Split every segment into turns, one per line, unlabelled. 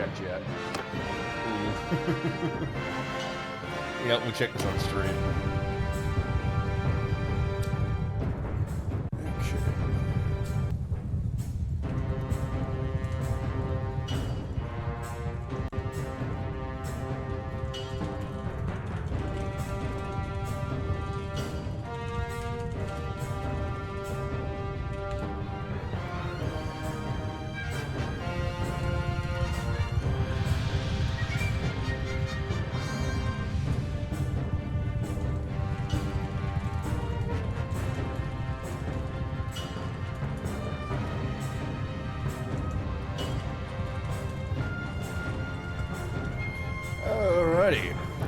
checked yet. Ooh. Yeah, we'll check this on stream.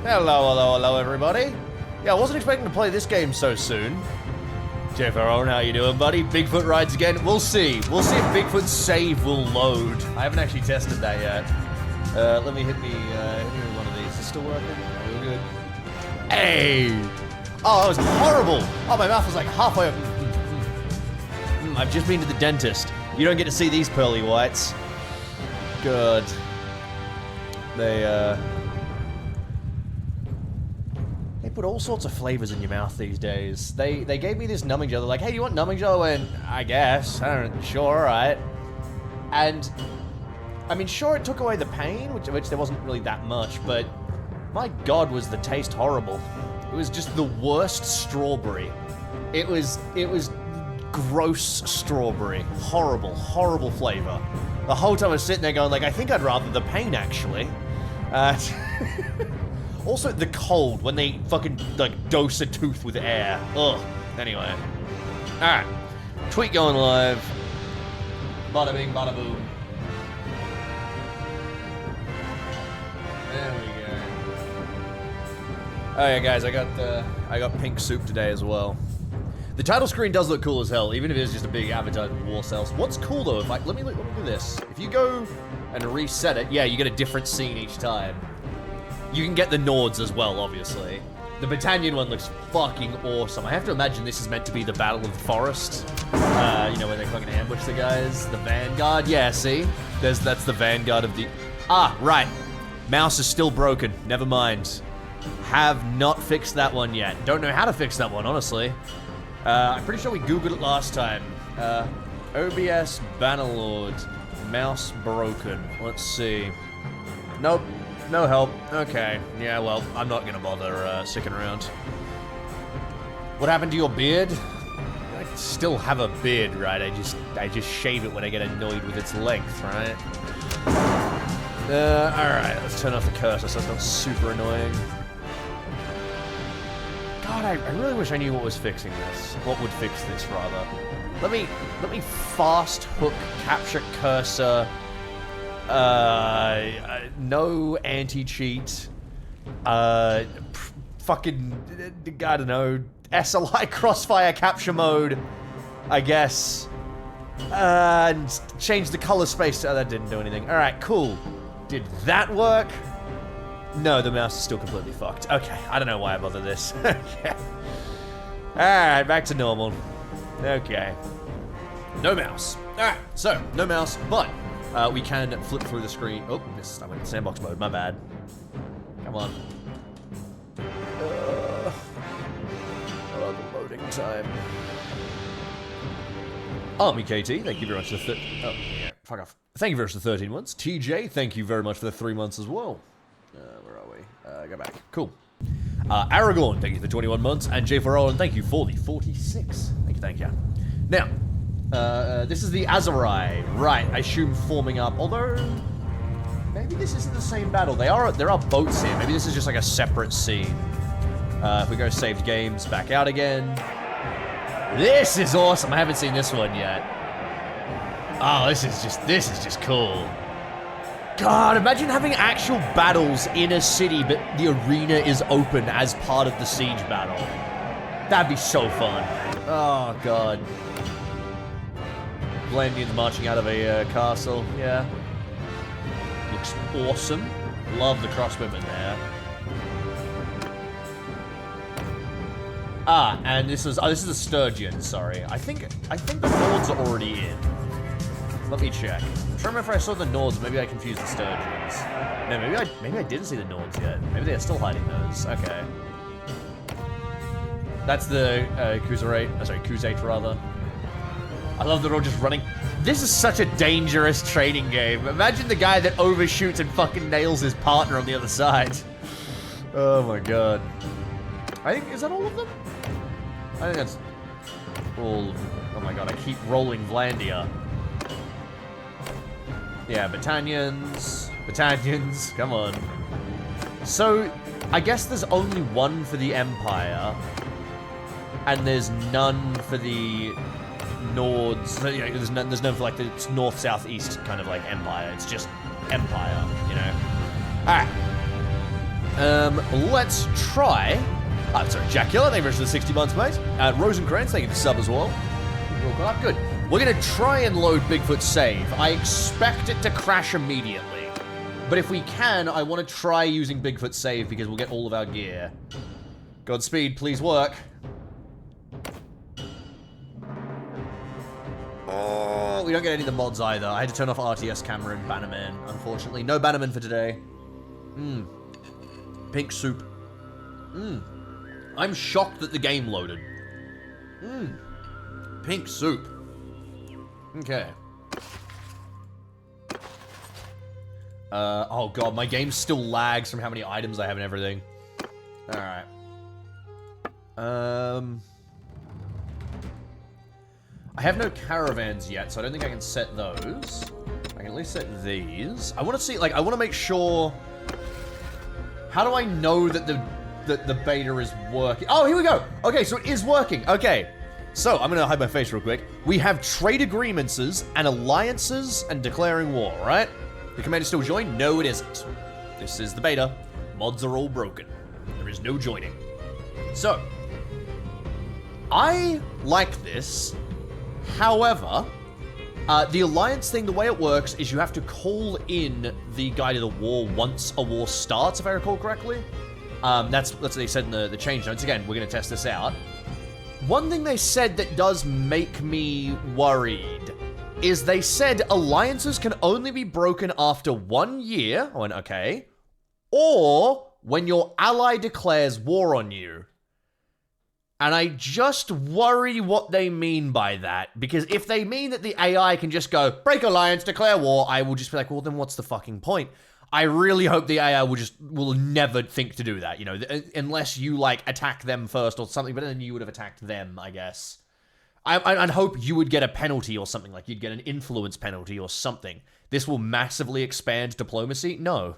Hello, everybody. Yeah, I wasn't expecting to play this game so soon. Jeff Aaron, how you doing, buddy? Bigfoot rides again? We'll see. We'll see if Bigfoot's save will load. I haven't actually tested that yet. Let me hit me with one of these. Is it still working? Real good. Hey! Oh, that was horrible! Oh, my mouth was like halfway up. I've just been to the dentist. You don't get to see these pearly whites. Good. They put all sorts of flavors in your mouth these days. They gave me this numbing gel. They're like, hey, do you want numbing gel? I went, I guess. I don't know. Sure, alright. And, I mean, sure, it took away the pain, which there wasn't really that much, but my god, was the taste horrible. It was just the worst strawberry. It was gross strawberry. Horrible, horrible flavor. The whole time I was sitting there going like, I think I'd rather the pain, actually. Also, the cold, when they fucking, like, dose a tooth with air. Ugh. Anyway. Alright. Tweet going live. Bada bing, bada boom. There we go. Oh yeah, guys, I got pink soup today as well. The title screen does look cool as hell, even if it is just a big advertisement war sales. What's cool though, if let me do this. If you go and reset it, yeah, you get a different scene each time. You can get the Nords as well, obviously. The Battanian one looks fucking awesome. I have to imagine this is meant to be the Battle of the Forest. You know, where they fucking ambush the guys. The Vanguard, yeah, see? That's the Vanguard of the... Ah, right. Mouse is still broken. Never mind. Have not fixed that one yet. Don't know how to fix that one, honestly. I'm pretty sure we Googled it last time. OBS Bannerlord. Mouse broken. Let's see. Nope. No help. Okay. Yeah, well, I'm not gonna bother sticking around. What happened to your beard? I still have a beard, right? I just shave it when I get annoyed with its length, right? Alright, let's turn off the cursor so it's not super annoying. God, I really wish I knew what was fixing this. What would fix this, rather. Let me fast hook capture cursor. No anti-cheat. Fucking, I don't know, SLI crossfire capture mode, I guess. And change the color space. Oh, that didn't do anything. Alright, cool. Did that work? No, the mouse is still completely fucked. Okay, I don't know why I bother this. Okay. Alright, back to normal. Okay. No mouse. Alright, so, no mouse, but we can flip through the screen. Oh, I went in sandbox mode, my bad. Come on. Oh, the loading time. Army KT, thank you very much for the oh, yeah, fuck off. Thank you very much for the 13 months. TJ, thank you very much for the 3 months as well. Where are we? Go back. Cool. Aragorn, thank you for the 21 months. And J. Roland, thank you for the 46. Thank you. Now, this is the Azurai. Right, I assume forming up. Although, maybe this isn't the same battle. There are boats here. Maybe this is just like a separate scene. If we go saved games, back out again. This is awesome. I haven't seen this one yet. Oh, this is just cool. God, imagine having actual battles in a city, but the arena is open as part of the siege battle. That'd be so fun. Oh, God. Blandians marching out of a castle, yeah. Looks awesome. Love the crossbowmen there. Ah, and this is a Sturgeon, sorry. I think the Lords are already in. Let me check. I'm to remember if I saw the Nords, maybe I confused the Sturgeons. No, maybe I didn't see the Nords yet. Maybe they're still hiding those. Okay. That's the Khuzait rather. I love that they're all just running. This is such a dangerous training game. Imagine the guy that overshoots and fucking nails his partner on the other side. Oh my god. I think, is that all of them? I think that's all of them. Oh my god, I keep rolling Vlandia. Yeah, Battanians, come on. So, I guess there's only one for the Empire, and there's none for the Nords. So, you know, there's none for like the north, south, east kind of like Empire. It's just Empire, you know. All right. Let's try. Sorry, Jack Killer, thank you very much for the 60 months, mate. Rosencrantz, thank you for the sub as well. Good. We're gonna try and load Bigfoot save. I expect it to crash immediately. But if we can, I want to try using Bigfoot save because we'll get all of our gear. Godspeed, please work. Oh, we don't get any of the mods either. I had to turn off RTS camera and Bannerman, unfortunately. No Bannerman for today. Pink soup. I'm shocked that the game loaded. Pink soup. Okay. Oh god, my game still lags from how many items I have and everything. Alright. I have no caravans yet, so I don't think I can set those. I can at least set these. I want to see, like, I want to make sure... How do I know that the beta is working? Oh, here we go! Okay, so it is working. Okay. So, I'm gonna hide my face real quick. We have trade agreements and alliances and declaring war, right? The commander still join? No, it isn't. This is the beta. Mods are all broken. There is no joining. So, I like this. However, the alliance thing, the way it works is you have to call in the Guide of the War once a war starts, if I recall correctly. That's what they said in the change notes. Again, we're gonna test this out. One thing they said that does make me worried is they said alliances can only be broken after 1 year. I went, okay. Or when your ally declares war on you. And I just worry what they mean by that. Because if they mean that the AI can just go, break alliance, declare war, I will just be like, well, then what's the fucking point? I really hope the AI will never think to do that, you know, unless you, like, attack them first or something, but then you would have attacked them, I guess. I'd hope you would get a penalty or something, like you'd get an influence penalty or something. This will massively expand diplomacy? No.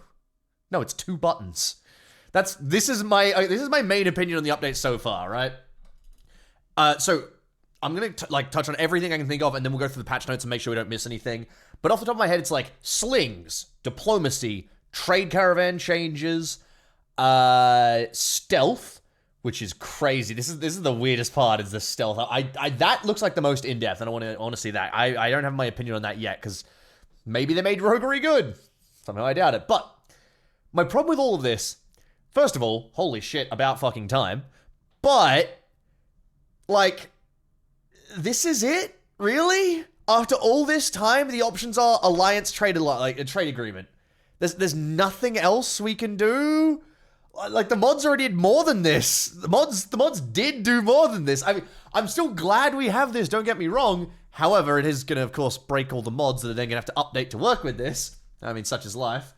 No, it's 2 buttons. This is my main opinion on the update so far, right? So, I'm gonna, touch on everything I can think of, and then we'll go through the patch notes and make sure we don't miss anything. But off the top of my head, it's like slings, diplomacy, trade caravan changes, stealth, which is crazy. This is the weirdest part, is the stealth. That looks like the most in-depth, and I want to see that. I don't have my opinion on that yet, because maybe they made roguery good. Somehow I doubt it. But my problem with all of this, first of all, holy shit, about fucking time. But, like, this is it? Really? After all this time, the options are alliance, trade, like a trade agreement. There's nothing else we can do. Like, the mods already did more than this. The mods did do more than this. I mean, I'm still glad we have this, don't get me wrong. However, it is gonna, of course, break all the mods that are then gonna have to update to work with this. I mean, such is life.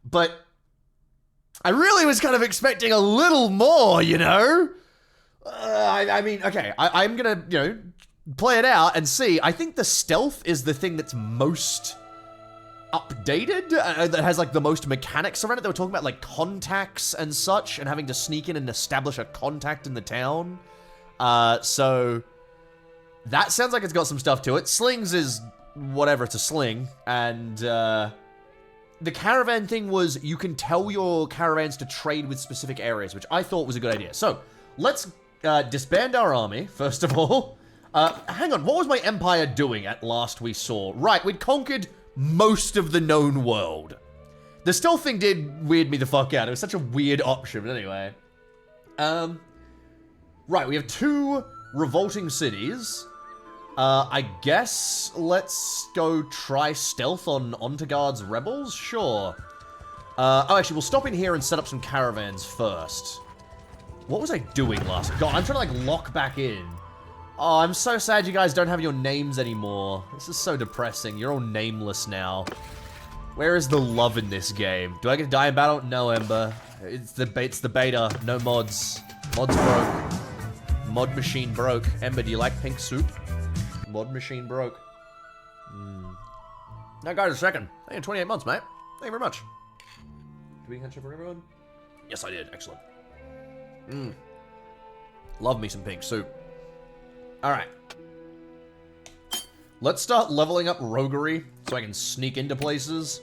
But I really was kind of expecting a little more, you know? I mean, okay, I'm gonna, you know, play it out and see. I think the stealth is the thing that's most updated, that has like the most mechanics around it. They were talking about like contacts and such, and having to sneak in and establish a contact in the town. So that sounds like it's got some stuff to it. Slings is whatever, it's a sling. And the caravan thing was you can tell your caravans to trade with specific areas, which I thought was a good idea. So let's disband our army, first of all. Hang on, what was my empire doing at last we saw? Right, we'd conquered most of the known world. The stealth thing did weird me the fuck out. It was such a weird option, but anyway. Right, we have 2 revolting cities. I guess let's go try stealth on Ontegard's rebels? Sure. Oh, actually, we'll stop in here and set up some caravans first. What was I doing last? God, I'm trying to, like, lock back in. Oh, I'm so sad you guys don't have your names anymore. This is so depressing. You're all nameless now. Where is the love in this game? Do I get to die in battle? No, Ember. It's the beta. No mods. Mods broke. Mod machine broke. Ember, do you like pink soup? Mod machine broke. That guy's a second. Hey, 28 months, mate. Thank you very much. Did we handshake for everyone? Yes, I did. Excellent. Love me some pink soup. Alright. Let's start leveling up roguery so I can sneak into places.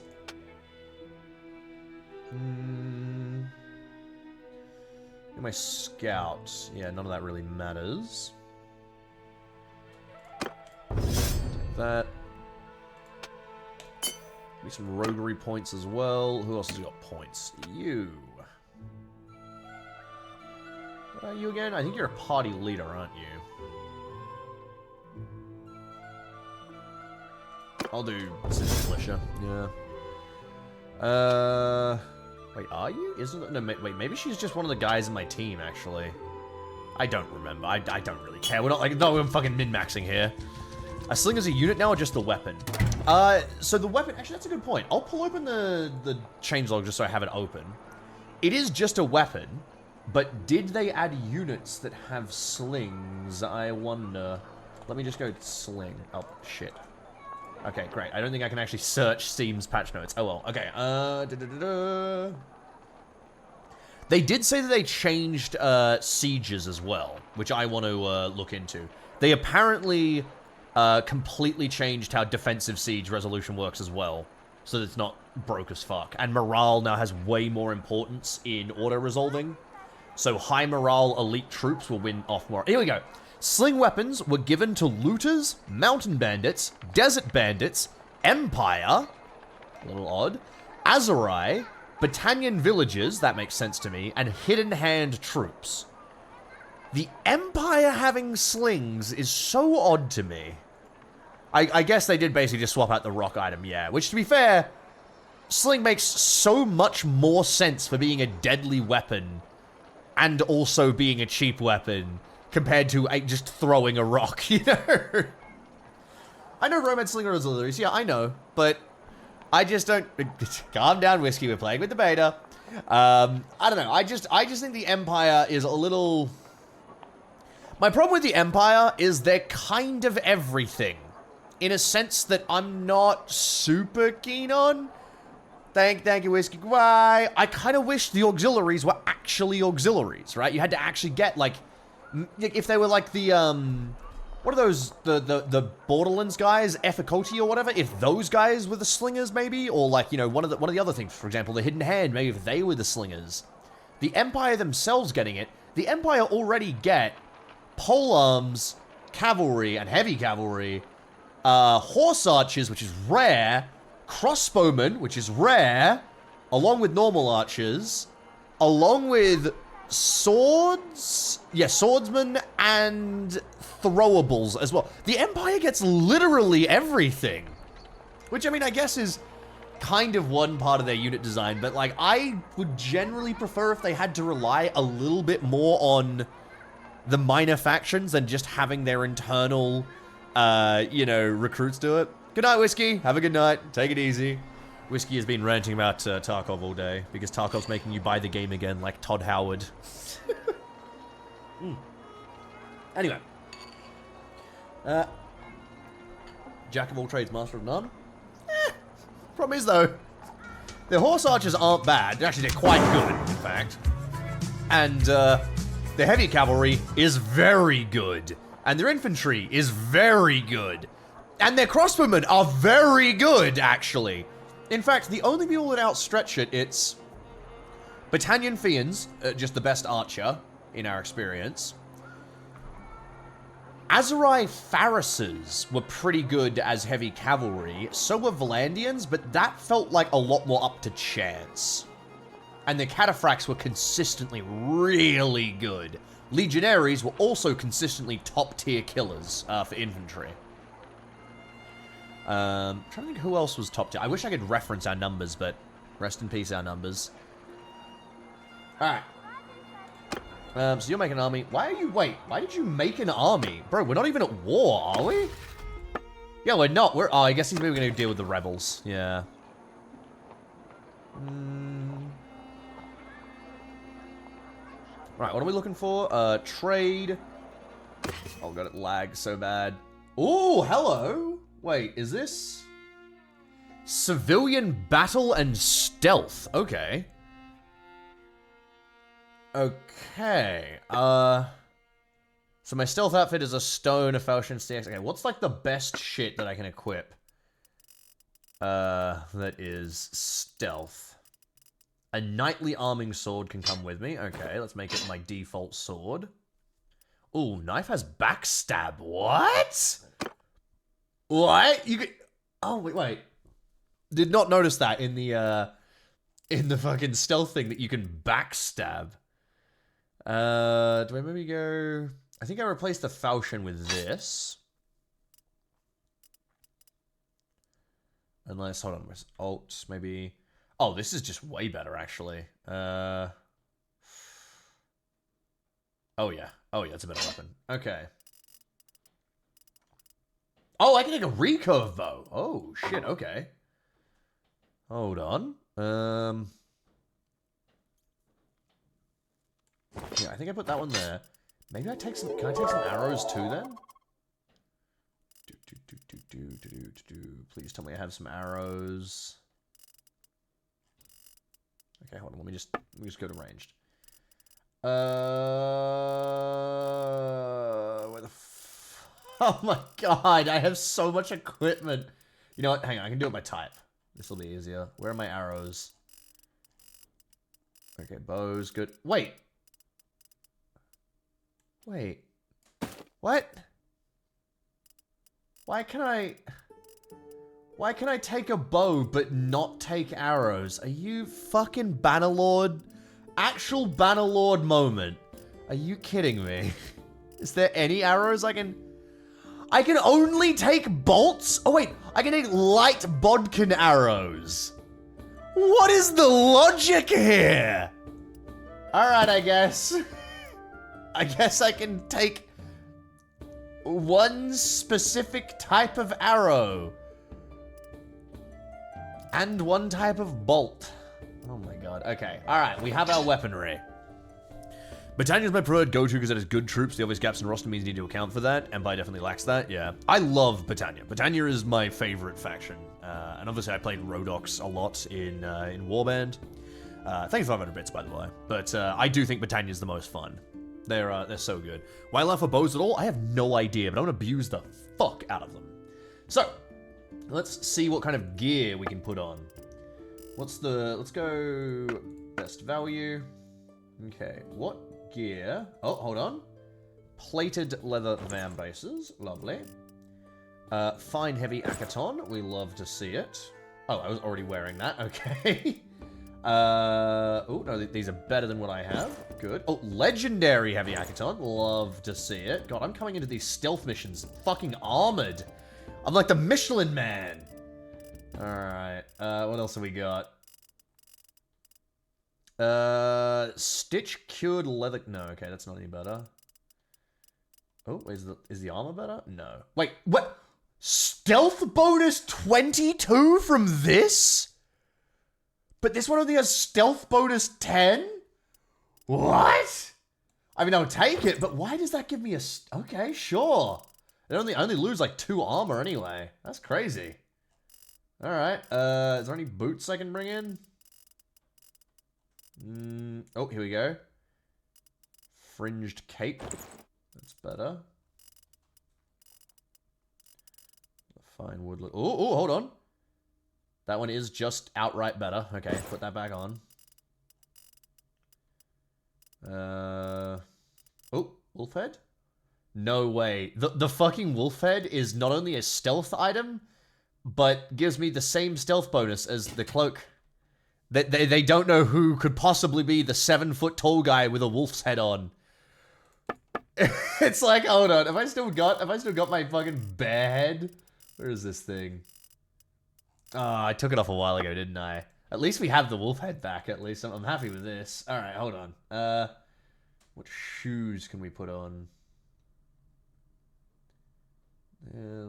My scouts. Yeah, none of that really matters. Take that. Give me some roguery points as well. Who else has got points? You. What are you again? I think you're a party leader, aren't you? I'll do Citizen Militia. Yeah. Wait, are you? Isn't it? No, wait, maybe she's just one of the guys in my team, actually. I don't remember. I don't really care. We're not like, no, we're fucking min-maxing here. A sling as a unit now or just the weapon? So the weapon, actually, that's a good point. I'll pull open the changelog just so I have it open. It is just a weapon, but did they add units that have slings? I wonder. Let me just go sling. Oh, shit. Okay, great. I don't think I can actually search Steam's patch notes. Oh, well. Okay. They did say that they changed sieges as well, which I want to look into. They apparently completely changed how defensive siege resolution works as well, so that it's not broke as fuck. And morale now has way more importance in auto-resolving. So high morale elite troops will win off more. Here we go. Sling weapons were given to looters, mountain bandits, desert bandits, Empire, a little odd, Azurai, Battanian villagers, that makes sense to me, and hidden hand troops. The Empire having slings is so odd to me. I guess they did basically just swap out the rock item, yeah. Which, to be fair, sling makes so much more sense for being a deadly weapon and also being a cheap weapon compared to just throwing a rock, you know? I know Romance Slinger auxiliaries, yeah, I know, but I just don't... Calm down, Whiskey, we're playing with the beta. I don't know, I just think the Empire is a little... My problem with the Empire is they're kind of everything, in a sense that I'm not super keen on. Thank you, Whiskey, goodbye. I kind of wish the auxiliaries were actually auxiliaries, right? You had to actually get, like... If they were like the, what are those, the Borderlands guys, Efficote or whatever, if those guys were the slingers, maybe, or like, you know, one of the other things, for example, the Hidden Hand, maybe if they were the slingers. The Empire themselves getting it, the Empire already get polearms, cavalry, and heavy cavalry, horse archers, which is rare, crossbowmen, which is rare, along with normal archers, along with swords, yeah, swordsmen and throwables as well. The Empire gets literally everything, which I mean, I guess is kind of one part of their unit design, but like, I would generally prefer if they had to rely a little bit more on the minor factions than just having their internal, you know, recruits do it. Good night, Whiskey. Have a good night. Take it easy. Whiskey has been ranting about Tarkov all day, because Tarkov's making you buy the game again, like Todd Howard. Anyway. Jack of all trades, master of none? Problem is, though, the horse archers aren't bad. They're actually quite good, in fact. And the heavy cavalry is very good. And their infantry is very good. And their crossbowmen are very good, actually. In fact, the only people that outstretch it, it's Battanian Fiends, just the best archer in our experience. Azurai Pharises were pretty good as heavy cavalry, so were Valandians, but that felt like a lot more up to chance. And the Cataphracts were consistently really good. Legionaries were also consistently top-tier killers for infantry. Trying to think who else was top tier. I wish I could reference our numbers, but rest in peace, our numbers. Alright. So you're making an army. Why did you make an army? Bro, we're not even at war, are we? Yeah, we're not. Oh, I guess he's maybe going to deal with the rebels. Yeah. Right, what are we looking for? Trade. Oh god, it lags so bad. Oh, hello. Wait, is this civilian battle and stealth? Okay. Okay. So my stealth outfit is a stone, a falchion, CX. Okay, what's like the best shit that I can equip? That is stealth. A knightly arming sword can come with me. Okay, let's make it my default sword. Ooh, knife has backstab. What? What? You could... Oh, wait. Did not notice that in the fucking stealth thing that you can backstab. Do I maybe go... I think I replaced the falchion with this. Unless, hold on, alt, maybe... Oh, this is just way better, actually. Oh, yeah. Oh, yeah, it's a better weapon. Okay. Oh, I can take a recurve bow. Oh, shit, okay. Hold on. Yeah, I think I put that one there. Maybe I take some... Can I take some arrows, too, then? Please tell me I have some arrows. Okay, hold on. Let me just go to ranged. Where the oh my god, I have so much equipment. You know what? Hang on, I can do it by type. This will be easier. Where are my arrows? Okay, bows, good. Wait. What? Why can I take a bow but not take arrows? Are you fucking Bannerlord? Actual Bannerlord moment. Are you kidding me? Is there any arrows I can only take bolts? Oh wait, I can take light bodkin arrows. What is the logic here? Alright, I guess. I guess I can take one specific type of arrow. And one type of bolt. Oh my god. Okay. Alright, we have our weaponry. Britannia's my preferred go-to because it has good troops. The obvious gaps in roster means you need to account for that. Empire definitely lacks that, yeah. I love Britannia. Britannia is my favorite faction. And obviously I played Rhodox a lot in Warband. Thanks for 500 bits, by the way. But I do think Britannia's the most fun. They're so good. Why allow for bows at all? I have no idea, but I'm gonna abuse the fuck out of them. So, let's see what kind of gear we can put on. Let's go best value. Okay, what gear? Oh, hold on. Plated leather van bases, lovely. Fine heavy Akaton, we love to see it. Oh, I was already wearing that, okay. Oh, no, these are better than what I have. Good. Oh, legendary heavy Akaton, love to see it. God, I'm coming into these stealth missions fucking armored. I'm like the Michelin Man. Alright, what else have we got? Stitch cured leather... No, okay, that's not any better. Oh, is the armor better? No. Wait, what? Stealth bonus 22 from this? But this one only has stealth bonus 10? What? I mean, I'll take it, but why does that give me a... Okay, sure. I only lose like 2 armor anyway. That's crazy. Alright, is there any boots I can bring in? Oh, here we go. Fringed cape. That's better. Fine wood... Oh, hold on. That one is just outright better. Okay, put that back on. Oh, wolf head? No way. The fucking wolf head is not only a stealth item, but gives me the same stealth bonus as the cloak. They don't know who could possibly be the 7-foot tall guy with a wolf's head on. It's like, hold on, have I still got my fucking bear head? Where is this thing? Oh, I took it off a while ago, didn't I? At least we have the wolf head back, at least. I'm happy with this. Alright, hold on. What shoes can we put on?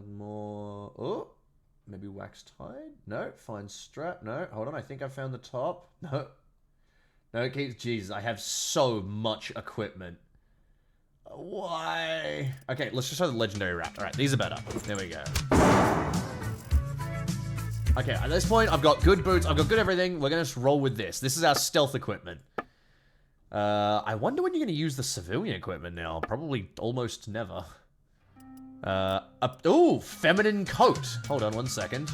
More... Oh! Maybe wax tied? No. Fine strap? No. Hold on, I think I found the top. No. No, it keeps... Jesus, I have so much equipment. Why? Okay, let's just show the legendary wrap. Alright, these are better. There we go. Okay, at this point, I've got good boots, I've got good everything. We're gonna just roll with this. This is our stealth equipment. I wonder when you're gonna use the civilian equipment now. Probably almost never. Ooh, feminine coat. Hold on one second.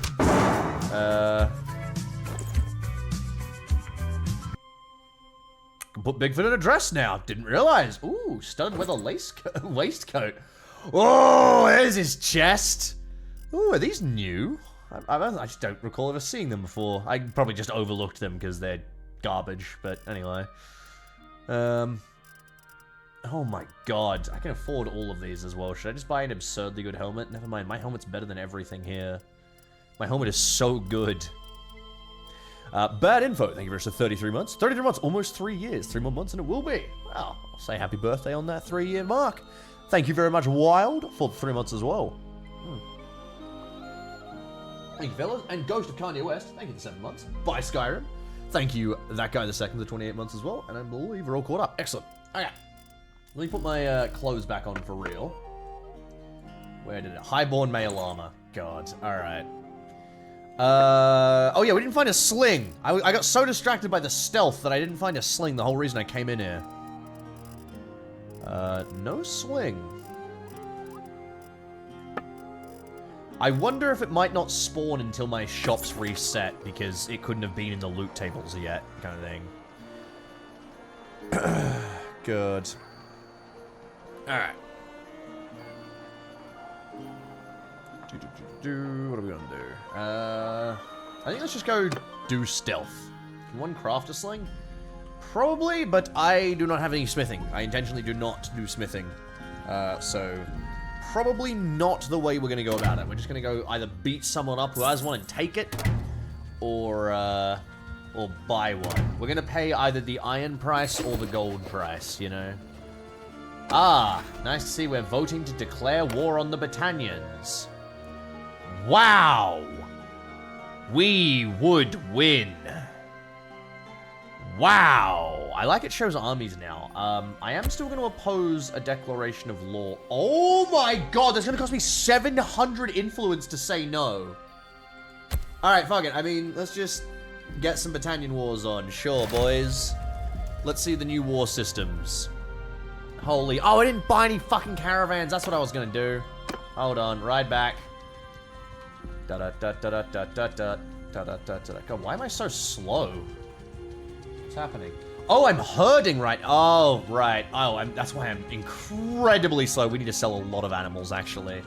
Put Bigfoot in a dress now. Didn't realize. Ooh, studded with a waistcoat. Oh, there's his chest. Ooh, are these new? I just don't recall ever seeing them before. I probably just overlooked them because they're garbage. But anyway. Oh my god. I can afford all of these as well. Should I just buy an absurdly good helmet? Never mind. My helmet's better than everything here. My helmet is so good. Bad info. Thank you very much for 33 months. 33 months, almost 3 years. 3 more months and it will be. Well, I'll say happy birthday on that 3-year mark. Thank you very much, Wild, for 3 months as well. Thank you, fellas. And Ghost of Kanye West, thank you for 7 months. Bye, Skyrim. Thank you, that guy the second, for 28 months as well. And I believe we're all caught up. Excellent. Okay. Let me put my clothes back on for real. Where did it? Highborn male armor. God. Alright. Oh yeah, we didn't find a sling. I got so distracted by the stealth that I didn't find a sling the whole reason I came in here. No sling. I wonder if it might not spawn until my shop's reset, because it couldn't have been in the loot tables yet, kind of thing. Good. Alright. What are we gonna do? I think let's just go do stealth. Can one craft a sling? Probably, but I do not have any smithing. I intentionally do not do smithing. So probably not the way we're gonna go about it. We're just gonna go either beat someone up who has one and take it, or buy one. We're gonna pay either the iron price or the gold price, you know? Ah, nice to see we're voting to declare war on the Battanians. Wow! We would win. Wow! I like it shows armies now. I am still going to oppose a declaration of war. Oh my god, that's going to cost me 700 influence to say no. Alright, fuck it. I mean, let's just get some Battanian wars on. Sure, boys. Let's see the new war systems. Holy... Oh, I didn't buy any fucking caravans. That's what I was going to do. Hold on. Ride back. Da-da-da-da-da-da-da-da. Da-da-da-da-da. God, why am I so slow? What's happening? Oh, I'm herding right. Oh, right. Oh, that's why I'm incredibly slow. We need to sell a lot of animals, actually.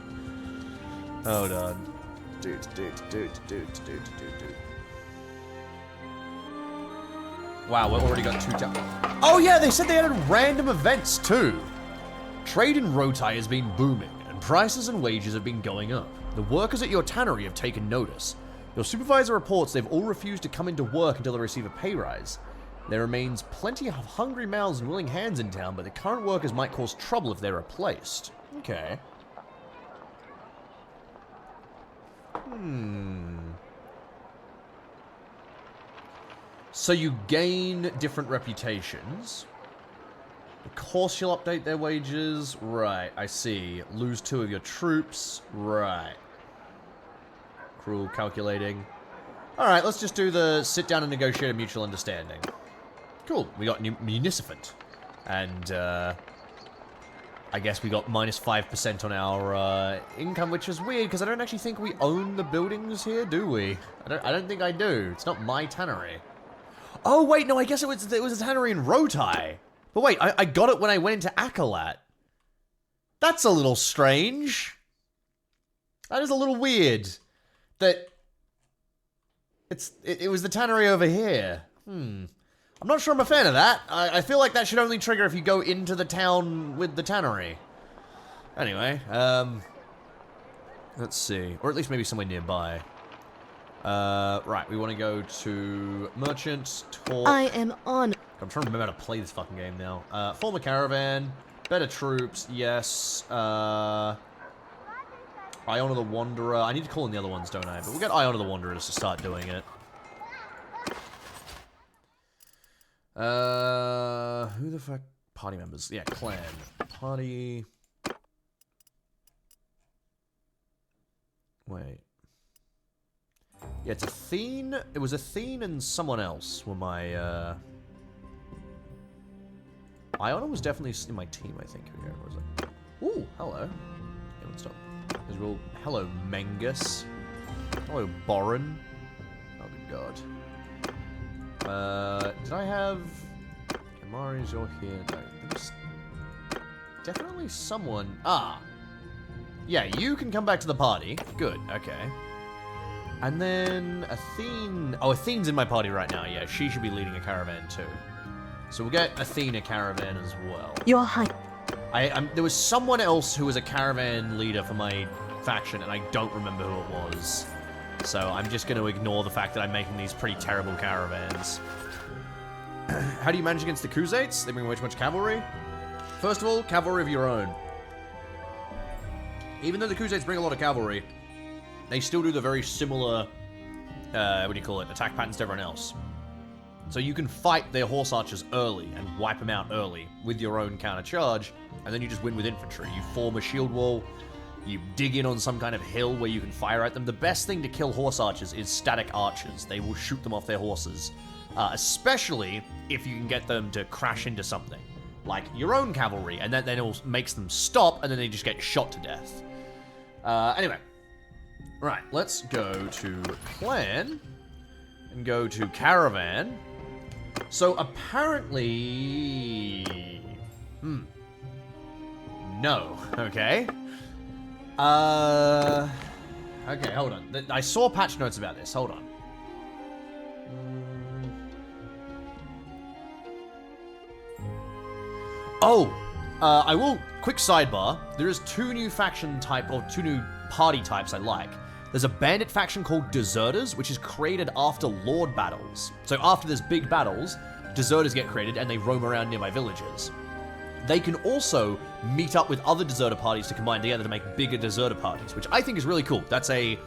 Hold on. Dude. Wow, we've already got 2 Oh yeah, they said they added random events too. Trade in Rotai has been booming, and prices and wages have been going up. The workers at your tannery have taken notice. Your supervisor reports they've all refused to come into work until they receive a pay rise. There remains plenty of hungry mouths and willing hands in town, but the current workers might cause trouble if they're replaced. Okay. So you gain different reputations. Of course you'll update their wages. Right, I see. Lose 2 of your troops. Right. Cruel calculating. Alright, let's just do the sit down and negotiate a mutual understanding. Cool, we got Municipant. And, I guess we got minus 5% on our, income, which is weird, because I don't actually think we own the buildings here, do we? I don't think I do. It's not my tannery. Oh, wait, no, I guess it was a tannery in Rotai. But wait, I got it when I went into Akalat. That's a little strange. That is a little weird. That... It was the tannery over here. I'm not sure I'm a fan of that. I feel like that should only trigger if you go into the town with the tannery. Anyway, let's see. Or at least maybe somewhere nearby. Right, we want to go to Merchant, Talk.
I am on.
I'm trying to remember how to play this fucking game now. Form a caravan, better troops, yes. Eye of the Wanderer. I need to call in the other ones, don't I? But we'll get Eye of the Wanderers to start doing it. Who the fuck? Party members. Yeah, clan. Party. Wait. Yeah, it's Athene. It was Athene and someone else were my, Iona was definitely in my team, I think. Here, where was it? Ooh, hello. Yeah, let's stop. Hello, Mengus. Hello, Borin. Oh, good god. Did I have... Kamari's, you're here. No, there's definitely someone... Ah! Yeah, you can come back to the party. Good, okay. And then Athene... Oh, Athene's in my party right now. Yeah, she should be leading a caravan too. So we'll get Athene a caravan as well.
Your height.
There was someone else who was a caravan leader for my faction, and I don't remember who it was. So I'm just going to ignore the fact that I'm making these pretty terrible caravans. How do you manage against the Khuzaits? They bring way too much cavalry. First of all, cavalry of your own. Even though the Khuzaits bring a lot of cavalry, they still do the very similar, what do you call it, attack patterns to everyone else. So you can fight their horse archers early and wipe them out early with your own counter charge, and then you just win with infantry. You form a shield wall, you dig in on some kind of hill where you can fire at them. The best thing to kill horse archers is static archers. They will shoot them off their horses, especially if you can get them to crash into something, like your own cavalry, and then it makes them stop, and then they just get shot to death. Anyway, right, let's go to clan and go to caravan. So apparently, no, okay. Okay, hold on. I saw patch notes about this. Hold on. I will, quick sidebar. There is two new party types I like. There's a bandit faction called Deserters, which is created after Lord battles. So after there's big battles, Deserters get created and they roam around nearby villages. They can also meet up with other deserter parties to combine together to make bigger deserter parties, which I think is really cool. That's a,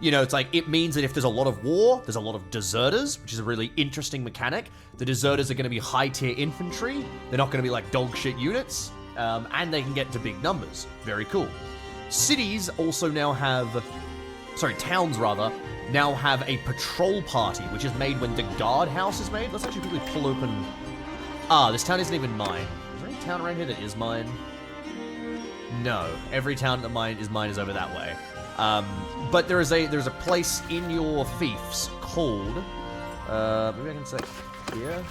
it's like, it means that if there's a lot of war, there's a lot of deserters, which is a really interesting mechanic. The deserters are going to be high-tier infantry. They're not going to be like dog shit units, and they can get to big numbers. Very cool. Cities also now have... towns rather, now have a patrol party, which is made when the guard house is made. Let's actually quickly pull open... this town isn't even mine. Is there any town around here that is mine? No. Every town that is mine is over that way. But there's a place in your fiefs called... maybe I can say here?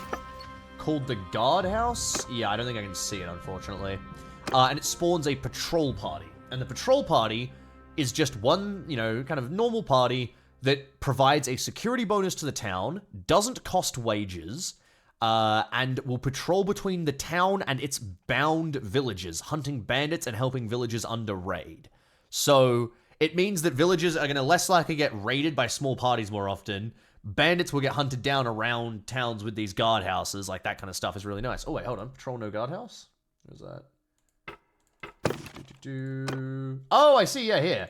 Called the guard house? Yeah, I don't think I can see it, unfortunately. And it spawns a patrol party. And the patrol party... is just one, kind of normal party that provides a security bonus to the town, doesn't cost wages, and will patrol between the town and its bound villages, hunting bandits and helping villages under raid. So it means that villages are going to less likely get raided by small parties more often. Bandits will get hunted down around towns with these guard houses. Like, that kind of stuff is really nice. Oh, wait, hold on. Patrol no guard house? Where's that? Oh, I see, yeah, here.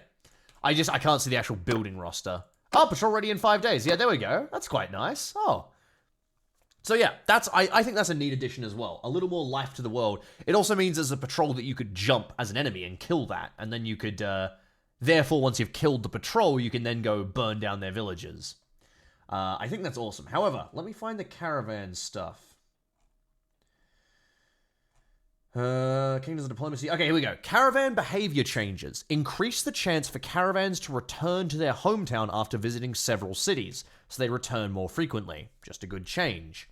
I can't see the actual building roster. Oh, patrol ready in 5 days. Yeah, there we go. That's quite nice. Oh. So yeah, I think that's a neat addition as well. A little more life to the world. It also means there's a patrol that you could jump as an enemy and kill that. And then you could, therefore, once you've killed the patrol, you can then go burn down their villages. I think that's awesome. However, let me find the caravan stuff. Kingdoms of diplomacy. Okay, here we go. Caravan behavior changes. Increase the chance for caravans to return to their hometown after visiting several cities, so they return more frequently. Just a good change.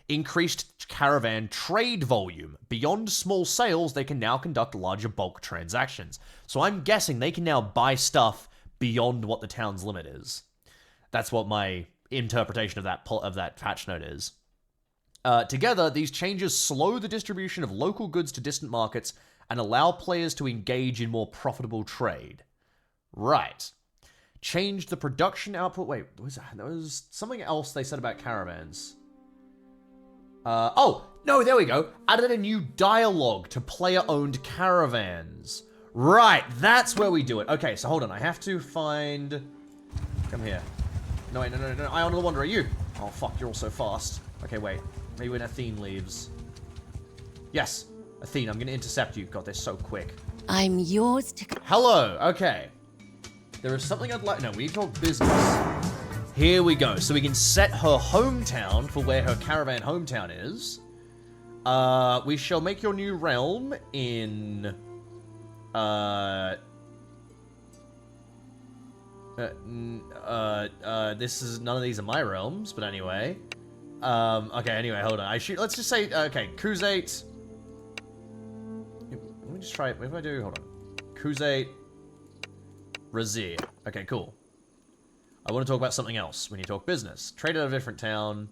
Increased caravan trade volume. Beyond small sales, they can now conduct larger bulk transactions. So I'm guessing they can now buy stuff beyond what the town's limit is. That's what my interpretation of that patch note is. Together, these changes slow the distribution of local goods to distant markets and allow players to engage in more profitable trade. Right. Changed the production output. Wait, there was something else they said about caravans. Oh, no, there we go. Added a new dialogue to player-owned caravans. Right, that's where we do it. Okay, so hold on. I have to find... Come here. No, wait, no. Ion of the Wanderer, you. Oh, fuck, you're all so fast. Okay, wait. Maybe when Athene leaves. Yes, Athene, I'm going to intercept you. God, they're so quick.
I'm yours to...
Hello, okay. There is something I'd like... No, we need to talk business. Here we go. So we can set her hometown for where her caravan hometown is. We shall make your new realm in... this is... None of these are my realms, but anyway. Okay, anyway, hold on. Let's just say... Okay, Khuzait... Let me just try it. What if I do... Hold on. Khuzait... Razir. Okay, cool. I want to talk about something else when you talk business. Trade out of a different town.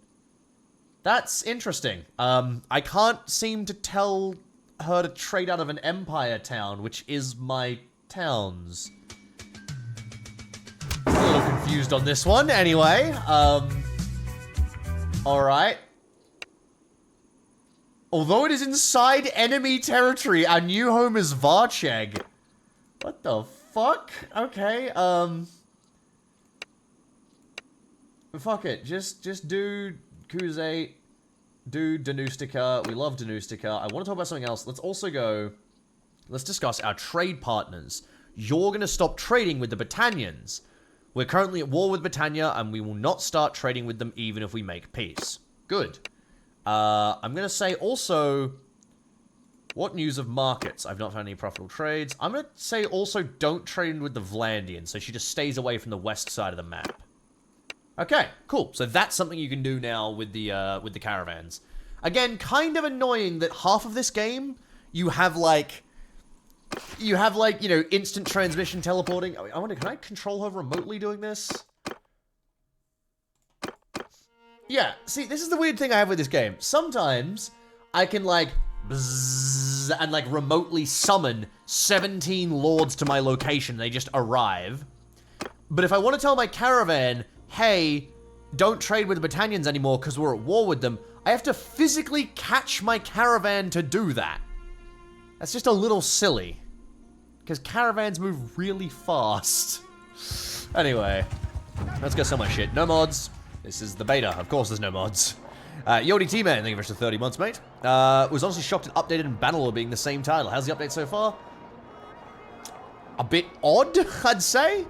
That's interesting. I can't seem to tell her to trade out of an empire town, which is my towns. I'm a little confused on this one. Anyway, alright. Although it is inside enemy territory, our new home is Varcheg. What the fuck? Okay, fuck it. Just do Khuzait. Do Danustica. We love Danustica. I want to talk about something else. Let's also go... Let's discuss our trade partners. You're going to stop trading with the Battanians. We're currently at war with Battania, and we will not start trading with them even if we make peace. Good. I'm going to say also... What news of markets? I've not found any profitable trades. I'm going to say also don't trade with the Vlandians, so she just stays away from the west side of the map. Okay, cool. So that's something you can do now with the caravans. Again, kind of annoying that half of this game, you have like, you know, instant transmission teleporting. I wonder, can I control her remotely doing this? Yeah, see, this is the weird thing I have with this game. Sometimes I can like, bzzz, and like remotely summon 17 lords to my location. They just arrive. But if I want to tell my caravan, hey, don't trade with the Battanians anymore because we're at war with them, I have to physically catch my caravan to do that. That's just a little silly. Because caravans move really fast. Anyway, let's go sell my shit. No mods. This is the beta. Of course there's no mods. Yodi T-Man, thank you for 30 months, mate. Was honestly shocked at Updated and Bannerlord being the same title. How's the update so far? A bit odd, I'd say.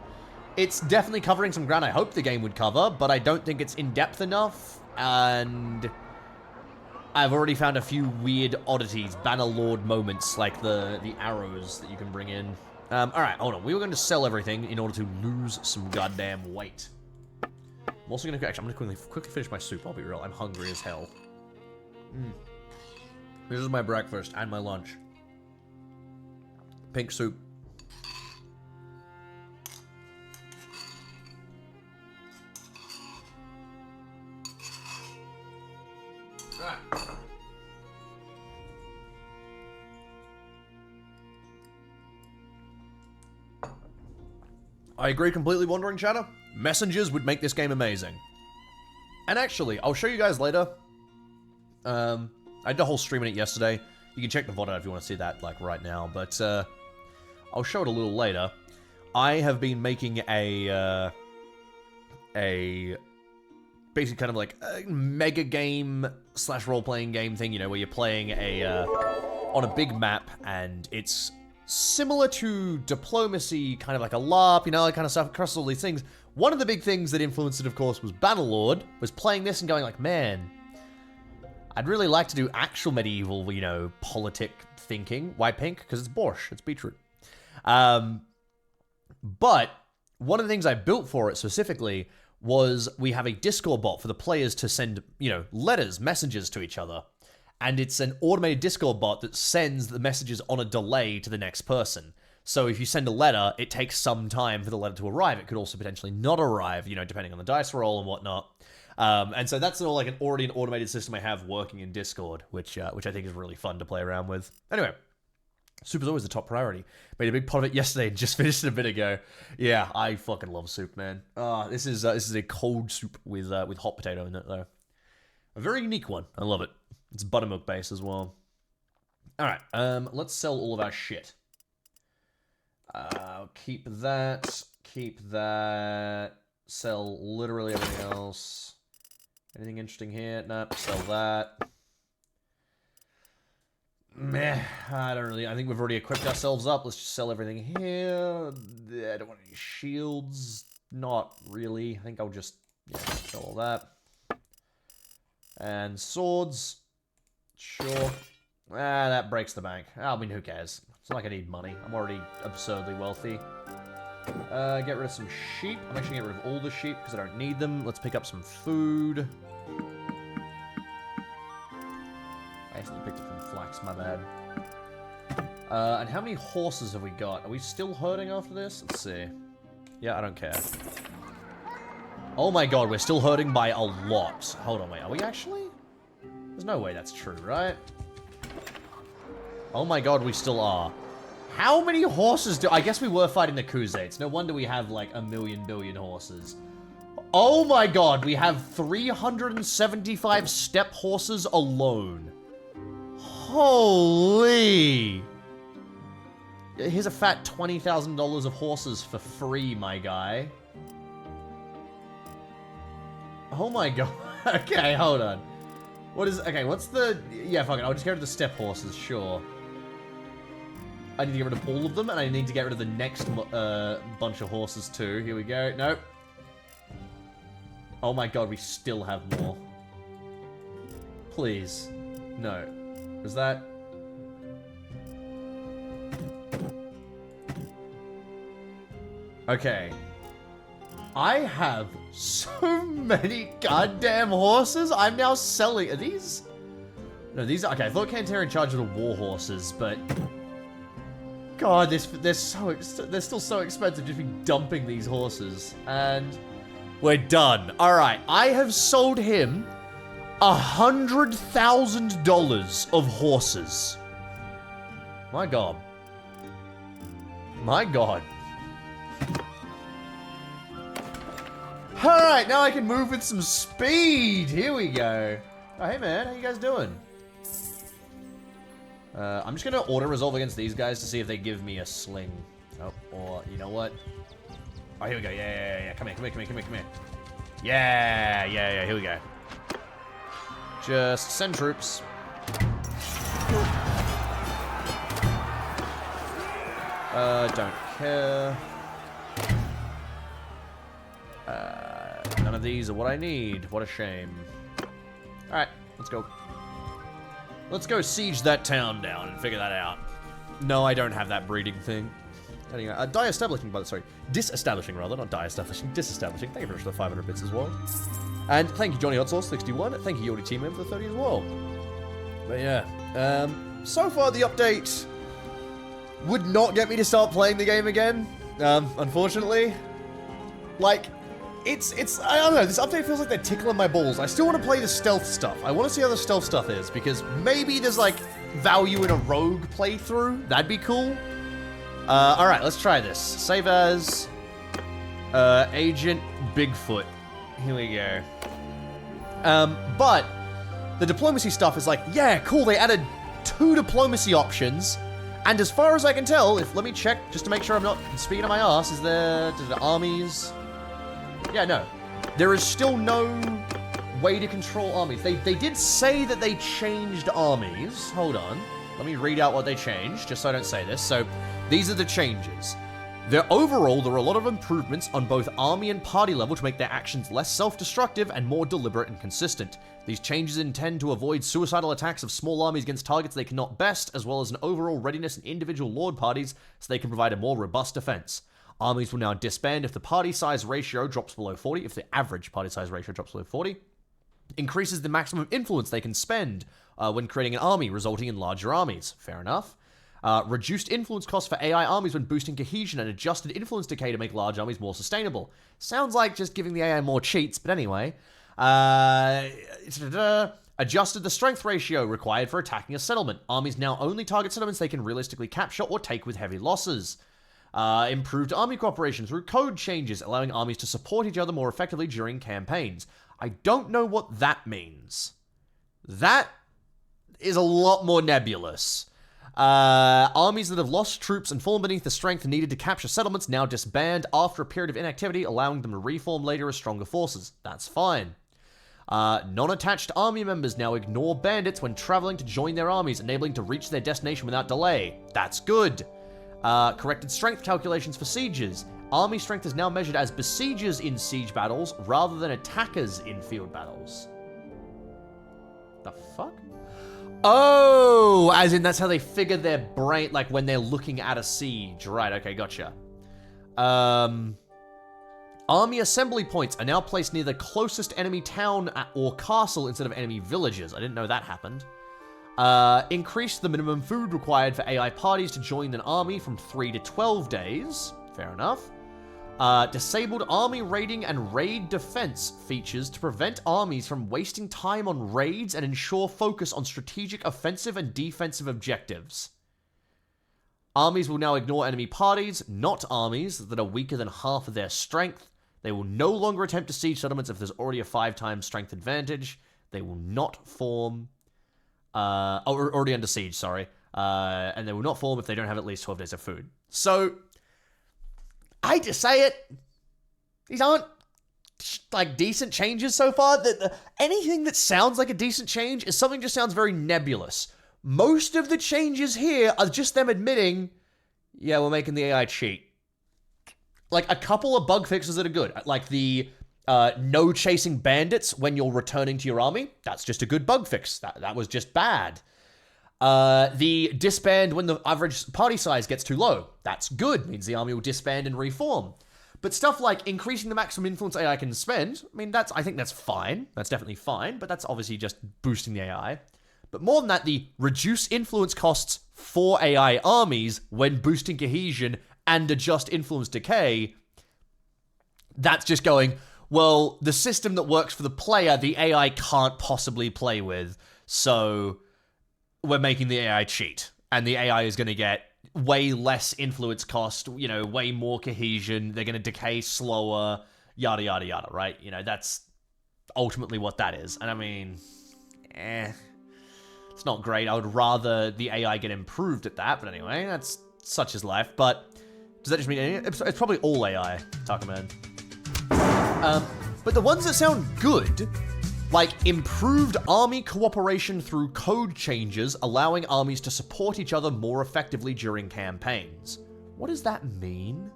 It's definitely covering some ground I hoped the game would cover, but I don't think it's in-depth enough, and I've already found a few weird oddities, Bannerlord moments, like the arrows that you can bring in. Alright, hold on. We were going to sell everything in order to lose some goddamn weight. I'm also going to... Actually, I'm going to quickly finish my soup, I'll be real. I'm hungry as hell. This is my breakfast and my lunch. Pink soup. I agree completely, Wandering Chatter. Messengers would make this game amazing. And actually, I'll show you guys later. I did a whole stream in it yesterday. You can check the VOD out if you want to see that, like, right now. But, I'll show it a little later. I have been making a basically kind of like a mega game / role-playing game thing, you know, where you're playing on a big map, and it's similar to Diplomacy, kind of like a LARP, you know, that kind of stuff, across all these things. One of the big things that influenced it, of course, was Bannerlord, was playing this and going like, man, I'd really like to do actual medieval, you know, politic thinking. Why pink? Because it's borscht, it's beetroot. But one of the things I built for it specifically was we have a Discord bot for the players to send, you know, letters, messages to each other. And it's an automated Discord bot that sends the messages on a delay to the next person. So if you send a letter, it takes some time for the letter to arrive. It could also potentially not arrive, you know, depending on the dice roll and whatnot. And so that's all like already an automated system I have working in Discord, which I think is really fun to play around with. Anyway, soup is always the top priority. Made a big pot of it yesterday and just finished it a bit ago. Yeah, I fucking love soup, man. This is a cold soup with hot potato in it though. A very unique one. I love it. It's buttermilk based as well. All right, let's sell all of our shit. Keep that. Keep that. Sell literally everything else. Anything interesting here? Nope. Sell that. Meh. I don't really. I think we've already equipped ourselves up. Let's just sell everything here. I don't want any shields. Not really. I think I'll just sell all that. And swords. Sure. That breaks the bank. I mean, who cares? It's not like I need money. I'm already absurdly wealthy. Get rid of some sheep. I'm actually getting rid of all the sheep because I don't need them. Let's pick up some food. I actually picked up some flax, my bad. And how many horses have we got? Are we still herding after this? Let's see. Yeah, I don't care. Oh my god, we're still herding by a lot. Hold on, wait, are we actually? There's no way that's true, right? Oh my god, we still are. How many horses do... I guess we were fighting the Khuzaits. No wonder we have, like, 1,000,000 billion horses. Oh my god, we have 375 steppe horses alone. Holy... Here's a fat $20,000 of horses for free, my guy. Oh my god. Okay, hold on. What is... Okay, what's the... Yeah, fuck it. I'll just get rid of the steppe horses, sure. I need to get rid of all of them, and I need to get rid of the next bunch of horses too. Here we go. Nope. Oh my god, we still have more. Please. No. Is that... Okay. I have so many goddamn horses. I'm now selling... Are these... No, these are... Okay, I thought Canterra in charge of the war horses, but... God, they're still so expensive just be dumping these horses. And... We're done. Alright, I have sold him $100,000 of horses. My god. My god. Alright, now I can move with some speed. Here we go. Oh, hey man, how you guys doing? I'm just gonna auto-resolve against these guys to see if they give me a sling. Oh, or, you know what? Oh, here we go. Yeah. Come here. Yeah, here we go. Just send troops. Don't care. None of these are what I need. What a shame. Alright, let's go. Let's go siege that town down and figure that out. No, I don't have that breeding thing. Anyway, disestablishing rather, not die-establishing, disestablishing. Thank you very much for the 500 bits as well. And thank you, Johnny Hot Sauce 61. Thank you, Yordi Team Member for the 30 as well. But yeah, so far the update would not get me to start playing the game again. Unfortunately, like. It's I don't know, this update feels like they're tickling my balls. I still want to play the stealth stuff. I want to see how the stealth stuff is, because maybe there's, like, value in a rogue playthrough. That'd be cool. Alright, let's try this. Save as... Agent Bigfoot. Here we go. But, the diplomacy stuff is like, yeah, cool, they added 2 diplomacy options, and as far as I can tell, let me check, just to make sure I'm not speaking of my ass, is there armies... Yeah, no. There is still no way to control armies. They did say that they changed armies. Hold on. Let me read out what they changed, just so I don't say this. So, these are the changes. Overall, there are a lot of improvements on both army and party level to make their actions less self-destructive and more deliberate and consistent. These changes intend to avoid suicidal attacks of small armies against targets they cannot best, as well as an overall readiness in individual lord parties so they can provide a more robust defense. Armies will now disband if the party size ratio drops below 40, if the average party size ratio drops below 40. Increases the maximum influence they can spend when creating an army, resulting in larger armies. Fair enough. Reduced influence costs for AI armies when boosting cohesion, and adjusted influence decay to make large armies more sustainable. Sounds like just giving the AI more cheats, but anyway. Adjusted the strength ratio required for attacking a settlement. Armies now only target settlements they can realistically capture or take with heavy losses. Improved army cooperation through code changes, allowing armies to support each other more effectively during campaigns. I don't know what that means. That is a lot more nebulous. Armies that have lost troops and fallen beneath the strength needed to capture settlements now disband after a period of inactivity, allowing them to reform later as stronger forces. That's fine. Non-attached army members now ignore bandits when traveling to join their armies, enabling to reach their destination without delay. That's good. Corrected strength calculations for sieges. Army strength is now measured as besiegers in siege battles rather than attackers in field battles. The fuck? Oh, as in that's how they figure their brain, like when they're looking at a siege. Right, okay, gotcha. Army assembly points are now placed near the closest enemy town or castle instead of enemy villages. I didn't know that happened. Increased the minimum food required for AI parties to join an army from 3 to 12 days. Fair enough. Disabled army raiding and raid defense features to prevent armies from wasting time on raids and ensure focus on strategic offensive and defensive objectives. Armies will now ignore enemy parties, not armies that are weaker than half of their strength. They will no longer attempt to siege settlements if there's already a 5x strength advantage. They will not form... already under siege, sorry. And they will not form if they don't have at least 12 days of food. So, I hate to say it, these aren't, like, decent changes so far. Anything that sounds like a decent change is something that just sounds very nebulous. Most of the changes here are just them admitting, yeah, we're making the AI cheat. Like, a couple of bug fixes that are good. Like the no chasing bandits when you're returning to your army. That's just a good bug fix. That was just bad. The disband when the average party size gets too low. That's good. Means the army will disband and reform. But stuff like increasing the maximum influence AI can spend, I mean, I think that's fine. That's definitely fine, but that's obviously just boosting the AI. But more than that, the reduce influence costs for AI armies when boosting cohesion and adjust influence decay, that's just going, well, the system that works for the player, the AI can't possibly play with, so we're making the AI cheat. And the AI is going to get way less influence cost, you know, way more cohesion, they're going to decay slower, yada, yada, yada, right? You know, that's ultimately what that is. And I mean, it's not great. I would rather the AI get improved at that, but anyway, that's such is life. But does that just mean it's probably all AI, Tuckerman. But the ones that sound good, like improved army cooperation through code changes, allowing armies to support each other more effectively during campaigns. What does that mean?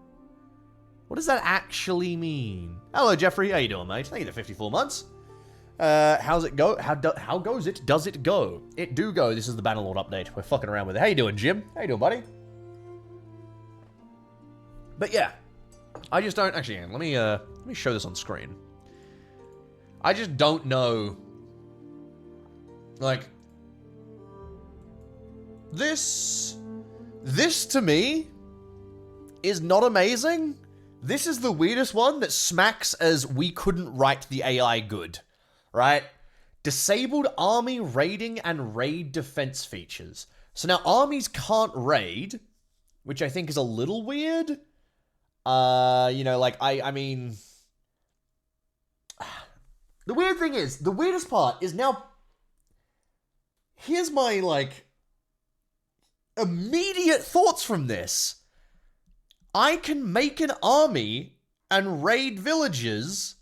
What does that actually mean? Hello, Jeffrey. How you doing, mate? Thank you for 54 months. How's it go? How goes it? Does it go? It do go. This is the Bannerlord update. We're fucking around with it. How you doing, Jim? How you doing, buddy? But yeah, I just don't actually. Let me show this on screen. I just don't know. Like this to me is not amazing. This is the weirdest one that smacks as we couldn't write the AI good, right? Disabled army raiding and raid defense features. So now armies can't raid, which I think is a little weird. You know, like, I mean... The weird thing is, the weirdest part is now... Here's my, like, immediate thoughts from this. I can make an army and raid villages,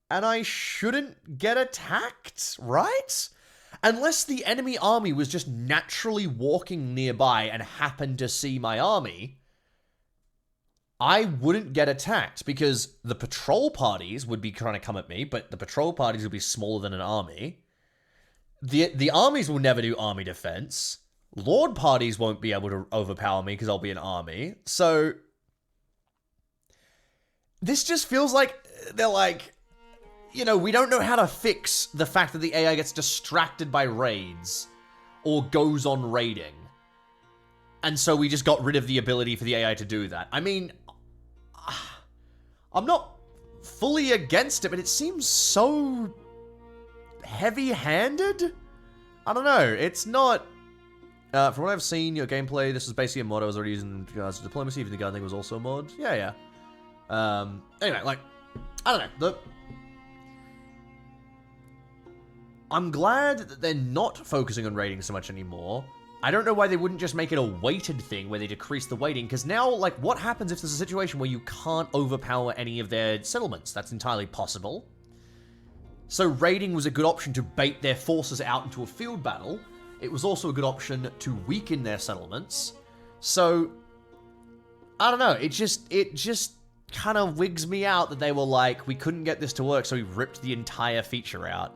and I shouldn't get attacked, right? Unless the enemy army was just naturally walking nearby and happened to see my army, I wouldn't get attacked because the patrol parties would be trying to come at me, but the patrol parties would be smaller than an army. The armies will never do army defense. Lord parties won't be able to overpower me because I'll be an army. So this just feels like they're like, you know, we don't know how to fix the fact that the AI gets distracted by raids or goes on raiding. And so we just got rid of the ability for the AI to do that. I mean, I'm not fully against it, but it seems so heavy-handed? I don't know. It's not... from what I've seen, your gameplay, this was basically a mod I was already using in regards to diplomacy, even the gun thing was also a mod. Yeah. Anyway, like, I don't know. I'm glad that they're not focusing on raiding so much anymore. I don't know why they wouldn't just make it a weighted thing where they decrease the weighting, because now, like, what happens if there's a situation where you can't overpower any of their settlements? That's entirely possible. So raiding was a good option to bait their forces out into a field battle. It was also a good option to weaken their settlements. So, I don't know, it just kind of wigs me out that they were like, we couldn't get this to work, so we ripped the entire feature out.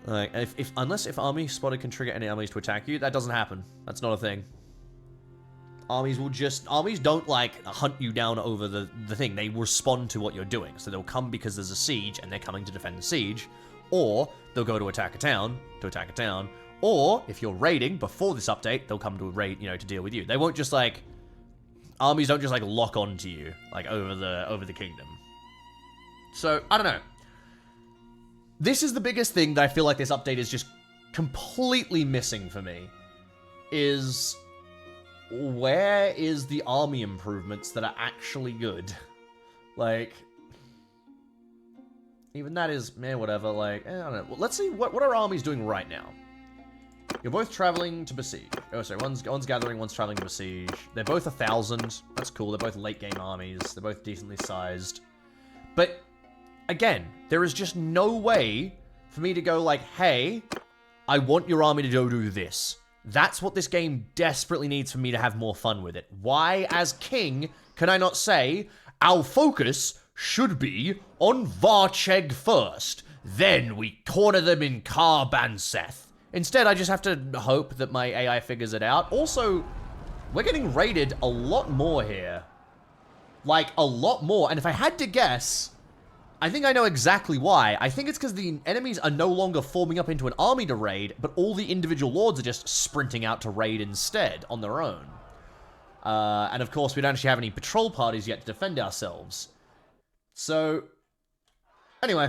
Like, unless if army spotted can trigger any armies to attack you, that doesn't happen. That's not a thing. Armies don't, like, hunt you down over the thing. They respond to what you're doing. So they'll come because there's a siege, and they're coming to defend the siege. Or, they'll go to attack a town, Or, if you're raiding before this update, they'll come to a raid, you know, to deal with you. They won't just, like... Armies don't just, like, lock onto you, like, over the kingdom. So, I don't know. This is the biggest thing that I feel like this update is just completely missing for me. Is... where is the army improvements that are actually good? Like... even that is, man, whatever, like, I don't know. Well, let's see, what are armies doing right now? You're both traveling to besiege. Oh, sorry, one's gathering, one's traveling to besiege. They're both 1,000. That's cool, they're both late-game armies. They're both decently sized. But, again, there is just no way for me to go like, hey, I want your army to go do this. That's what this game desperately needs for me to have more fun with it. Why, as king, can I not say, our focus should be on Varcheg first, then we corner them in Karbanseth. Instead, I just have to hope that my AI figures it out. Also, we're getting raided a lot more here. Like, a lot more. And if I had to guess, I think I know exactly why. I think it's because the enemies are no longer forming up into an army to raid, but all the individual lords are just sprinting out to raid instead, on their own. And of course, we don't actually have any patrol parties yet to defend ourselves. So, anyway,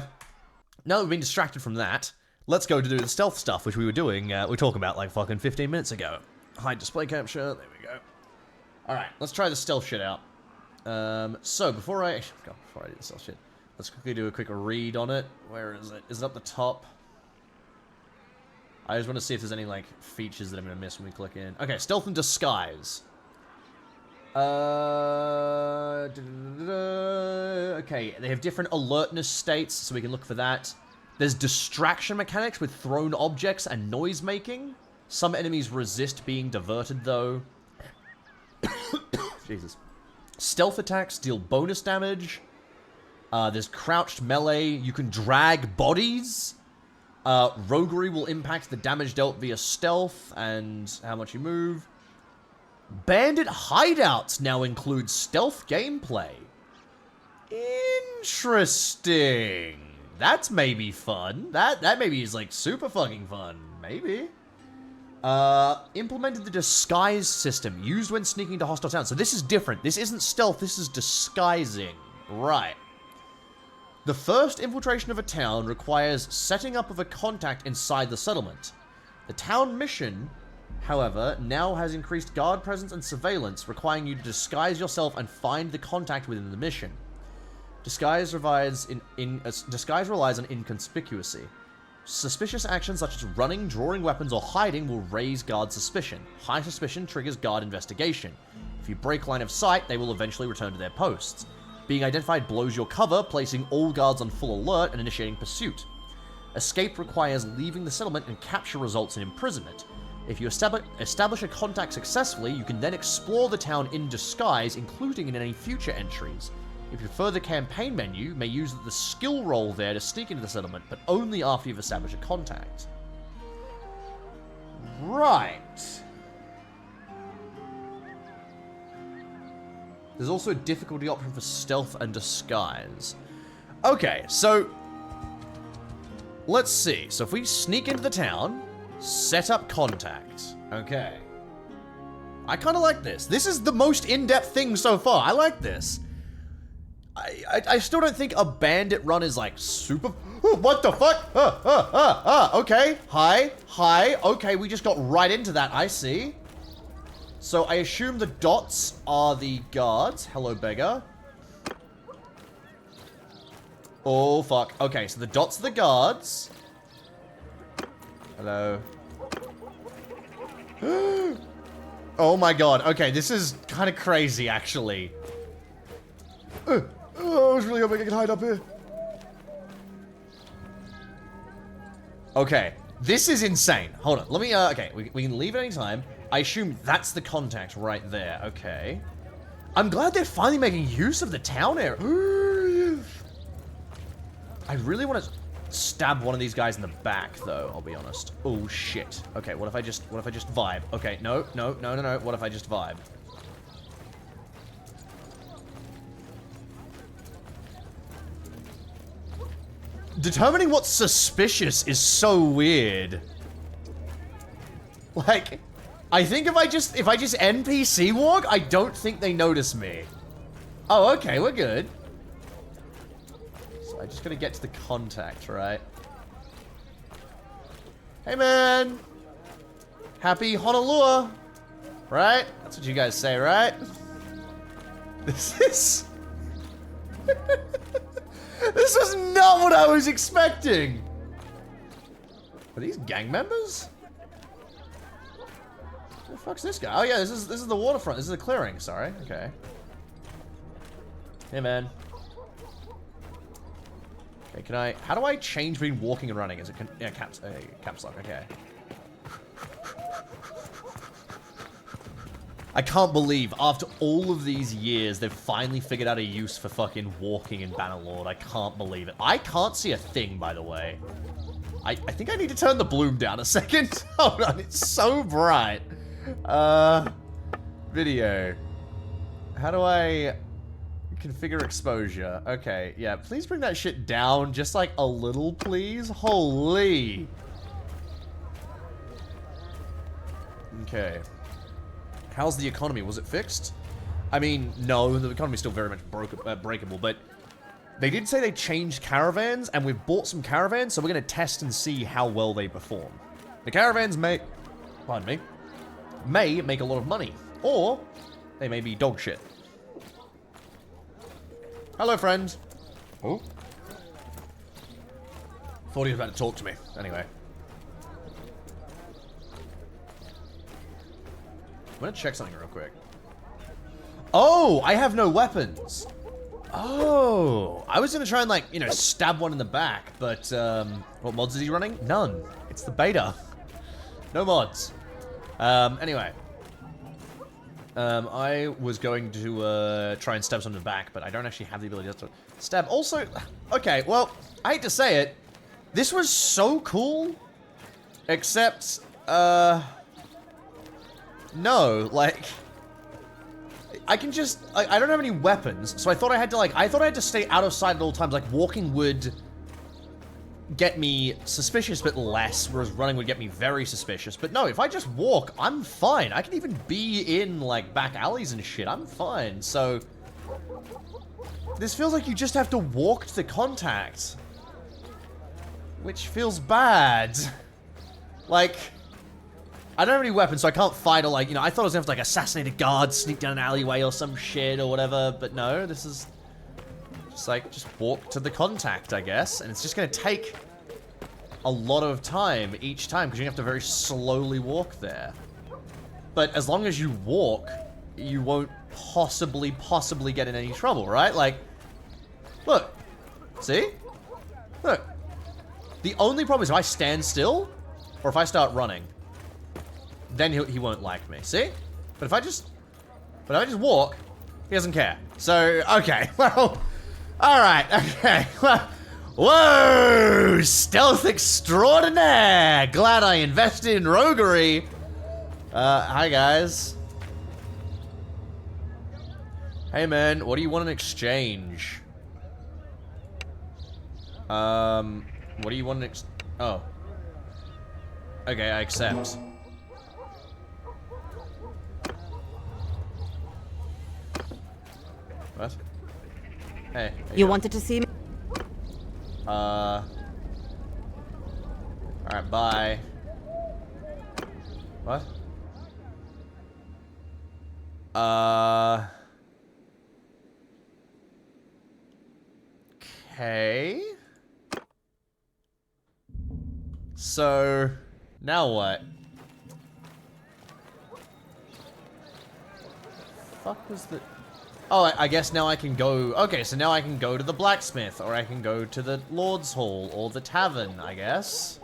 now that we've been distracted from that, let's go to do the stealth stuff, which we were doing, we talked about like fucking 15 minutes ago. Hide display capture, there we go. Alright, let's try the stealth shit out. So, before I do the stealth shit, let's quickly do a quick read on it. Where is it? Is it up the top? I just want to see if there's any, like, features that I'm going to miss when we click in. Okay, stealth and disguise. Okay, they have different alertness states, so we can look for that. There's distraction mechanics with thrown objects and noise making. Some enemies resist being diverted, though. Jesus. Stealth attacks deal bonus damage. There's crouched melee. You can drag bodies. Roguery will impact the damage dealt via stealth and how much you move. Bandit hideouts now include stealth gameplay. Interesting. That's maybe fun. That maybe is like super fucking fun. Maybe. Implemented the disguise system used when sneaking to hostile towns. So this is different. This isn't stealth. This is disguising. Right. The first infiltration of a town requires setting up of a contact inside the settlement. The town mission, however, now has increased guard presence and surveillance, requiring you to disguise yourself and find the contact within the mission. Disguise relies on inconspicuousy. Suspicious actions such as running, drawing weapons, or hiding will raise guard suspicion. High suspicion triggers guard investigation. If you break line of sight, they will eventually return to their posts. Being identified blows your cover, placing all guards on full alert and initiating pursuit. Escape requires leaving the settlement, and capture results in imprisonment. If you establish a contact successfully, you can then explore the town in disguise, including in any future entries. If you prefer the campaign menu, you may use the skill roll there to sneak into the settlement, but only after you've established a contact. Right. There's also a difficulty option for stealth and disguise. Okay, so let's see. So if we sneak into the town, set up contact. Okay. I kind of like this. This is the most in-depth thing so far. I like this. I still don't think a bandit run is like super. What the fuck? Okay. Hi. Okay, we just got right into that. I see. So I assume the dots are the guards. Hello, beggar. Oh, fuck. Okay, so the dots are the guards. Hello. Oh my god. Okay, this is kind of crazy, actually. I was really hoping I could hide up here. Okay, this is insane. Hold on, let me, okay, we can leave at any time. I assume that's the contact right there. Okay. I'm glad they're finally making use of the town area. I really want to stab one of these guys in the back, though, I'll be honest. Oh, shit. Okay, what if I just vibe? Okay, no. What if I just vibe? Determining what's suspicious is so weird. Like, I think if I just NPC walk, I don't think they notice me. Oh, okay, we're good. So I just gotta get to the contact, right? Hey, man. Happy Honolulu, right? That's what you guys say, right? This is... This is not what I was expecting! Are these gang members? Who the fuck's this guy? Oh yeah, this is the waterfront. This is the clearing, sorry. Okay. Hey man. Okay, can I... How do I change between walking and running? Is it... Yeah, caps lock, okay. I can't believe, after all of these years, they've finally figured out a use for fucking walking in Bannerlord. I can't believe it. I can't see a thing, by the way. I think I need to turn the bloom down a second. Hold on, it's so bright. Video. How do I configure exposure? Okay, yeah, please bring that shit down just like a little, please. Holy. Okay. How's the economy? Was it fixed? I mean, no, the economy's still very much breakable, but they did say they changed caravans, and we've bought some caravans, so we're going to test and see how well they perform. The caravans may, pardon me, may make a lot of money, or they may be dog shit. Hello, friend. Oh. Thought he was about to talk to me. Anyway. I'm gonna check something real quick. Oh, I have no weapons. Oh, I was gonna try and, like, you know, stab one in the back, but, what mods is he running? None. It's the beta. No mods. Anyway. I was going to, try and stab someone in the back, but I don't actually have the ability to stab. Also, okay, well, I hate to say it, this was so cool, except, no, like, I can just, I don't have any weapons, so I thought I had to stay out of sight at all times. Like, walking would get me suspicious, but less, whereas running would get me very suspicious. But no, if I just walk, I'm fine. I can even be in, like, back alleys and shit. I'm fine, so... This feels like you just have to walk to contact. Which feels bad. Like... I don't have any weapons, so I can't fight or, like, you know, I thought I was gonna have to, like, assassinate a guard, sneak down an alleyway or some shit or whatever, but no, this is just, like, just walk to the contact, I guess, and it's just gonna take a lot of time each time, because you have to very slowly walk there. But as long as you walk, you won't possibly get in any trouble, right? Like, look, see? Look. The only problem is if I stand still, or if I start running, then he won't like me. See? But if I just walk, he doesn't care. So, okay. Well, alright. Okay. Well, whoa! Stealth extraordinaire! Glad I invested in roguery. Hi, guys. Hey, man. What do you want in exchange? What do you want in oh. Okay, I accept. What? Hey.
You wanted to see me?
Alright, bye. What? Okay. So, now what? Fuck was the... Oh, I guess now I can go... Okay, so now I can go to the blacksmith, or I can go to the Lord's Hall, or the tavern, I guess.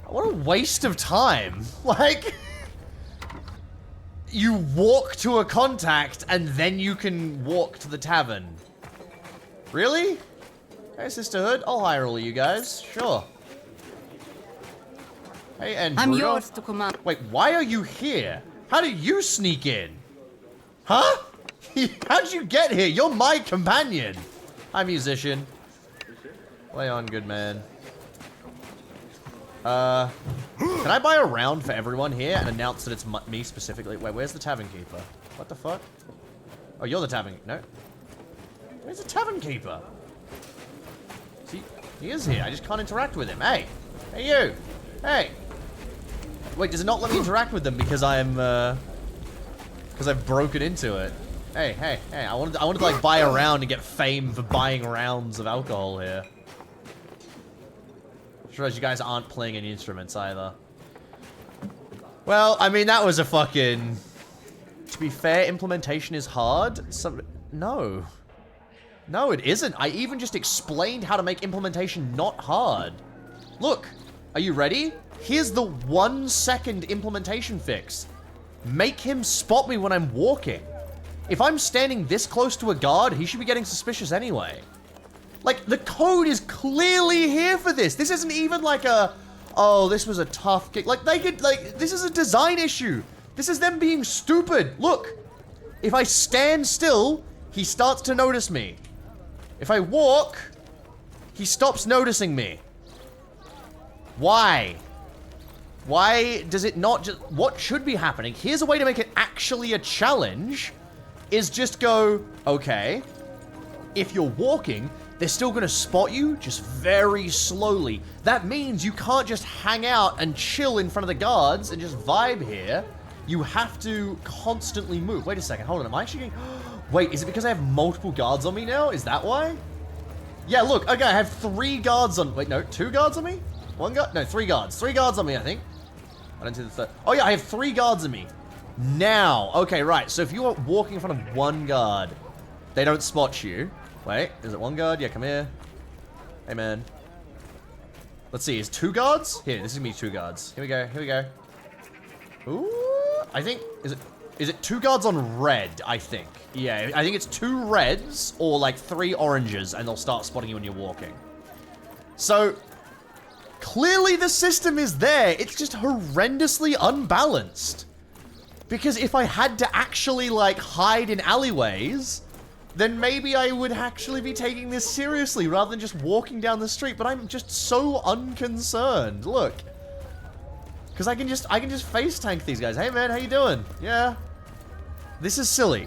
What a waste of time. Like... You walk to a contact, and then you can walk to the tavern. Really? Hey, sisterhood, I'll hire all of you guys. Sure. Hey, and
I'm
Bruno.
yours to command.
Wait, why are you here? How did you sneak in? Huh? How'd you get here? You're my companion. Hi, musician. Play on, good man. Can I buy a round for everyone here and announce that it's me specifically? Wait, where's the tavern keeper? What the fuck? Oh, you're the tavern... No. Where's the tavern keeper? See, he is here. I just can't interact with him. Hey. Hey, you. Hey. Wait, does it not let me interact with them because I'm, because I've broken into it? Hey, hey, hey. I wanted to, like, buy a round and get fame for buying rounds of alcohol here. Sure as you guys aren't playing any instruments either. Well, I mean, that was a fucking... To be fair, implementation is hard. No. No, it isn't. I even just explained how to make implementation not hard. Look, are you ready? Here's the 1 second implementation fix. Make him spot me when I'm walking. If I'm standing this close to a guard, he should be getting suspicious anyway. Like, the code is clearly here for this. This isn't even like a, oh, this was a tough kick. Like, they could, like, this is a design issue. This is them being stupid. Look, if I stand still, he starts to notice me. If I walk, he stops noticing me. Why? Why does it not just... What should be happening? Here's a way to make it actually a challenge. Is just go, okay, if you're walking, they're still going to spot you just very slowly. That means you can't just hang out and chill in front of the guards and just vibe here. You have to constantly move. Wait a second. Hold on. Am I actually getting... Wait, is it because I have multiple guards on me now? Is that why? Yeah, look. Okay, I have 3 guards on... Wait, no. 2 guards on me? 1 guard? No, 3 guards. 3 guards on me, I think. I don't see the third. Oh, yeah, I have 3 guards on me. Now. Okay, right. So if you are walking in front of 1 guard, they don't spot you. Wait, is it 1 guard? Yeah, come here. Hey, man. Let's see. Is 2 guards? Here, this is me 2 guards. Here we go. Here we go. Ooh. I think... Is it 2 guards on red, I think. Yeah, I think it's 2 reds or like 3 oranges and they'll start spotting you when you're walking. So, clearly the system is there. It's just horrendously unbalanced. Because if I had to actually like hide in alleyways, then maybe I would actually be taking this seriously rather than just walking down the street. But I'm just so unconcerned. Look. Because I can just face tank these guys. Hey man, how you doing? Yeah. This is silly.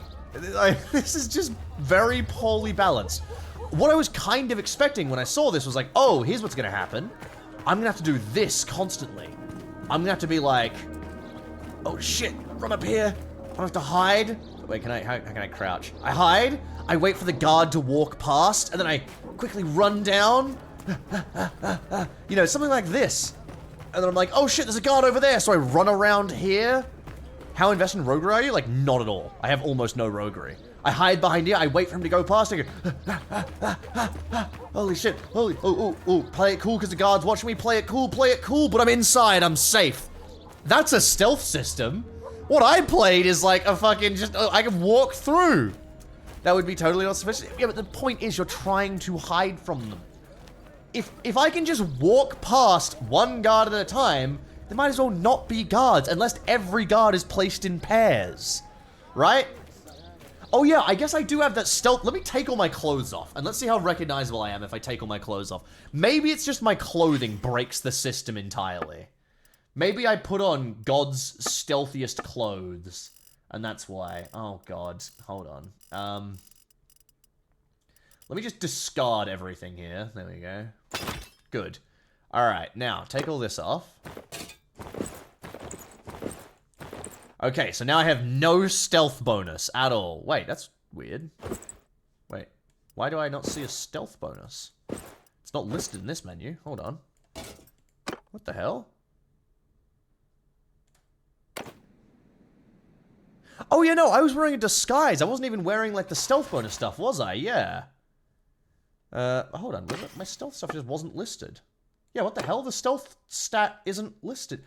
This is just very poorly balanced. What I was kind of expecting when I saw this was like, oh, here's what's gonna happen. I'm gonna have to do this constantly. I'm gonna have to be like, oh shit, run up here. I have to hide. Wait, how can I crouch? I hide, I wait for the guard to walk past, and then I quickly run down. You know, something like this. And then I'm like, oh shit, there's a guard over there. So I run around here. How invested in roguery are you? Like, not at all. I have almost no roguery. I hide behind here. I wait for him to go past. I go, holy shit. Holy, oh. Play it cool because the guard's watching me. Play it cool, but I'm inside. I'm safe. That's a stealth system. What I played is like a fucking just, I can walk through. That would be totally not sufficient. Yeah, but the point is you're trying to hide from them. If I can just walk past 1 guard at a time, there might as well not be guards, unless every guard is placed in pairs. Right? Oh yeah, I guess I do have that stealth. Let me take all my clothes off, and let's see how recognizable I am if I take all my clothes off. Maybe it's just my clothing breaks the system entirely. Maybe I put on God's stealthiest clothes, and that's why. Oh god, hold on. Let me just discard everything here. There we go. Good. Alright, now, take all this off. Okay, so now I have no stealth bonus at all. Wait, that's weird. Wait, why do I not see a stealth bonus? It's not listed in this menu. Hold on. What the hell? Oh, yeah, no, I was wearing a disguise. I wasn't even wearing, like, the stealth bonus stuff, was I? Yeah. Hold on. My stealth stuff just wasn't listed. Yeah, what the hell? The stealth stat isn't listed.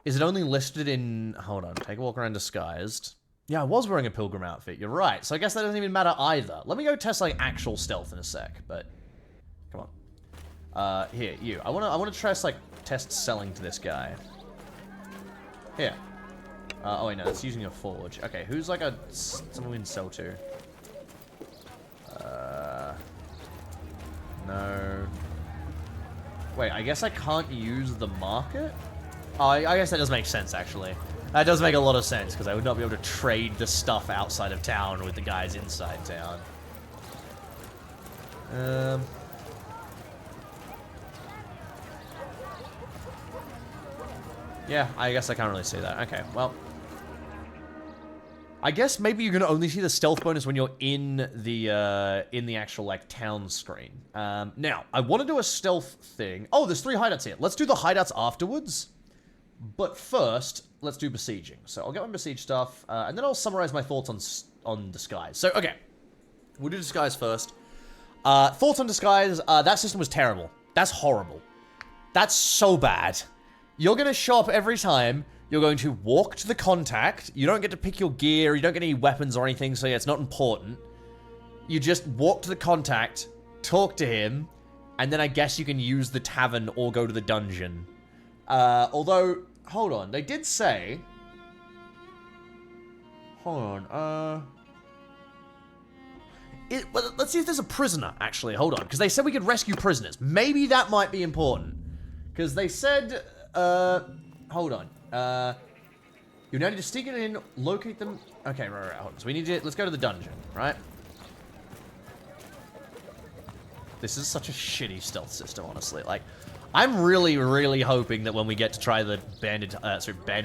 Is it only listed in... Hold on. Take a walk around disguised. Yeah, I was wearing a pilgrim outfit. You're right. So I guess that doesn't even matter either. Let me go test, like, actual stealth in a sec, but... Come on. Here, you. I wanna try, like, test selling to this guy. Here. Oh, wait, no, that's using a forge. Okay, who's, like, someone we can sell to? No. Wait, I guess I can't use the market? Oh, I guess that does make sense, actually. That does make a lot of sense, because I would not be able to trade the stuff outside of town with the guys inside town. Yeah, I guess I can't really see that. Okay, well. I guess maybe you're gonna only see the stealth bonus when you're in the actual, like, town screen. Now, I want to do a stealth thing. Oh, there's 3 hideouts here. Let's do the hideouts afterwards. But first, let's do besieging. So I'll get my besiege stuff, and then I'll summarize my thoughts on disguise. So, okay. We'll do disguise first. Thoughts on disguise, that system was terrible. That's horrible. That's so bad. You're gonna show up every time. You're going to walk to the contact. You don't get to pick your gear. You don't get any weapons or anything, so yeah, it's not important. You just walk to the contact, talk to him, and then I guess you can use the tavern or go to the dungeon. Although, hold on. They did say... Hold on, well, let's see if there's a prisoner, actually. Hold on, because they said we could rescue prisoners. Maybe that might be important. Because they said, hold on. You now need to sneak it in, locate them. Okay, right, hold on. So we need to, let's go to the dungeon, right? This is such a shitty stealth system, honestly. Like, I'm really, really hoping that when we get to try the bandit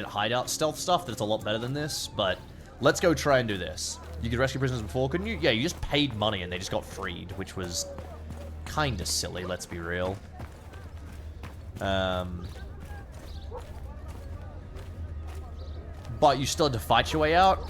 hideout stealth stuff, that it's a lot better than this, but let's go try and do this. You could rescue prisoners before, couldn't you? Yeah, you just paid money and they just got freed, which was kind of silly, let's be real. But you still had to fight your way out.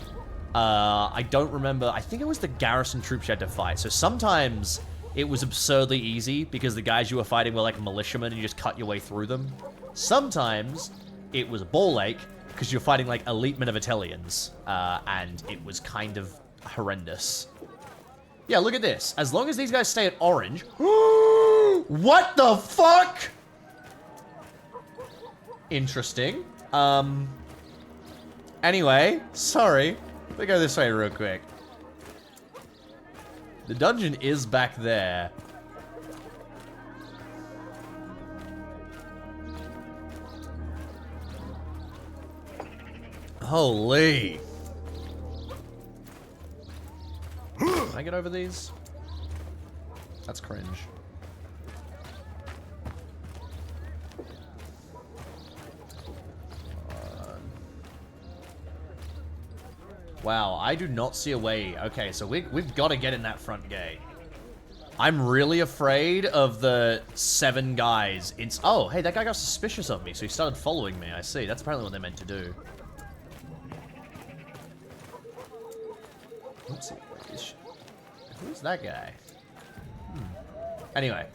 I don't remember. I think it was the garrison troops you had to fight. So sometimes it was absurdly easy because the guys you were fighting were like militiamen and you just cut your way through them. Sometimes it was a ball ache because you're fighting like elite men of Italians. And it was kind of horrendous. Yeah, look at this. As long as these guys stay at orange. What the fuck? Interesting. Anyway, sorry. Let me go this way real quick. The dungeon is back there. Holy. Can I get over these? That's cringe. Wow, I do not see a way. Okay, so we've got to get in that front gate. I'm really afraid of the 7 guys. Oh, hey, that guy got suspicious of me, so he started following me. I see. That's apparently what they meant to do. Let's see. Who's that guy? Anyway,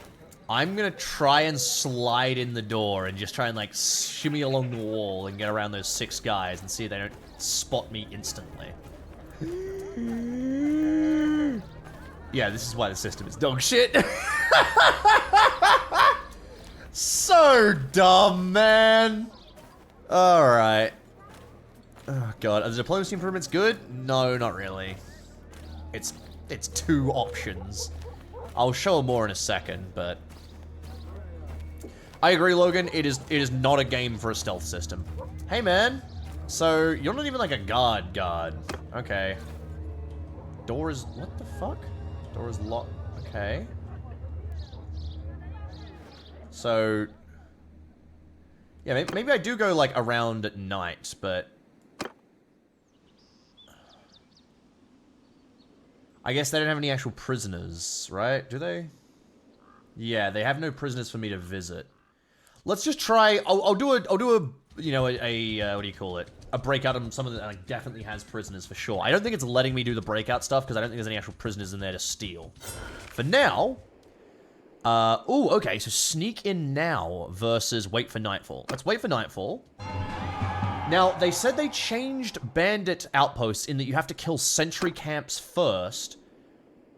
I'm going to try and slide in the door and just try and, like, shimmy along the wall and get around those 6 guys and see if they don't spot me instantly. Yeah, this is why the system is dog shit. So dumb, man. Alright. Oh, God. Are the diplomacy improvements good? No, not really. It's 2 options. I'll show more in a second, but... I agree, Logan. It is not a game for a stealth system. Hey, man. So, you're not even like a guard. Okay. Door is... What the fuck? Door is locked. Okay. So... yeah, maybe I do go, like, around at night, but... I guess they don't have any actual prisoners, right? Do they? Yeah, they have no prisoners for me to visit. Let's just try... I'll do a you know, what do you call it? A breakout on something that like, definitely has prisoners for sure. I don't think it's letting me do the breakout stuff because I don't think there's any actual prisoners in there to steal. For now... oh, okay, so sneak in now versus wait for nightfall. Let's wait for nightfall. Now, they said they changed bandit outposts in that you have to kill sentry camps first.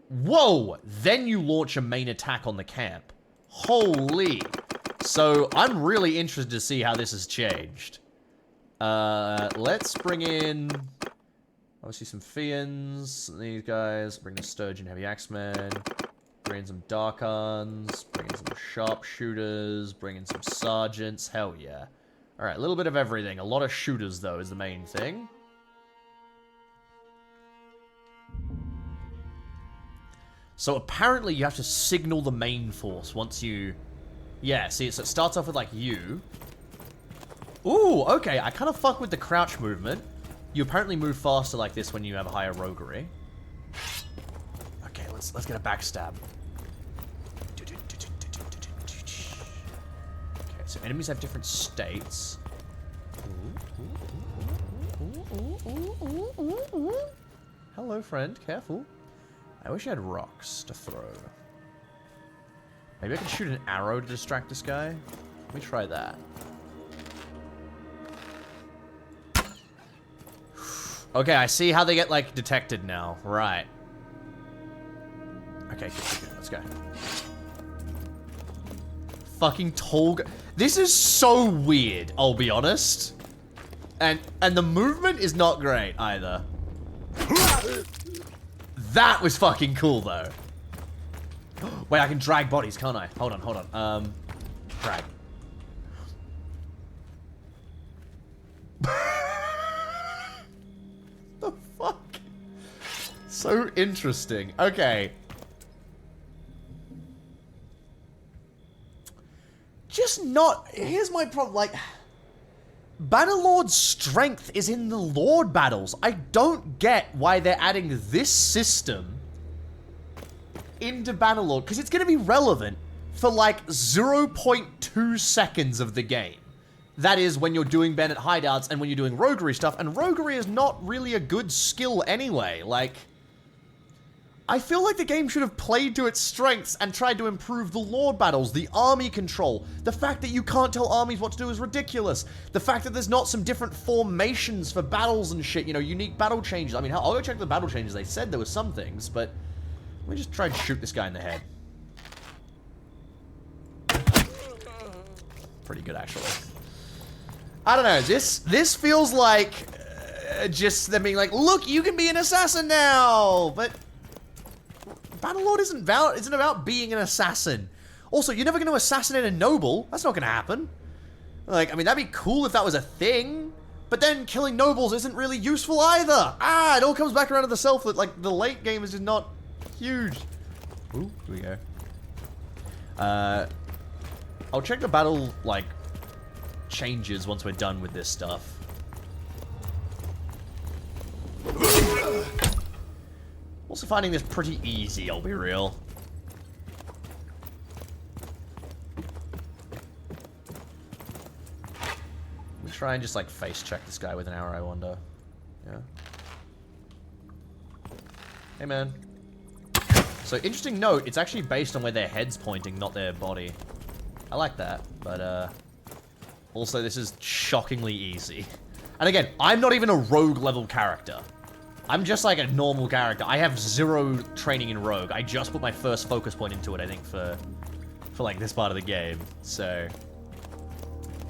Whoa! Then you launch a main attack on the camp. Holy. So, I'm really interested to see how this has changed. Let's bring in... obviously some Fiends, these guys. Bring in Sturgeon Heavy Axemen. Bring in some Darkons. Bring in some Sharpshooters. Bring in some Sergeants. Hell yeah. Alright, a little bit of everything. A lot of shooters, though, is the main thing. So apparently you have to signal the main force once you... yeah, see, so it starts off with, like, you. Ooh, okay, I kind of fuck with the crouch movement. You apparently move faster like this when you have a higher roguery. Okay, let's get a backstab. Okay, so enemies have different states. Hello, friend. Careful. I wish I had rocks to throw. Maybe I can shoot an arrow to distract this guy. Let me try that. Okay, I see how they get, like, detected now. Right. Okay, good. Let's go. Fucking tall guy. This is so weird, I'll be honest. And the movement is not great, either. That was fucking cool, though. Wait, I can drag bodies, can't I? Hold on. Drag. The fuck? So interesting. Okay. Just not... here's my problem, like... Bannerlord's strength is in the Lord battles. I don't get why they're adding this system into Bannerlord, because it's going to be relevant for like 0.2 seconds of the game. That is when you're doing bandit hideouts and when you're doing roguery stuff, and roguery is not really a good skill anyway. Like, I feel like the game should have played to its strengths and tried to improve the Lord battles, the army control. The fact that you can't tell armies what to do is ridiculous. The fact that there's not some different formations for battles and shit, you know, unique battle changes. I mean, I'll go check the battle changes. They said there were some things, but let me just try and shoot this guy in the head. Pretty good, actually. I don't know, this feels like just them being like, look, you can be an assassin now, but... Bannerlord isn't about being an assassin. Also, you're never going to assassinate a noble. That's not going to happen. Like, I mean, that'd be cool if that was a thing. But then killing nobles isn't really useful either. Ah, it all comes back around to the self that, like, the late game is just not huge. Ooh, here we go. I'll check the battle, like, changes once we're done with this stuff. Also finding this pretty easy, I'll be real. Let me try and just, like, face check this guy with an arrow, I wonder. Yeah. Hey, man. So, interesting note, it's actually based on where their head's pointing, not their body. I like that, but, also, this is shockingly easy. And again, I'm not even a rogue level character. I'm just like a normal character. I have 0 training in rogue. I just put my first focus point into it, I think, for like this part of the game. So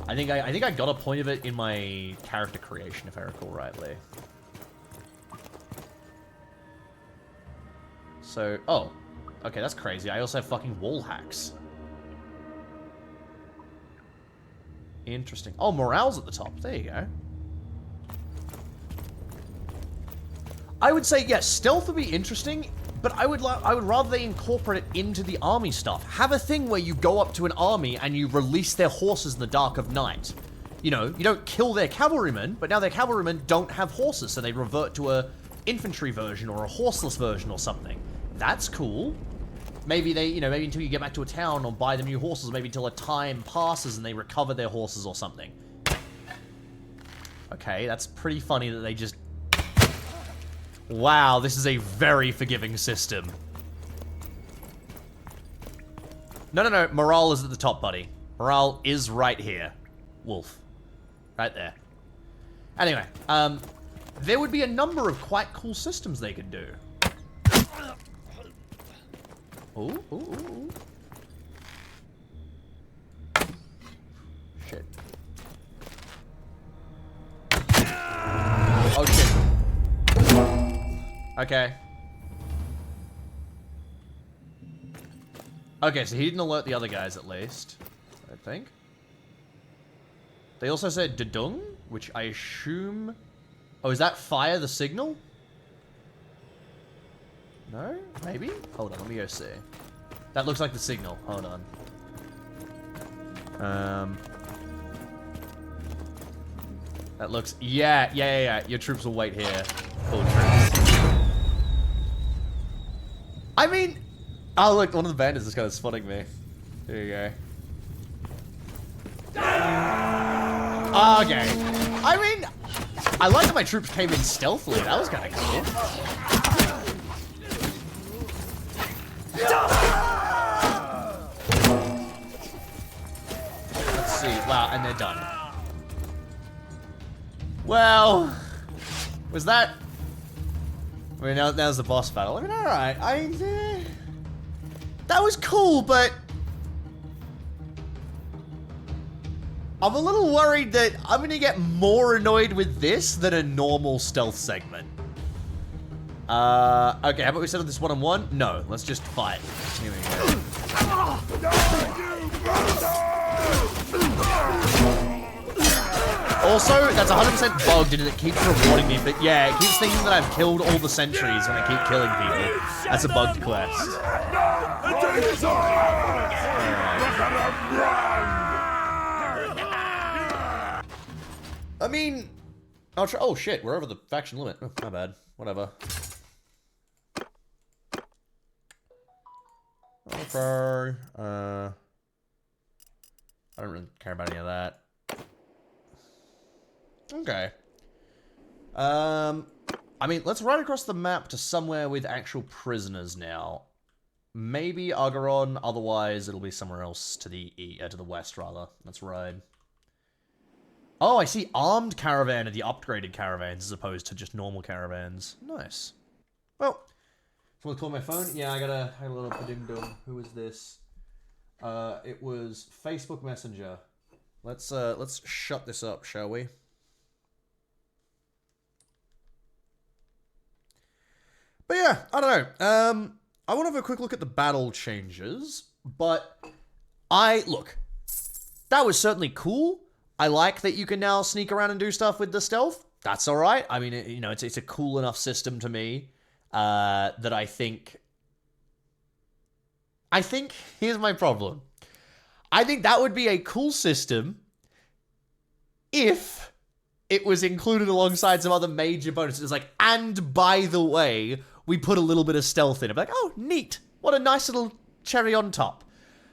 I think I got a point of it in my character creation, if I recall rightly. So, oh, okay, that's crazy. I also have fucking wall hacks. Interesting. Oh, morale's at the top. There you go. I would say, yes, stealth would be interesting, But I would rather they incorporate it into the army stuff. Have a thing where you go up to an army and you release their horses in the dark of night. You know, you don't kill their cavalrymen, but now their cavalrymen don't have horses, so they revert to a infantry version or a horseless version or something. That's cool. Maybe they, you know, maybe until you get back to a town or buy them new horses, maybe until a time passes and they recover their horses or something. Okay, that's pretty funny that they just... Wow, this is a very forgiving system. No, morale is at the top, buddy. Morale is right here. Wolf. Right there. Anyway, there would be a number of quite cool systems they could do. Ooh. Shit. Oh, shit. Okay. Okay, so he didn't alert the other guys, at least. I think. They also said Dudung, which I assume... Oh, is that fire the signal? No? Maybe? Hold on, let me go see. That looks like the signal. Hold on. That looks... Yeah. Your troops will wait here. Cool troops. I mean... Oh, look, one of the bandits is kind of spotting me. There you go. Okay. I mean, I like that my troops came in stealthily. That was kind of cool. Let's see. Wow, and they're done. Well, was that... I mean, now's the boss battle. I mean, alright. That was cool, but... I'm a little worried that I'm gonna get more annoyed with this than a normal stealth segment. Okay, how about we settle this one-on-one? No, let's just fight. Here we go. Also, that's 100% bugged and it keeps rewarding me, but yeah, it keeps thinking that I've killed all the sentries when I keep killing people. That's a bugged quest. I mean, I'll try. Oh shit, we're over the faction limit. Oh, my bad. Whatever. Okay. I don't really care about any of that. Okay. I mean, let's ride across the map to somewhere with actual prisoners now. Maybe Agaron. Otherwise, it'll be somewhere else to the west, rather. Let's ride. Oh, I see armed caravan and the upgraded caravans as opposed to just normal caravans. Nice. Well, someone call my phone? Yeah, I got a little ding-dong. Who is this? It was Facebook Messenger. Let's shut this up, shall we? But yeah, I don't know. I want to have a quick look at the battle changes, but look, that was certainly cool. I like that you can now sneak around and do stuff with the stealth. That's all right. I mean, you know, it's a cool enough system to me that I think here's my problem. I think that would be a cool system if it was included alongside some other major bonuses. Like, and by the way, we put a little bit of stealth in it. Like, oh, neat. What a nice little cherry on top.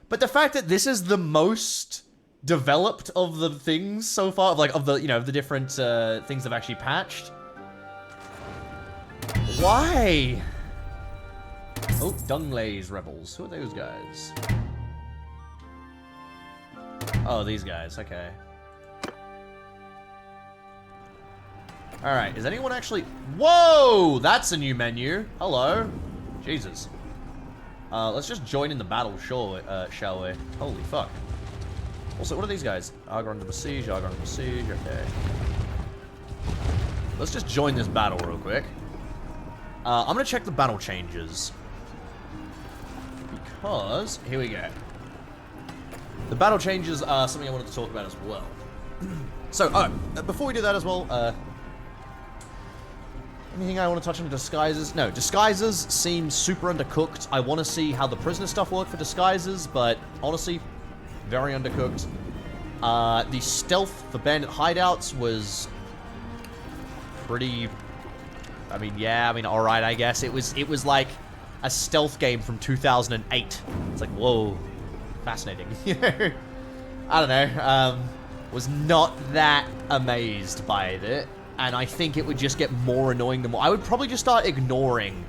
But the fact that this is the most developed of the things so far, of the, you know, the different things they've actually patched. Why? Oh, Dunglay's rebels. Who are those guys? Oh, these guys. Okay. Alright, is anyone actually... Whoa! That's a new menu. Hello. Jesus. Let's just join in the battle, sure, shall we? Holy fuck. Also, what are these guys? Argon to besiege, Argon to besiege, okay. Let's just join this battle real quick. I'm gonna check the battle changes. Because, here we go. The battle changes are something I wanted to talk about as well. So, before we do that as well, Anything I want to touch on disguises? No, disguises seem super undercooked. I want to see how the prisoner stuff work for disguises, but honestly, very undercooked. The stealth for bandit hideouts was pretty... I mean, yeah, I mean, alright, I guess. It was like a stealth game from 2008. It's like, whoa, fascinating. I don't know. Was not that amazed by it. And I think it would just get more annoying the more... I would probably just start ignoring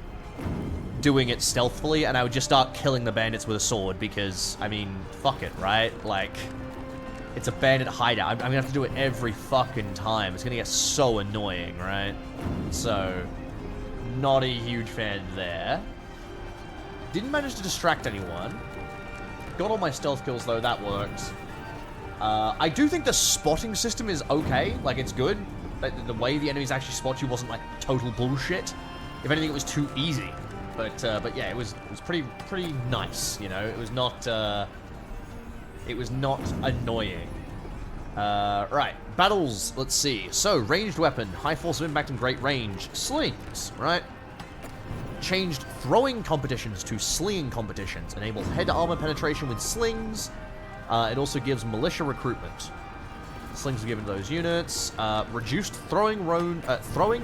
doing it stealthily, and I would just start killing the bandits with a sword, because, I mean, fuck it, right? Like, it's a bandit hideout. I'm gonna have to do it every fucking time. It's gonna get so annoying, right? So, not a huge fan there. Didn't manage to distract anyone. Got all my stealth kills, though. That worked. I do think the spotting system is okay. Like, it's good. The way the enemies actually spot you wasn't like total bullshit. If anything, it was too easy. But yeah, it was pretty nice. You know, it was not annoying. Right, battles. Let's see. So ranged weapon, high force of impact and great range. Slings, right? Changed throwing competitions to slinging competitions. Enable head armor penetration with slings. It also gives militia recruitment. Slings are given to those units. Reduced throwing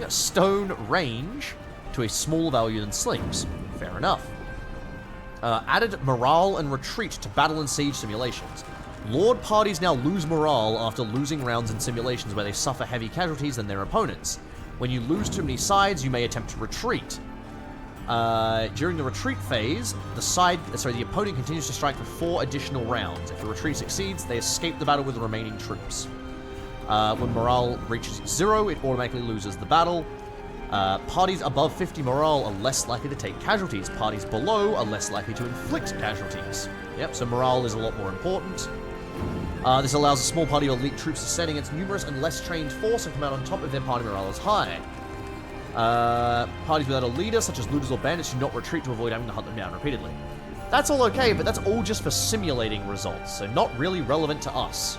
stone range to a smaller value than slings. Fair enough. Added morale and retreat to battle and siege simulations. Lord parties now lose morale after losing rounds in simulations where they suffer heavy casualties than their opponents. When you lose too many sides, you may attempt to retreat. During the retreat phase, the opponent continues to strike for 4 additional rounds. If the retreat succeeds, they escape the battle with the remaining troops. When morale reaches 0, it automatically loses the battle. Parties above 50 morale are less likely to take casualties. Parties below are less likely to inflict casualties. Yep, so morale is a lot more important. This allows a small party of elite troops to stand against numerous and less trained force and come out on top if their party morale is high. Parties without a leader, such as looters or bandits, do not retreat to avoid having to hunt them down repeatedly. That's all okay, but that's all just for simulating results, so not really relevant to us.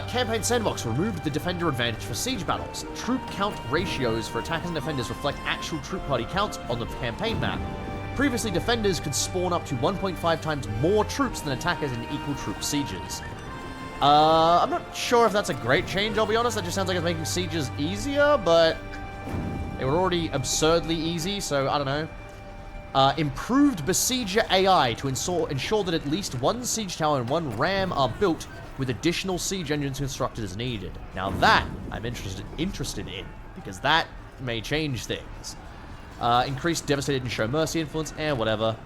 Campaign Sandbox removed the defender advantage for siege battles. Troop count ratios for attackers and defenders reflect actual troop party counts on the campaign map. Previously, defenders could spawn up to 1.5 times more troops than attackers in equal troop sieges. I'm not sure if that's a great change, I'll be honest. That just sounds like it's making sieges easier, but they were already absurdly easy, so I don't know. Improved Besieger AI to ensure that at least 1 siege tower and 1 ram are built with additional siege engines constructed as needed. Now that I'm interested in, because that may change things. Increased devastated and show mercy influence, whatever.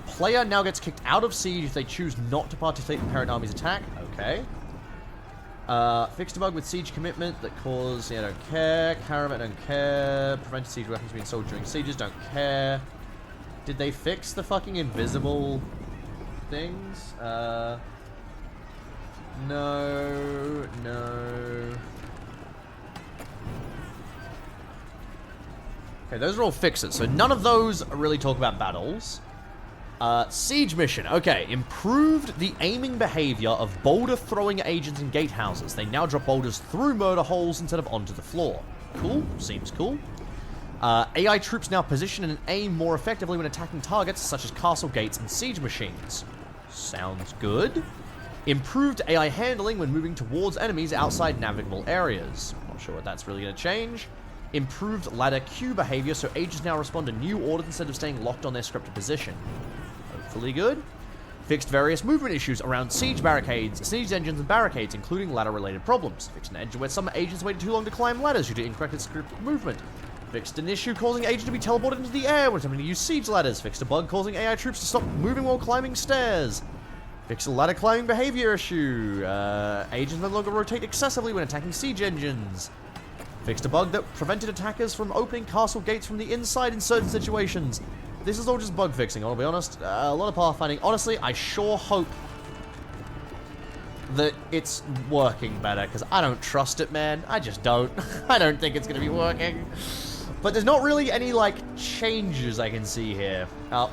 Player now gets kicked out of siege if they choose not to participate in parent army's attack. Okay. Fixed a bug with siege commitment that caused, don't care. Caravan, don't care. Prevented siege weapons being sold during sieges, don't care. Did they fix the fucking invisible things? No. Okay, those are all fixes, so none of those really talk about battles. Siege mission. Okay, improved the aiming behavior of boulder throwing agents and gatehouses. They now drop boulders through murder holes instead of onto the floor. Cool, seems cool. AI troops now position and aim more effectively when attacking targets such as castle gates and siege machines. Sounds good. Improved AI handling when moving towards enemies outside navigable areas. Not sure what that's really going to change. Improved ladder queue behavior, so agents now respond to new orders instead of staying locked on their scripted position. Hopefully good. Fixed various movement issues around siege barricades, siege engines, and barricades, including ladder-related problems. Fixed an engine where some agents waited too long to climb ladders due to incorrect scripted movement. Fixed an issue causing agents to be teleported into the air when attempting to use siege ladders. Fixed a bug causing AI troops to stop moving while climbing stairs. Fixed a ladder climbing behavior issue. Agents no longer rotate excessively when attacking siege engines. Fixed a bug that prevented attackers from opening castle gates from the inside in certain situations. This is all just bug fixing, I'll be honest. A lot of pathfinding. Honestly, I sure hope that it's working better, because I don't trust it, man. I just don't. I don't think it's going to be working. But there's not really any, changes I can see here.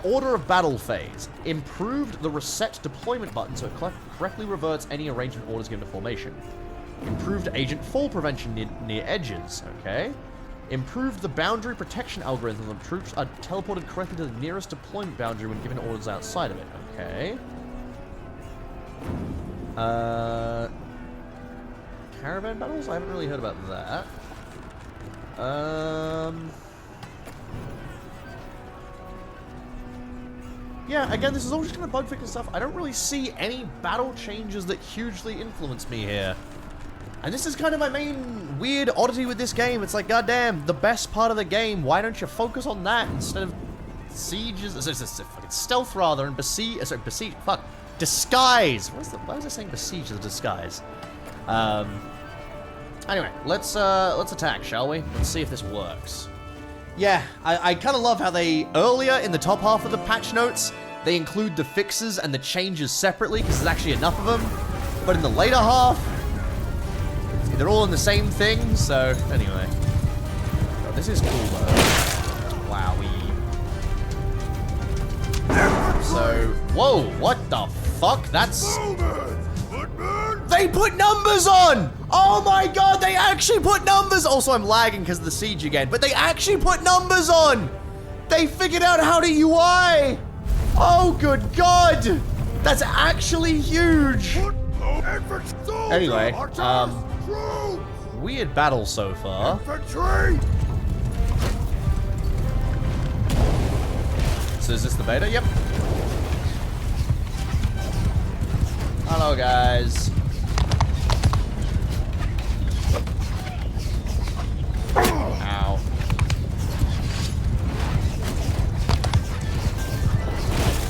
Order of battle phase. Improved the reset deployment button so it correctly reverts any arrangement orders given to formation. Improved agent fall prevention near edges. Okay. Improved the boundary protection algorithm of troops are teleported correctly to the nearest deployment boundary when given orders outside of it. Okay. Caravan battles? I haven't really heard about that. Yeah, again, this is all just kind of bug fixing stuff. I don't really see any battle changes that hugely influence me here. And this is kind of my main weird oddity with this game. It's like, goddamn, the best part of the game. Why don't you focus on that instead of sieges? Fucking stealth rather, and besiege. Sorry, besiege. Fuck, disguise. Why was I saying besiege as a disguise? Anyway, let's attack, shall we? Let's see if this works. Yeah, I kind of love how they earlier in the top half of the patch notes they include the fixes and the changes separately because there's actually enough of them. But in the later half, they're all in the same thing, so anyway. Oh, this is cool though. Wowee. So, whoa, what the fuck? That's... They put numbers on! Oh my god, they actually put numbers! Also, I'm lagging because of the siege again, but they actually put numbers on! They figured out how to UI! Oh, good god! That's actually huge! Anyway, weird battle so far. So is this the beta? Yep. Hello, guys. Ow.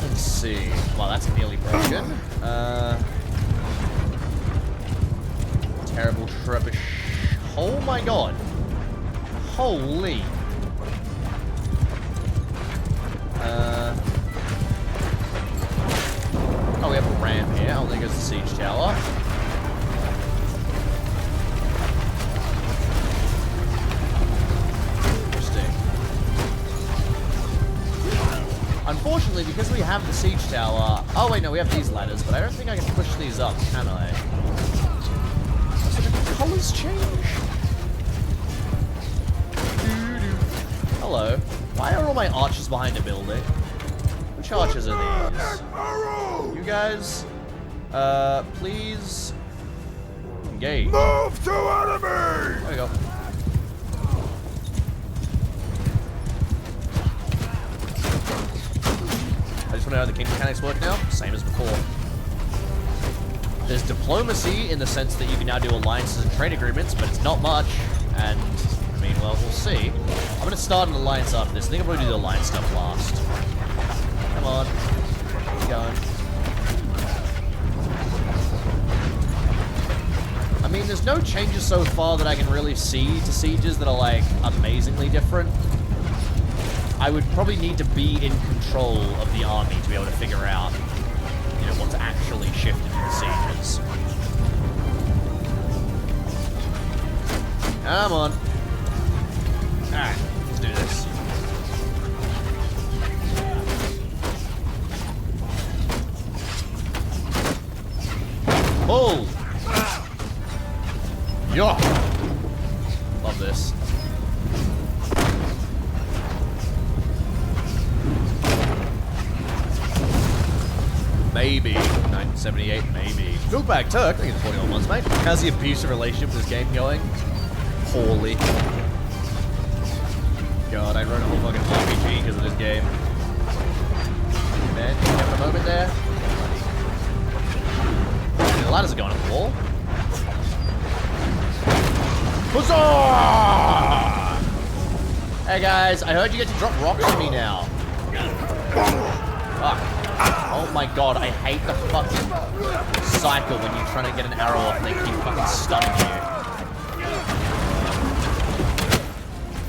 Let's see. Wow, that's nearly broken. Terrible trebuchet. Oh my god. Holy. Oh, we have a ramp here. Oh, there goes the siege tower. Interesting. Unfortunately, because we have the siege tower... Oh, wait, no, we have these ladders, but I don't think I can push these up, can I? So the colors change. Hello. Why are all my archers behind a building? Which archers are these? You guys, please engage.
Move to enemy!
There we go. I just want to know how the king mechanics work now. Same as before. There's diplomacy in the sense that you can now do alliances and trade agreements, but it's not much. And, I mean, well, we'll see. I'm going to start an alliance after this. I think I'll probably do the alliance stuff last. Come on. Keep going. I mean, there's no changes so far that I can really see to sieges that are, like, amazingly different. I would probably need to be in control of the army to be able to figure out, you know, what's actually shifted in the sieges. Come on. Alright, let's do this. Bull! Yeah! Love this. Maybe. 1978, maybe. Build back Turk, I think it's 41 months, mate. How's the abusive relationship with this game going? Poorly. God, I wrote a whole fucking RPG because of this game. Man, you have a moment there? The ladders are going up the wall. Huzzah! Hey guys, I heard you get to drop rocks on me now. Fuck. Oh my god, I hate the fucking cycle when you're trying to get an arrow off and they keep fucking stunning you.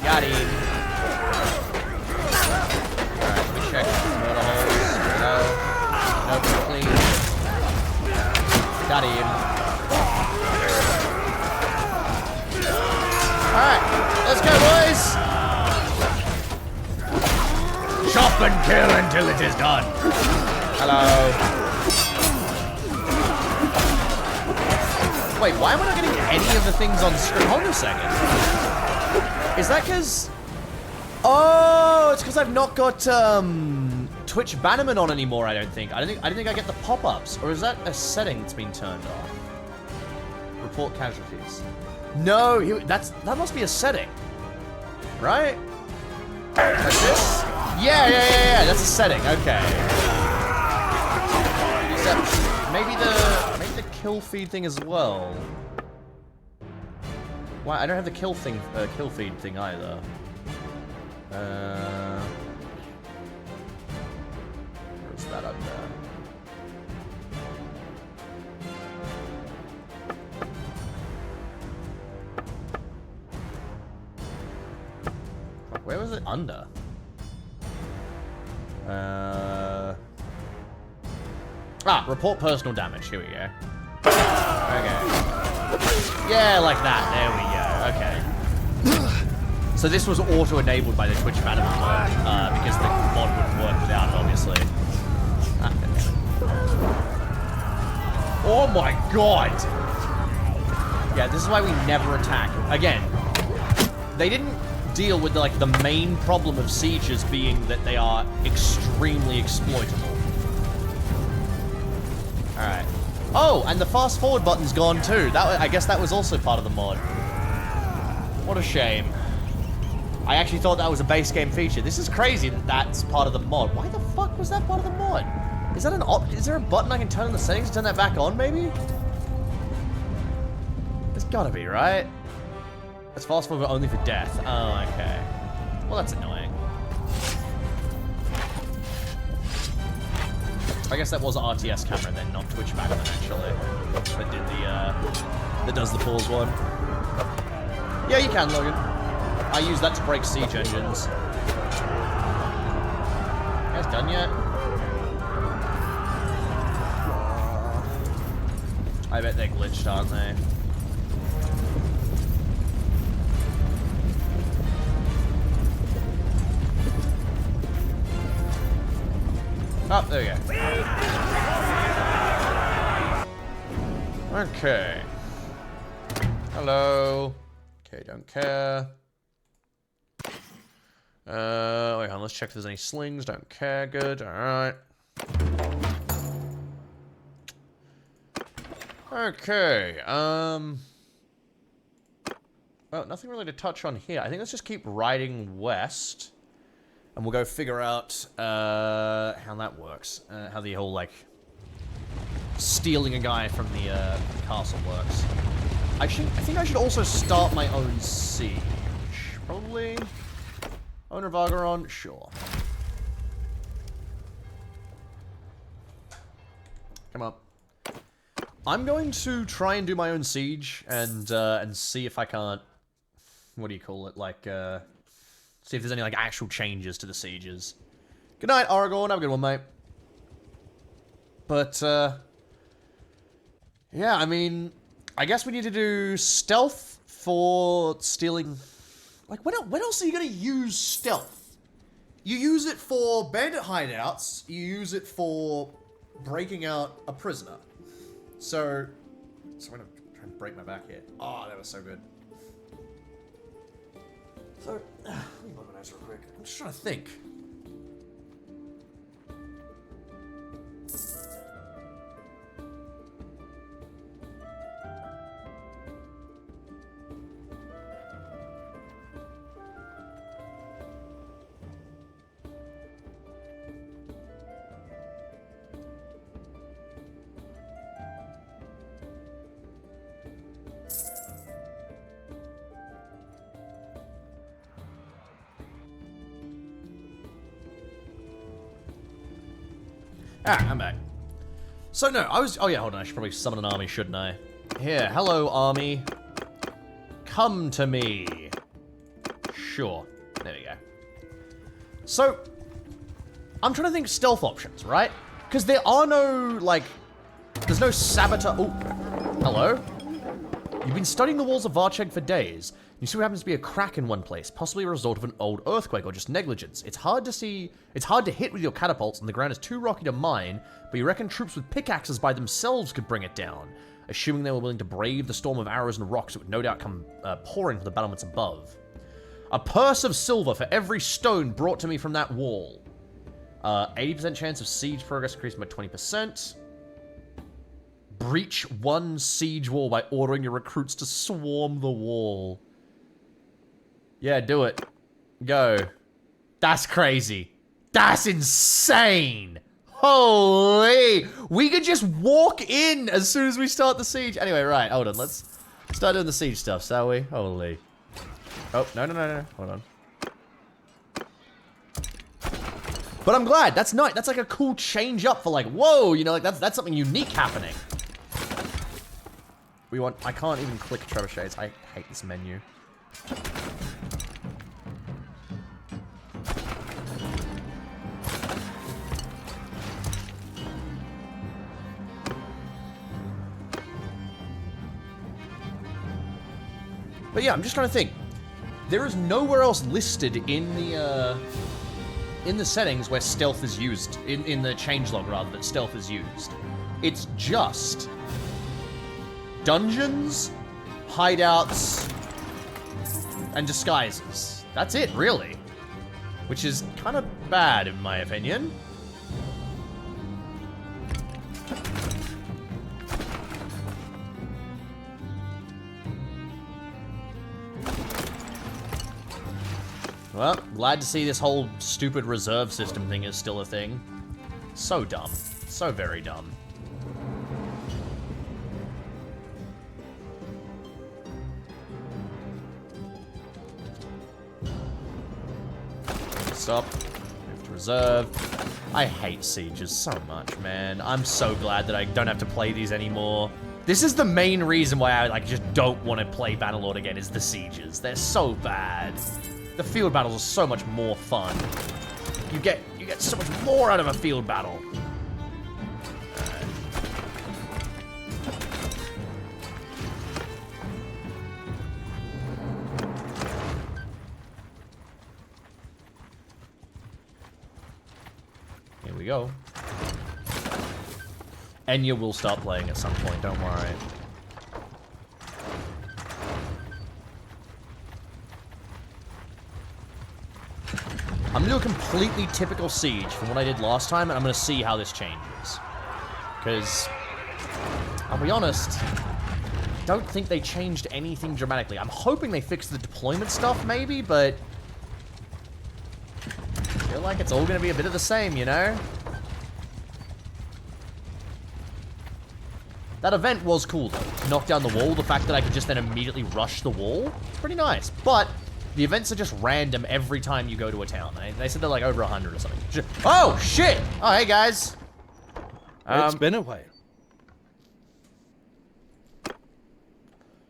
Got him. Alright, let me check. Murder holes. No. Nope, clean. Got him. Alright, let's go, boys! Chop and kill until it is done. Hello. Wait, why am I not getting any of the things on screen? Hold on a second. Is that because... Oh, it's because I've not got Twitch bannerman on anymore, I don't think. I don't think I get the pop-ups. Or is that a setting that's been turned off? Report casualties. No, that must be a setting. Right? Like this? Yeah. That's a setting. Okay. Except maybe the kill feed thing as well. Why I don't have the kill feed thing either. Where's that up there? Where was it under? Report personal damage. Here we go. Okay. Yeah, like that. There we go. Okay. So this was auto-enabled by the Twitch banner mod, because the mod wouldn't work without it, obviously. Oh my god! Yeah, this is why we never attack. Again, they didn't deal with the main problem of sieges being that they are extremely exploitable. Alright. Oh, and the fast forward button's gone too. I guess that was also part of the mod. What a shame. I actually thought that was a base game feature. This is crazy that that's part of the mod. Why the fuck was that part of the mod? Is that is there a button I can turn in the settings to turn that back on, maybe? There's gotta be, right? It's fast forward only for death. Oh, okay. Well, that's annoying. I guess that was an RTS camera then, not Twitch bannerman actually. That did that does the pause one. Yeah, you can, Logan. I use that to break siege engines. You guys done yet? I bet they're glitched, aren't they? Oh, there we go. Okay. Hello. Okay, don't care. Wait on, let's check if there's any slings. Don't care. Good. Alright. Okay. Well, nothing really to touch on here. I think let's just keep riding west. And we'll go figure out how that works. How the whole, stealing a guy from the castle works. I think I should also start my own siege. Probably. Owner of Argaron? Sure. Come on. I'm going to try and do my own siege and see if I can't... What do you call it? See if there's any, actual changes to the sieges. Good night, Aragorn. Have a good one, mate. But, yeah, I mean, I guess we need to do stealth for stealing... when else are you going to use stealth? You use it for bandit hideouts. You use it for breaking out a prisoner. So I'm going to try and break my back here. Oh, that was so good. So, let me look at my notes real quick. I'm just trying to think. I'm back. So no, oh yeah, hold on, I should probably summon an army, shouldn't I? Here, hello army. Come to me. Sure, there we go. So, I'm trying to think stealth options, right? Because there are no, there's no saboteur. Oh, hello? You've been studying the walls of Varcheg for days. You see what happens to be a crack in one place, possibly a result of an old earthquake or just negligence. It's hard to hit with your catapults and the ground is too rocky to mine, but you reckon troops with pickaxes by themselves could bring it down. Assuming they were willing to brave the storm of arrows and rocks, it would no doubt come pouring from the battlements above. A purse of silver for every stone brought to me from that wall. 80% chance of siege progress increased by 20%. Breach one siege wall by ordering your recruits to swarm the wall. Yeah, do it. Go. That's crazy. That's insane. Holy. We could just walk in as soon as we start the siege. Anyway, right. Hold on. Let's start doing the siege stuff, shall we? Holy. Oh, no. Hold on. But I'm glad. That's nice. That's like a cool change up for like, whoa, you know, like that's something unique happening. I can't even click trebuchets. I hate this menu. But yeah, I'm just trying to think. There is nowhere else listed in the settings where stealth is used, in the changelog rather, that stealth is used. It's just dungeons, hideouts, and disguises. That's it, really. Which is kind of bad, in my opinion. Well, glad to see this whole stupid reserve system thing is still a thing. So dumb. So very dumb. Stop. Move to reserve. I hate sieges so much, man. I'm so glad that I don't have to play these anymore. This is the main reason why I just don't want to play Bannerlord again, is the sieges. They're so bad. The field battles are so much more fun. You get so much more out of a field battle. Here we go. Enya will start playing at some point, don't worry. I'm gonna do a completely typical siege from what I did last time, and I'm gonna see how this changes. Because, I'll be honest, I don't think they changed anything dramatically. I'm hoping they fixed the deployment stuff, maybe, but I feel like it's all gonna be a bit of the same, you know? That event was cool, though. To knock down the wall, the fact that I could just then immediately rush the wall, it's pretty nice. But the events are just random every time you go to a town. They said they're like over 100 or something. Oh, shit! Oh, hey, guys.
It's been a while.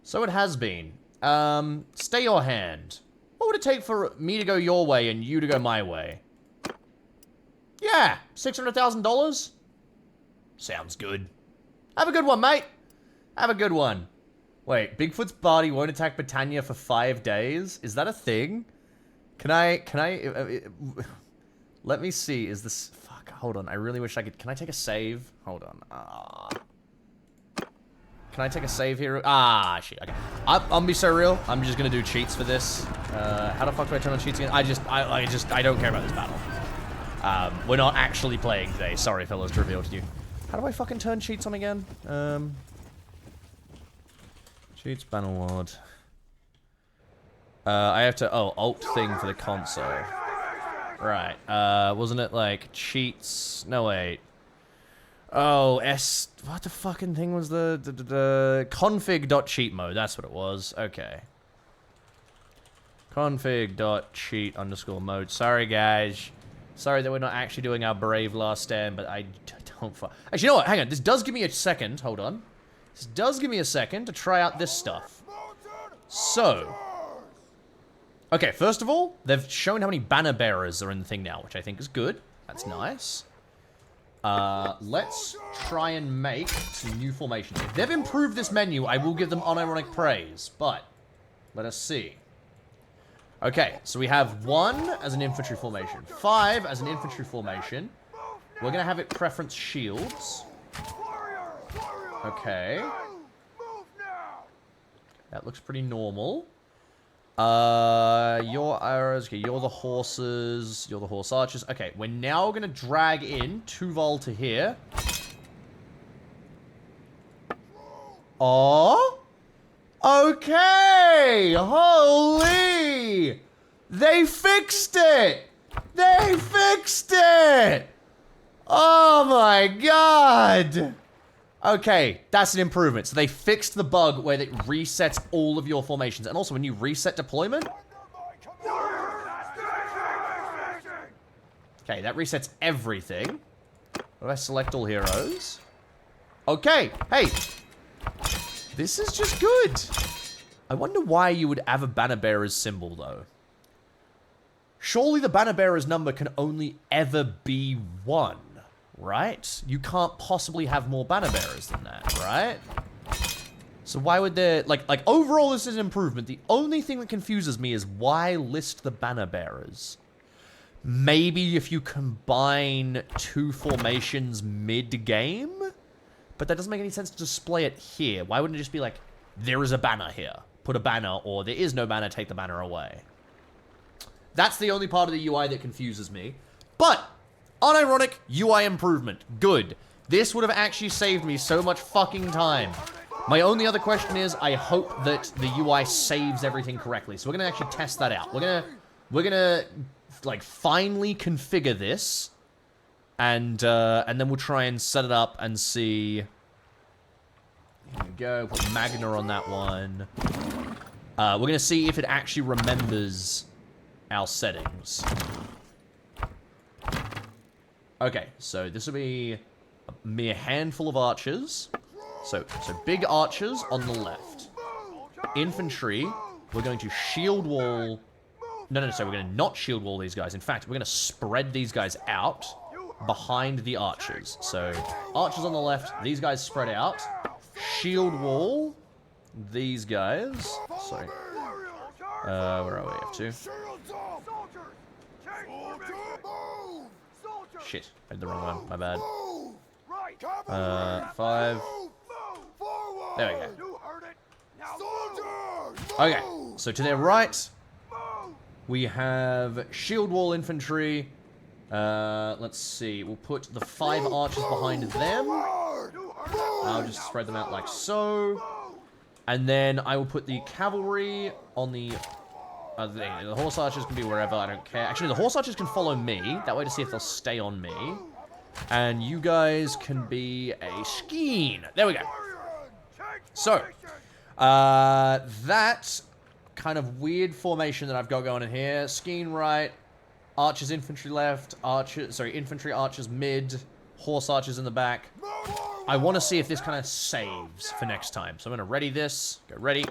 So it has been. Stay your hand. What would it take for me to go your way and you to go my way? Yeah, $600,000? Sounds good. Have a good one, mate. Have a good one. Wait, Bigfoot's party won't attack Britannia for 5 days? Is that a thing? Can I, let me see, is this, fuck, hold on, I really wish I could, can I take a save? Hold on, Can I take a save here? Ah, shit, okay. I'll be so real, I'm just gonna do cheats for this. How the fuck do I turn on cheats again? I don't care about this battle. We're not actually playing today, sorry fellas, to reveal to you. How do I fucking turn cheats on again? Cheats, Bannerlord. I have to, alt thing for the console. Right, wasn't it like cheats? No, wait. Oh, what the fucking thing was the config.cheat mode, that's what it was. Okay. Config.cheat_mode. Sorry, guys. Sorry that we're not actually doing our brave last stand, but I don't actually, you know what? Hang on. This does give me a second. Hold on. This does give me a second to try out this stuff. So. Okay, first of all, they've shown how many banner bearers are in the thing now, which I think is good. That's nice. Let's try and make some new formations. If they've improved this menu, I will give them unironic praise, but let us see. Okay, so we have 1 as an infantry formation, 5 as an infantry formation. We're gonna have it preference shields. Okay. That looks pretty normal. Your arrows. Okay, you're the horses. You're the horse archers. Okay, we're now going to drag in 2 vol to here. Oh. Okay. Holy. They fixed it. They fixed it. Oh my god. Okay, that's an improvement. So they fixed the bug where it resets all of your formations. And also when you reset deployment... Okay, that resets everything. What if I select all heroes? Okay, hey. This is just good. I wonder why you would have a banner bearer's symbol, though. Surely the banner bearer's number can only ever be 1. Right? You can't possibly have more banner bearers than that, right? So why would there... Like, overall, this is an improvement. The only thing that confuses me is why list the banner bearers? Maybe if you combine 2 formations mid-game? But that doesn't make any sense to display it here. Why wouldn't it just be like, there is a banner here. Put a banner, or there is no banner, take the banner away. That's the only part of the UI that confuses me. But... unironic UI improvement. Good. This would have actually saved me so much fucking time. My only other question is, I hope that the UI saves everything correctly. So we're gonna actually test that out. We're gonna like finally configure this, and then we'll try and set it up and see. Here we go. Put Magna on that one. We're gonna see if it actually remembers our settings. Okay, so this will be a mere handful of archers. So big archers on the left. Infantry, we're going to shield wall... No, so we're going to not shield wall these guys. In fact, we're going to spread these guys out behind the archers. So, archers on the left, these guys spread out. Shield wall, these guys. Sorry. Where are we up to? Shit, I did the wrong one. My bad. 5. There we go. Okay, so to their right, we have shield wall infantry. Let's see. We'll put the 5 archers behind them. I'll just spread them out like so. And then I will put the cavalry on the... the horse archers can be wherever, I don't care. Actually, the horse archers can follow me. That way to see if they'll stay on me. And you guys can be a Skeen. There we go. So, that kind of weird formation that I've got going in here. Skeen right, archers, infantry left, infantry, archers mid, horse archers in the back. I want to see if this kind of saves for next time. So I'm going to ready this. Go ready.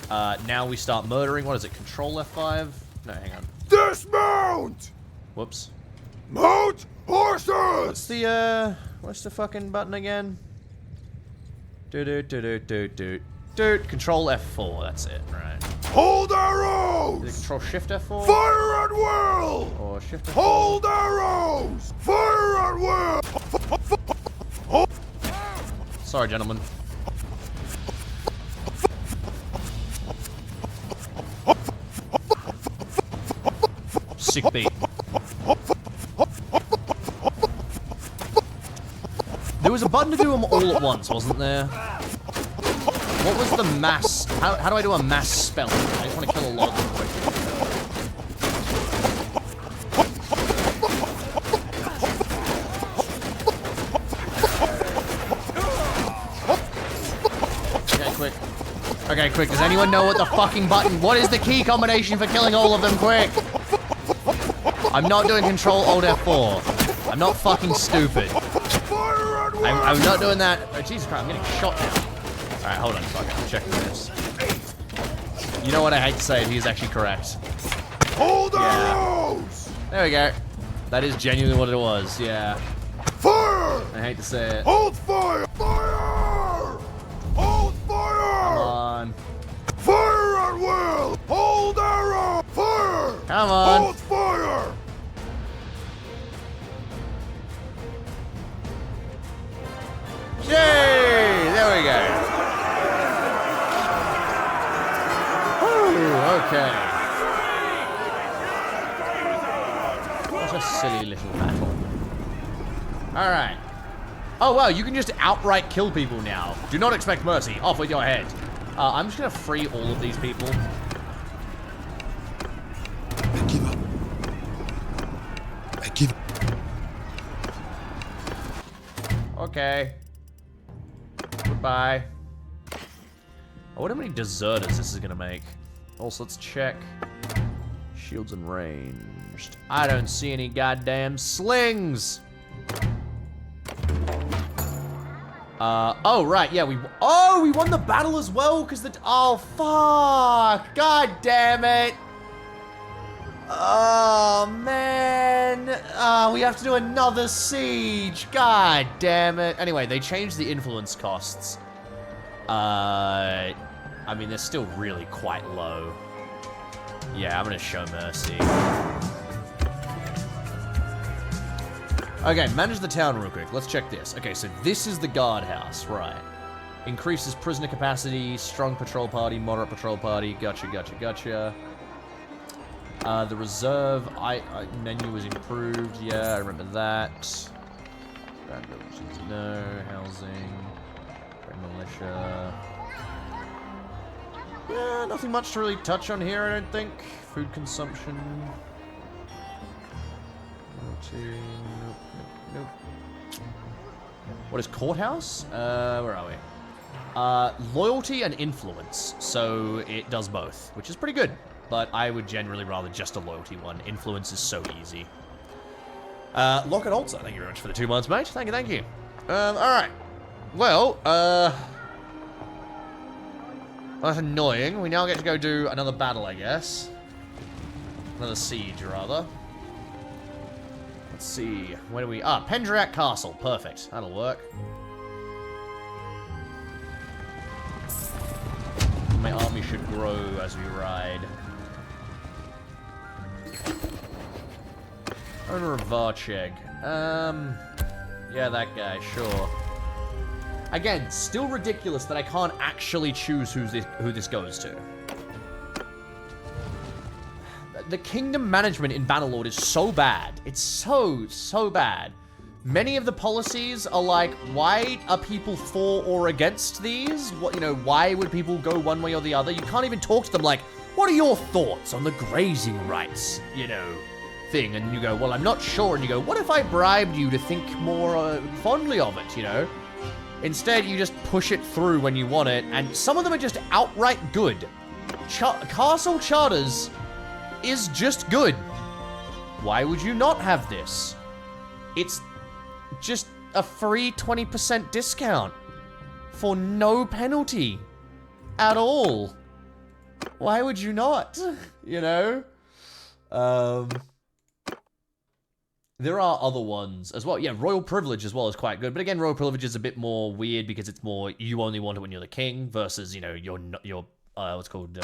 Now we start murdering. What is it? Control F5? No, hang on.
Dismount!
Whoops.
Mount horses!
What's the fucking button again? Control F4, that's it, right.
Hold arrows!
Is it Control Shift F4?
Fire at will!
Or Shift F4?
Hold arrows! Fire at will!
Sorry, gentlemen. Sick beat. There was a button to do them all at once, wasn't there? What was the mass? How do I do a mass spell? I just want to kill a lot of them quickly. Okay, quick. Okay, quick. Does anyone know what the fucking button? What is the key combination for killing all of them? Quick. I'm not doing Control Alt F4. I'm not fucking stupid. I'm not doing that. Oh, Jesus Christ, I'm getting shot now. Alright, hold on. Fuck it. I'm checking this. You know what? I hate to say it. He is actually correct.
Hold arrows!
There we go. That is genuinely what it was. Yeah.
Fire!
I hate to say it.
Hold fire! Fire! Hold fire!
Come on.
Fire at will! Hold arrow! Fire!
Come on.
Hold fire!
Yay! There we go. Woo. Okay. What a silly little battle. Alright. Oh, wow, you can just outright kill people now. Do not expect mercy. Off with your head. I'm just gonna free all of these people.
I give up. I give up.
Okay. Goodbye. I wonder how many deserters this is gonna make. Also, let's check. Shields and ranged. I don't see any goddamn slings! Oh, right, yeah, we won the battle as well, because oh, fuck! God damn it! Oh, man! We have to do another siege! God damn it! Anyway, they changed the influence costs. I mean, they're still really quite low. Yeah, I'm gonna show mercy. Okay, manage the town real quick. Let's check this. Okay, so this is the guardhouse, right. Increases prisoner capacity, strong patrol party, moderate patrol party. Gotcha, gotcha, gotcha. The reserve menu was improved. Yeah, I remember that. No, housing. Militia. Yeah, nothing much to really touch on here, I don't think. Food consumption. Nope. What is courthouse? Where are we? Loyalty and influence. So it does both, which is pretty good. But I would generally rather just a loyalty one. Influence is so easy. Lock and Alter, thank you very much for the 2 months, mate. Thank you, thank you. Alright. Well, that's annoying. We now get to go do another battle, I guess. Another siege, rather. Let's see. Where do we... Pendrak Castle. Perfect. That'll work. My army should grow as we ride. Owner of Varcheg. Yeah, that guy, sure. Again, still ridiculous that I can't actually choose who this goes to. The kingdom management in Bannerlord is so bad. It's so bad. Many of the policies are like, why are people for or against these? What, you know, why would people go one way or the other? You can't even talk to them like, what are your thoughts on the grazing rights, you know, thing? And you go, well, I'm not sure. And you go, what if I bribed you to think more fondly of it, you know? Instead, you just push it through when you want it, and some of them are just outright good. Castle Charters is just good. Why would you not have this? It's just a free 20% discount for no penalty at all. Why would you not? You know? There are other ones as well. Yeah, Royal Privilege as well is quite good. But again, Royal Privilege is a bit more weird because it's more, you only want it when you're the king versus, you know, your what's called,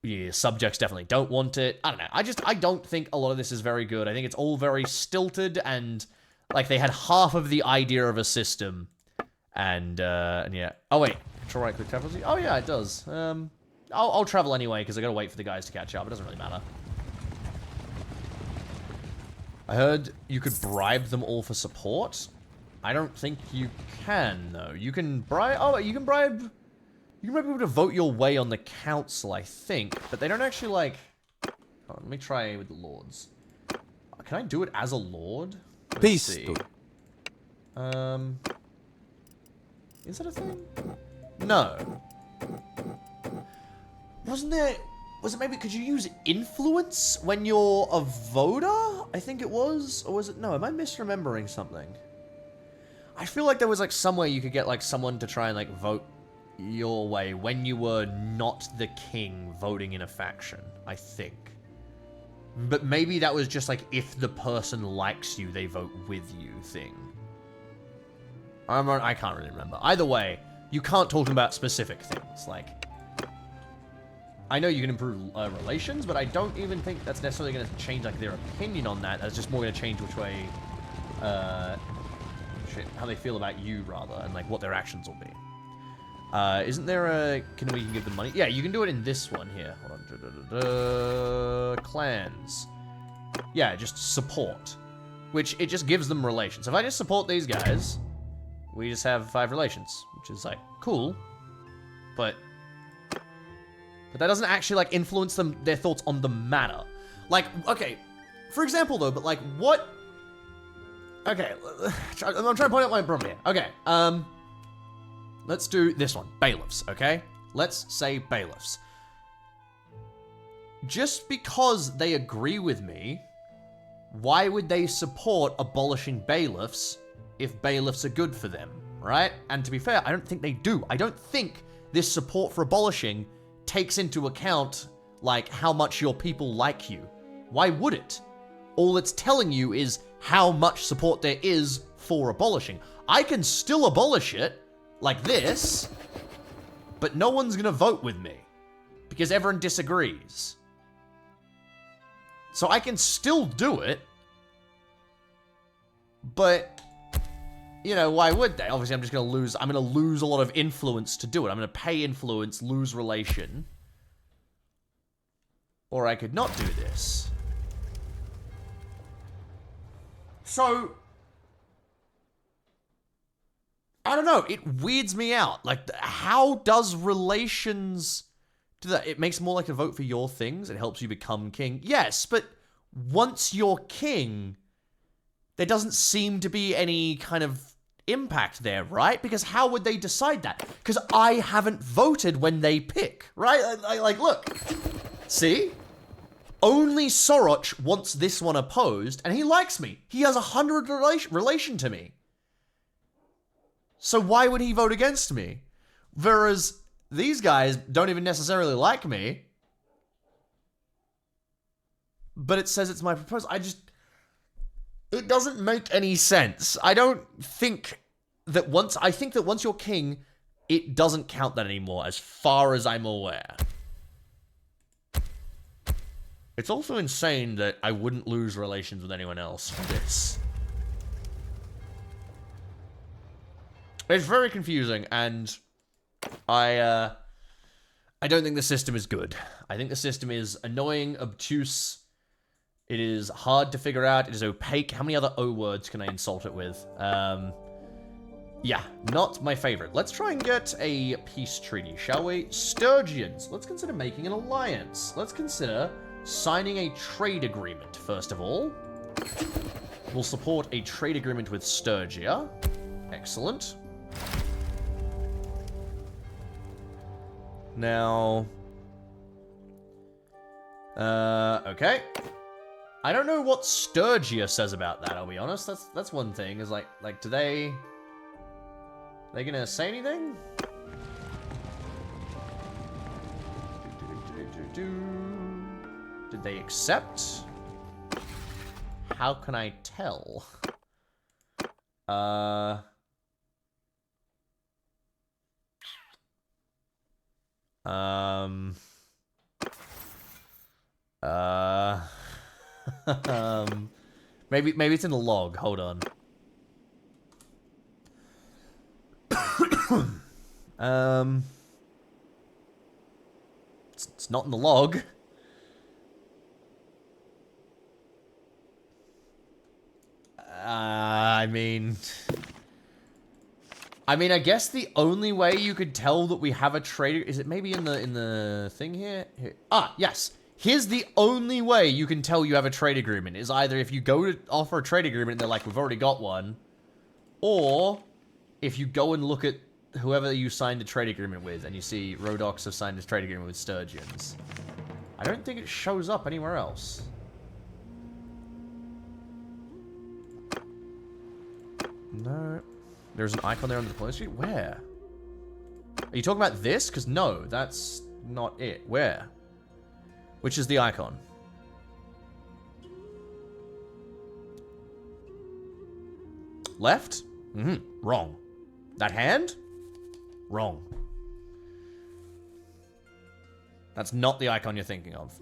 your subjects definitely don't want it. I don't know. I don't think a lot of this is very good. I think it's all very stilted and, like, they had half of the idea of a system. And yeah. Oh, wait. Control right click travel. Oh, yeah, it does. I'll travel anyway because I gotta wait for the guys to catch up. It doesn't really matter. I heard you could bribe them all for support. I don't think you can, though. You can bribe... Oh, you can bribe... You can bribe people to vote your way on the council, I think. But they don't actually, like... Oh, let me try with the lords. Can I do it as a lord? Let's see. Is that a thing? No. Wasn't there... Was it maybe, could you use influence when you're a voter? I think it was. Or was it, no, am I misremembering something? I feel like there was like somewhere you could get like someone to try and like vote your way when you were not the king voting in a faction, I think. But maybe that was just like if the person likes you, they vote with you thing. I can't really remember. Either way, you can't talk about specific things, like... I know you can improve relations, but I don't even think that's necessarily going to change like their opinion on that. That's just more going to change which way, how they feel about you rather, and like what their actions will be. Isn't there a... Can we give them money? Yeah, you can do it in this one here. Hold on. Clans. Yeah, just support. Which, it just gives them relations. If I just support these guys, we just have 5 relations. Which is, like, cool. But that doesn't actually, like, influence their thoughts on the matter. Like, okay, for example, though, but, like, what... Okay, I'm trying to point out my problem here. Okay, let's do this one. Bailiffs, okay? Let's say bailiffs. Just because they agree with me, why would they support abolishing bailiffs if bailiffs are good for them, right? And to be fair, I don't think they do. I don't think this support for abolishing takes into account, like, how much your people like you. Why would it? All it's telling you is how much support there is for abolishing. I can still abolish it, like this, but no one's gonna vote with me, because everyone disagrees. So I can still do it, but, you know, why would they? Obviously, I'm gonna lose a lot of influence to do it. I'm gonna pay influence, lose relation. Or I could not do this. So, I don't know, it weirds me out. Like, how does relations do that? It makes more like a vote for your things. It helps you become king. Yes, but once you're king, there doesn't seem to be any kind of impact there, right? Because how would they decide that? Because I haven't voted when they pick, right? Like, look. See? Only Soroch wants this one opposed, and he likes me. He has 100 relation to me. So why would he vote against me? Whereas these guys don't even necessarily like me. But it says it's my proposal. It doesn't make any sense. I think that once you're king, it doesn't count that anymore, as far as I'm aware. It's also insane that I wouldn't lose relations with anyone else for this. It's very confusing, and I don't think the system is good. I think the system is annoying, obtuse. It is hard to figure out. It is opaque. How many other O words can I insult it with? Yeah, not my favorite. Let's try and get a peace treaty, shall we? Sturgians. Let's consider making an alliance. Let's consider signing a trade agreement, first of all. We'll support a trade agreement with Sturgia. Excellent. Now... okay. I don't know what Sturgia says about that, I'll be honest. That's one thing, is like, do they gonna say anything? Did they accept? How can I tell? Maybe it's in the log. Hold on. It's not in the log. I mean, I guess the only way you could tell that we have a trade is it maybe in the thing here? Ah, yes. Here's the only way you can tell you have a trade agreement is either if you go to offer a trade agreement and they're like, we've already got one, or if you go and look at whoever you signed a trade agreement with and you see Rhodox have signed a trade agreement with Sturgians. I don't think it shows up anywhere else. No. There's an icon there on the deployment street? Where? Are you talking about this? Because no, that's not it. Where? Which is the icon? Left? Mm-hmm. Wrong. That hand? Wrong. That's not the icon you're thinking of.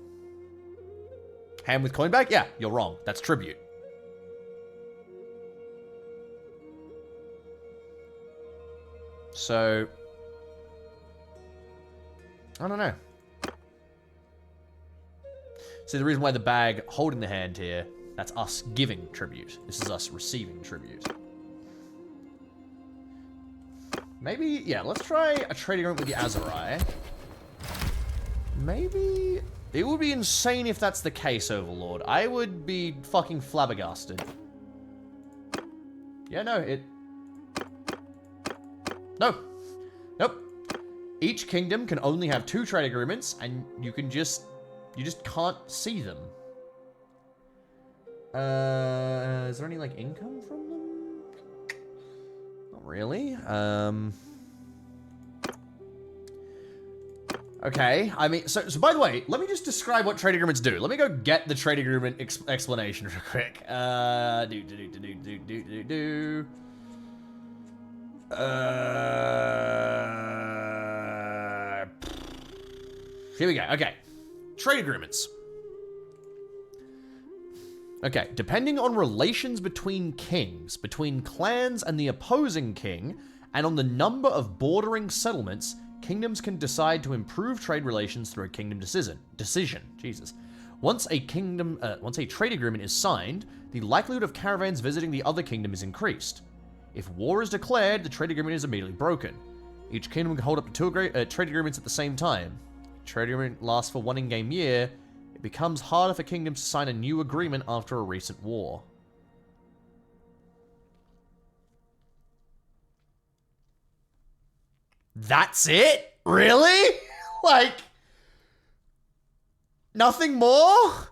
Hand with coin bag? Yeah, you're wrong. That's tribute. So, I don't know. See, the reason why the bag holding the hand here, that's us giving tribute. This is us receiving tribute. Maybe, yeah, let's try a trading agreement with the Azurai. Maybe... It would be insane if that's the case, Overlord. I would be fucking flabbergasted. Yeah, no, it... No. Nope. Each kingdom can only have 2 trade agreements, and you can just... You just can't see them. Is there any, like, income from them? Not really. Okay, I mean, so by the way, let me just describe what trade agreements do. Let me go get the trade agreement explanation real quick. Here we go, okay. Trade agreements. Okay, depending on relations between kings, between clans and the opposing king, and on the number of bordering settlements, kingdoms can decide to improve trade relations through a kingdom decision. Jesus. Once a trade agreement is signed, the likelihood of caravans visiting the other kingdom is increased. If war is declared, the trade agreement is immediately broken. Each kingdom can hold up to 2 trade agreements at the same time. Trade agreement lasts for 1 in-game year. It becomes harder for kingdoms to sign a new agreement after a recent war. That's it? Really? Like, nothing more?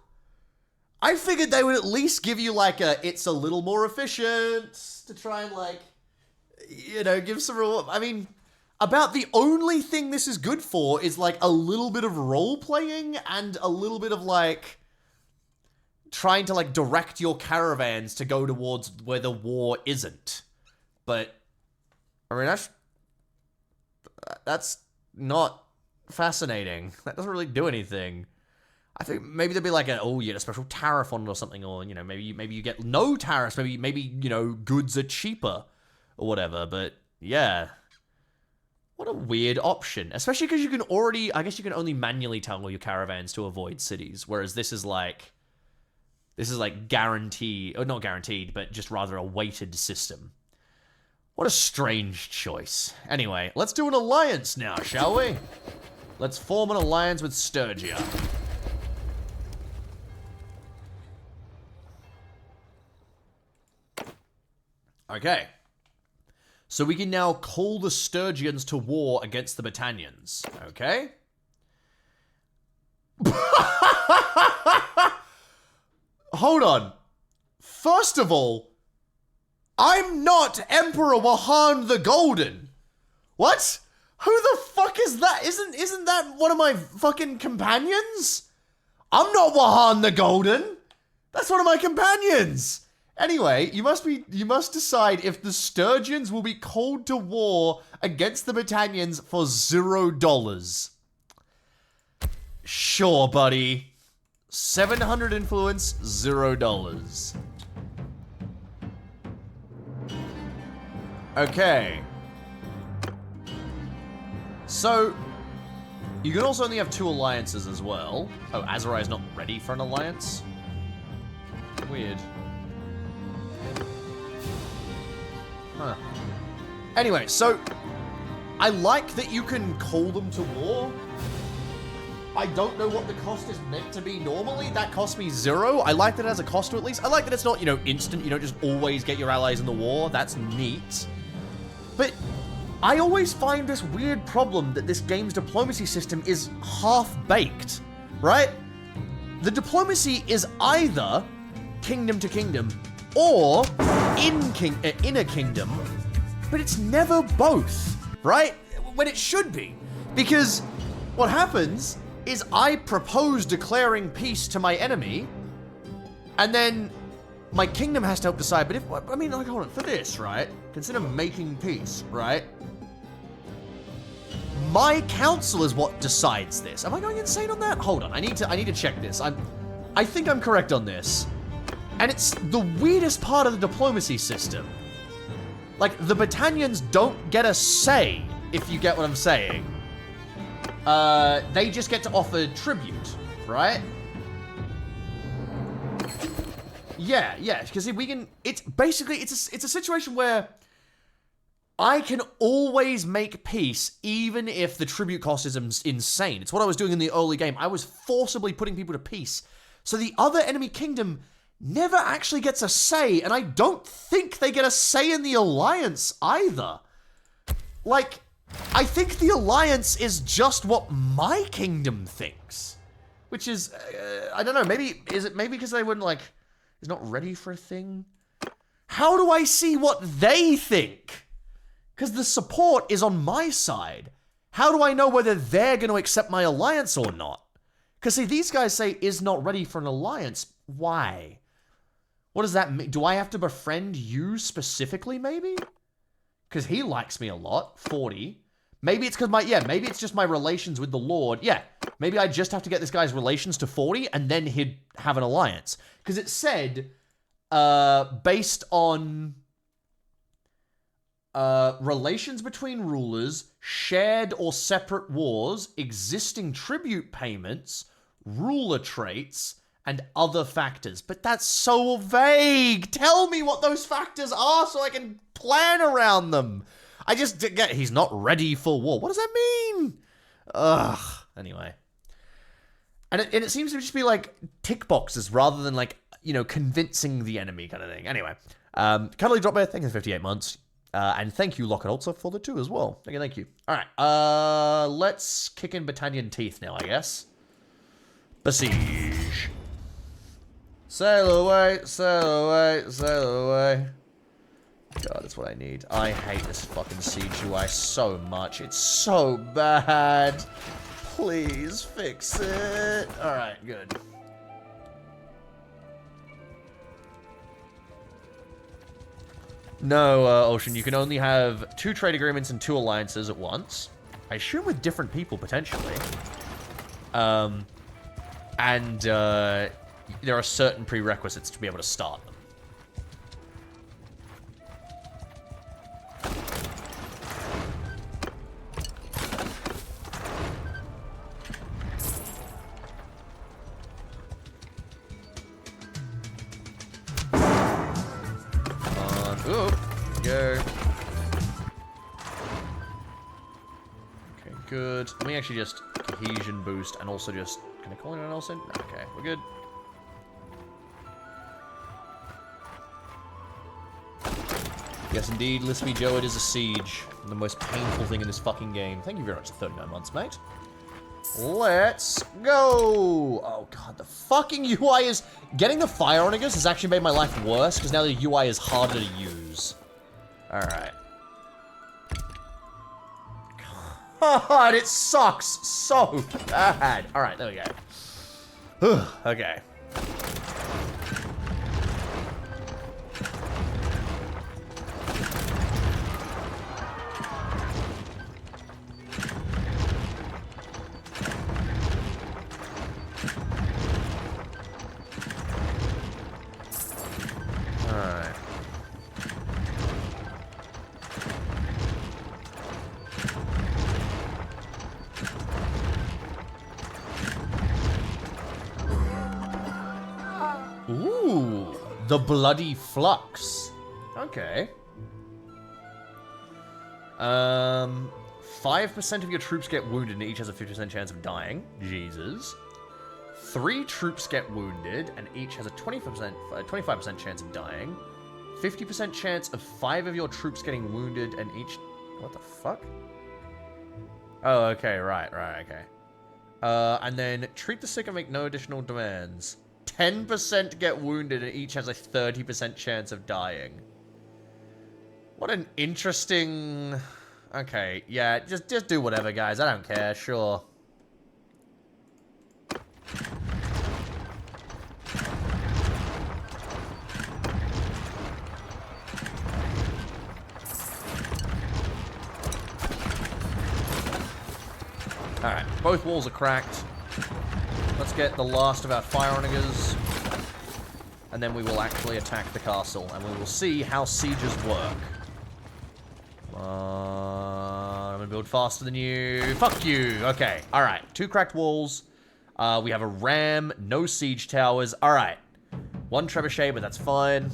I figured they would at least give you like it's a little more efficient to try and like, you know, give some reward. I mean, about the only thing this is good for is like a little bit of role playing and a little bit of like trying to like direct your caravans to go towards where the war isn't. But I mean, that's not fascinating. That doesn't really do anything. I think maybe there'd be like you get a special tariff on it or something, or, you know, maybe you get no tariffs, maybe, you know, goods are cheaper or whatever, but yeah. What a weird option. Especially because you can already, I guess you can only manually tell your caravans to avoid cities, whereas this is like guaranteed, or not guaranteed, but just rather a weighted system. What a strange choice. Anyway, let's do an alliance now, shall we? Let's form an alliance with Sturgia. Okay. So we can now call the Sturgians to war against the Battanians. Okay? Hold on. First of all, I'm not Emperor Wahan the Golden. What? Who the fuck is that? Isn't that one of my fucking companions? I'm not Wahan the Golden. That's one of my companions. Anyway, you must decide if the Sturgians will be called to war against the Battanians for $0. Sure, buddy. 700 influence, $0. Okay. So, you can also only have 2 alliances as well. Oh, Azurai is not ready for an alliance? Weird. Huh. Anyway, so I like that you can call them to war. I don't know what the cost is meant to be normally. That cost me 0. I like that it has a cost to at least. I like that it's not, you know, instant. You don't just always get your allies in the war. That's neat. But I always find this weird problem that this game's diplomacy system is half-baked, right? The diplomacy is either kingdom to kingdom or in a kingdom, but it's never both, right? When it should be. Because what happens is I propose declaring peace to my enemy, and then my kingdom has to help decide. But if, I mean, like, hold on, for this, right? Consider making peace, right? My council is what decides this. Am I going insane on that? Hold on, I need to check this. I think I'm correct on this. And it's the weirdest part of the diplomacy system. Like, the Battanians don't get a say, if you get what I'm saying. they just get to offer tribute, right? Yeah, because we can... It's basically, it's a situation where I can always make peace even if the tribute cost is insane. It's what I was doing in the early game. I was forcibly putting people to peace. So the other enemy kingdom never actually gets a say, and I don't think they get a say in the alliance either. Like, I think the alliance is just what my kingdom thinks. Which is, I don't know, maybe because they wouldn't, like... is not ready for a thing? How do I see what they think? Because the support is on my side. How do I know whether they're going to accept my alliance or not? Because, see, these guys say is not ready for an alliance. Why? What does that mean? Do I have to befriend you specifically, maybe? Because he likes me a lot. 40. Maybe it's because maybe it's just my relations with the Lord. Yeah, maybe I just have to get this guy's relations to 40 and then he'd have an alliance. Because it said, based on relations between rulers, shared or separate wars, existing tribute payments, ruler traits, and other factors. But that's so vague. Tell me what those factors are so I can plan around them. I just get, he's not ready for war. What does that mean? Ugh. Anyway. And it seems to just be like tick boxes rather than like, you know, convincing the enemy kind of thing. Anyway. Cuddly Drop Bear, thank you for 58 months. And thank you, Locket also, for the 2 as well. Thank you. Alright. Let's kick in Battalion Teeth now, I guess. Besiege. Sail away, sail away, sail away. God, that's what I need. I hate this fucking Siege UI so much. It's so bad. Please fix it. Alright, good. No, Ocean, you can only have 2 trade agreements and 2 alliances at once. I assume with different people, potentially. And there are certain prerequisites to be able to start them. Good. Let me actually just cohesion boost and also just... Can I call anyone else in? Okay, we're good. Yes, indeed, Lispy Joe, it is a siege. The most painful thing in this fucking game. Thank you very much for 39 months, mate. Let's go! Oh god, the fucking UI is... Getting the Fire Onagers has actually made my life worse, because now the UI is harder to use. Alright. God, it sucks so bad. Alright, there we go. Okay. Alright. Ooh, the Bloody Flux. Okay. 5% of your troops get wounded and each has a 50% chance of dying. Jesus. 3 troops get wounded and each has a 25% chance of dying. 50% chance of 5 of your troops getting wounded and each... What the fuck? Oh, okay, right, okay. And then treat the sick and make no additional demands. 10% get wounded and each has a 30% chance of dying. What an interesting... Okay, yeah, just do whatever, guys. I don't care, sure. Alright, both walls are cracked. Let's get the last of our Fire Onagers. And then we will actually attack the castle. And we will see how sieges work. Come on. gonna build faster than you. Fuck you. Okay. All right. 2 cracked walls. We have a ram. No siege towers. All right. 1 trebuchet, but that's fine.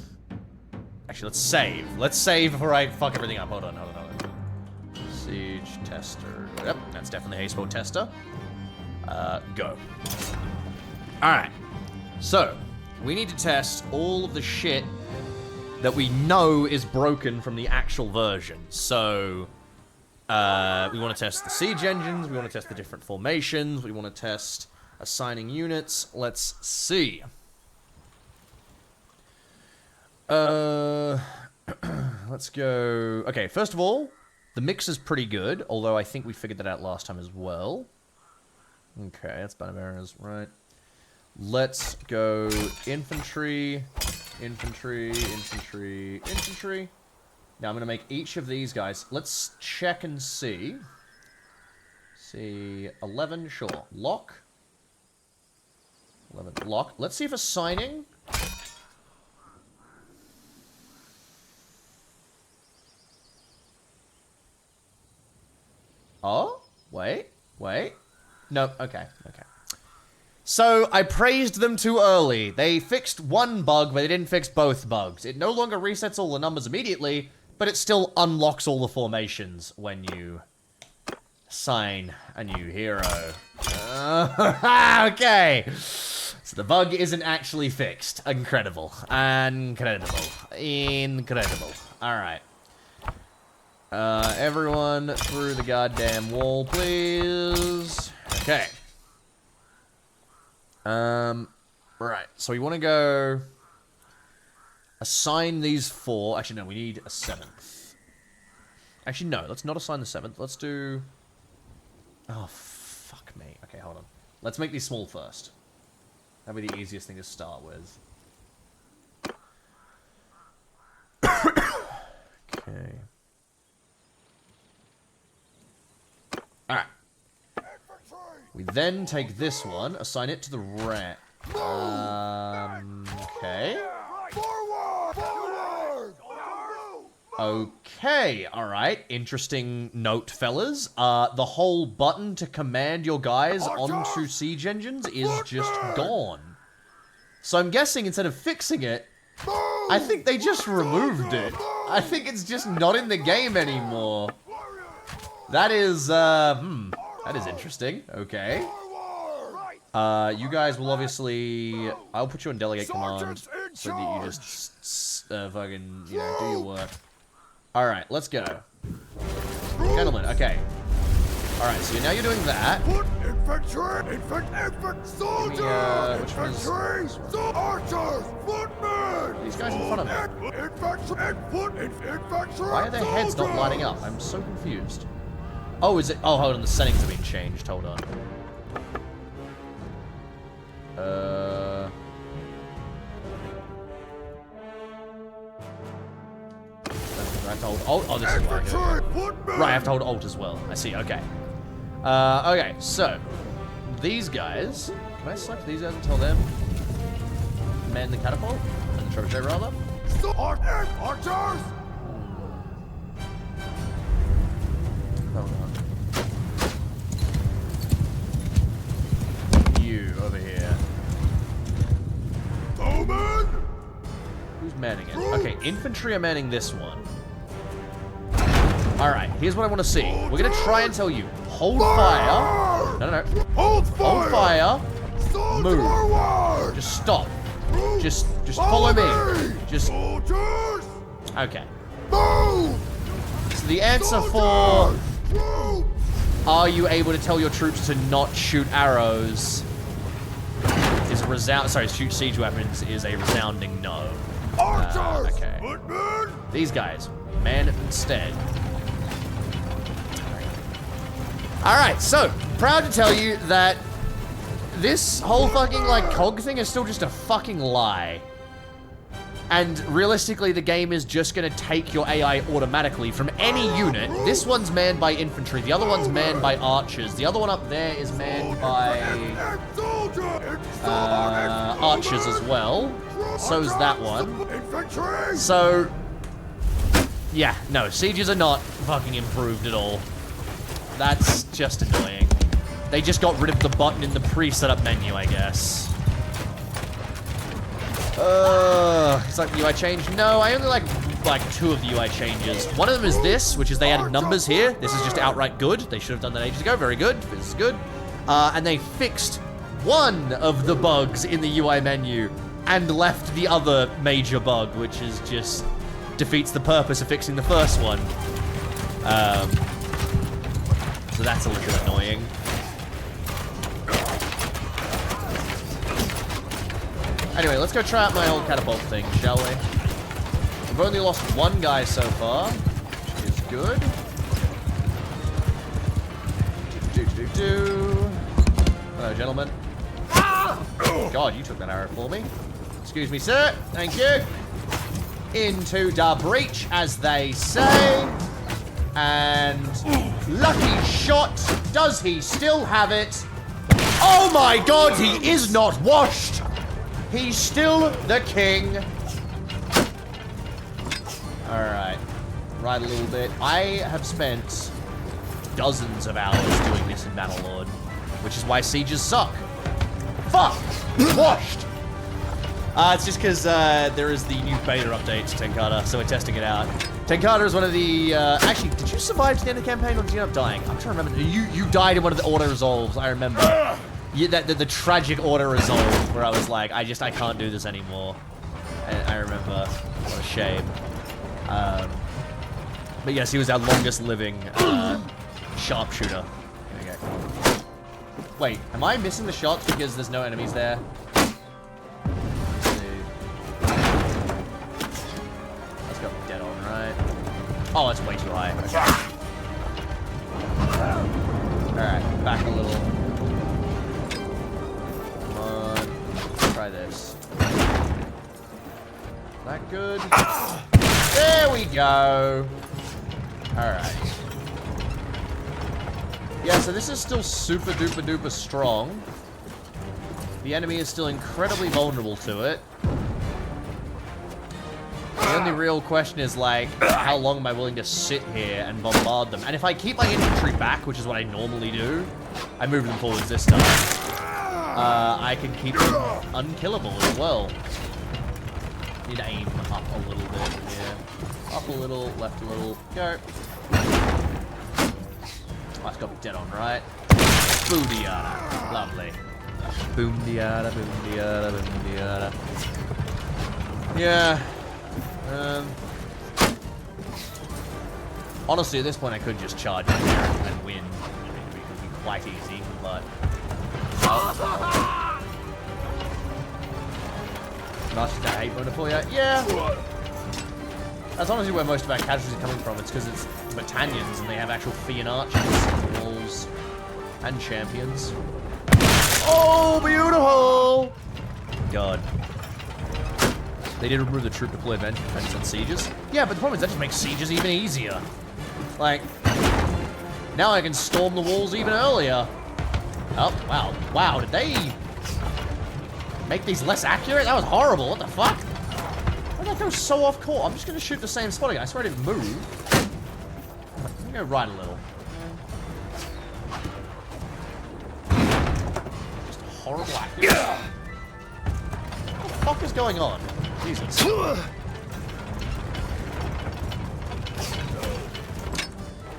Actually, let's save. Let's save before I fuck everything up. Hold on. Siege tester. Yep, that's definitely a haste tester. Go. All right. So we need to test all of the shit that we know is broken from the actual version. So, we want to test the siege engines, we want to test the different formations, we want to test assigning units. Let's see. Let's go... Okay, first of all, the mix is pretty good, although I think we figured that out last time as well. Okay, that's Bannerlord, right. Let's go infantry, infantry, infantry, infantry. Now I'm going to make each of these guys. Let's check and see. See, 11, sure. Lock. 11, lock. Let's see if assigning. Oh, wait. No, okay. So, I praised them too early. They fixed one bug, but they didn't fix both bugs. It no longer resets all the numbers immediately, but it still unlocks all the formations when you assign a new hero. Okay. So the bug isn't actually fixed. Incredible. Incredible. Alright. Everyone through the goddamn wall, please. Okay. Right, so we want to go assign these 4. Actually, no, we need a 7th. Actually, no, let's not assign the 7th. Let's do... Oh, fuck me. Okay, hold on. Let's make these small first. That'd be the easiest thing to start with. Okay. Alright. We then take this one, assign it to the rat. Okay. Okay, alright. Interesting note, fellas. The whole button to command your guys onto siege engines is just gone. So I'm guessing instead of fixing it, I think they just removed it. I think it's just not in the game anymore. That is, that is interesting. Okay. You guys will obviously... I'll put you in delegate command so that you just fucking, you know, do your work. Alright, let's go. Gentlemen, okay. Alright, so now you're doing that.
Infantry, soldiers,
which one is...
archers, footmen.
These guys in front of me.
Infantry.
Why are their heads not lighting up? I'm so confused. Oh, is it? Oh, hold on. The settings have been changed. Hold on. I have to hold Alt. Oh, this is why I do it. Right, I have to hold Alt as well. I see. Okay. Okay. So these guys. Can I select these guys and tell them man the catapult and the trebuchet rather?
Archers.
Hold on. You over here.
Bowman.
Who's manning it? Okay, infantry are manning this one. Alright, here's what I want to see. We're going to try and tell you. Hold fire. No.
Hold fire.
Hold fire. Move.
Forward.
Just stop. Just follow me. Just...
Soldiers.
Okay.
Move.
So the answer for... Are you able to tell your troops to not shoot arrows? Is a resound... Sorry, shoot siege weapons is a resounding no.
Archers.
Okay.
Footmen.
These guys, man instead. Alright, so, proud to tell you that this whole fucking, like, cog thing is still just a fucking lie. And realistically, the game is just gonna take your AI automatically from any unit. This one's manned by infantry, the other one's manned by archers, the other one up there is manned by archers as well. So's that one. So, yeah, no, sieges are not fucking improved at all. That's just annoying. They just got rid of the button in the pre-setup menu, I guess. It's like the UI change. No, I only like 2 of the UI changes. One of them is this, which is they added numbers here. This is just outright good. They should have done that ages ago. Very good. This is good. And they fixed one of the bugs in the UI menu and left the other major bug, which is just defeats the purpose of fixing the first one. So that's a little annoying. Anyway, let's go try out my old catapult thing, shall we? We've only lost 1 guy so far, which is good. Hello, gentlemen. God, you took that arrow for me. Excuse me, sir. Thank you. Into the breach, as they say. And lucky shot. Does he still have it? Oh my God, he is not washed. He's still the king. Alright. Right a little bit. I have spent dozens of hours doing this in Bannerlord, which is why sieges suck. Fuck! Washed! It's just because there is the new beta update to Tenkata, so we're testing it out. Tenkata is one of the... actually, did you survive to the end of the campaign, or did you end up dying? I'm trying to remember. You died in one of the auto-resolves, I remember. The tragic auto-resolve, where I was like, I can't do this anymore. I remember. What a shame. But yes, he was our longest living sharpshooter. There we go. Wait, am I missing the shots because there's no enemies there? Let's see. Let's go dead on, right? Oh, that's way too high. Okay. Alright, back a little. Come on. Try this. That good? There we go. Alright. Yeah, so this is still super duper duper strong. The enemy is still incredibly vulnerable to it. The only real question is, like, how long am I willing to sit here and bombard them? And if I keep my infantry back, which is what I normally do, I move them forwards this time. I can keep them unkillable as well. Need to aim up a little bit, yeah. Up a little, left a little, go. Let's go dead on, right? Boom-diada. Lovely. Boom-diada, boom-diada, boom-diada. Yeah. Honestly, at this point, I could just charge in there and win. I mean, it would be quite easy, but... Oh. Nice to hate mode for you. Yeah. That's honestly where most of our casualties are coming from. It's because it's battalions and they have actual Fian archers, walls, and champions. Oh, beautiful! God. They did remove the troop deploy events on sieges. Yeah, but the problem is that just makes sieges even easier. Like, now I can storm the walls even earlier. Oh, wow. Wow, did they make these less accurate? That was horrible. What the fuck? Why did that go so off course? I'm just going to shoot the same spot again. I swear I didn't move. Let me go right a little. Just horrible accuracy. What the fuck is going on? Jesus.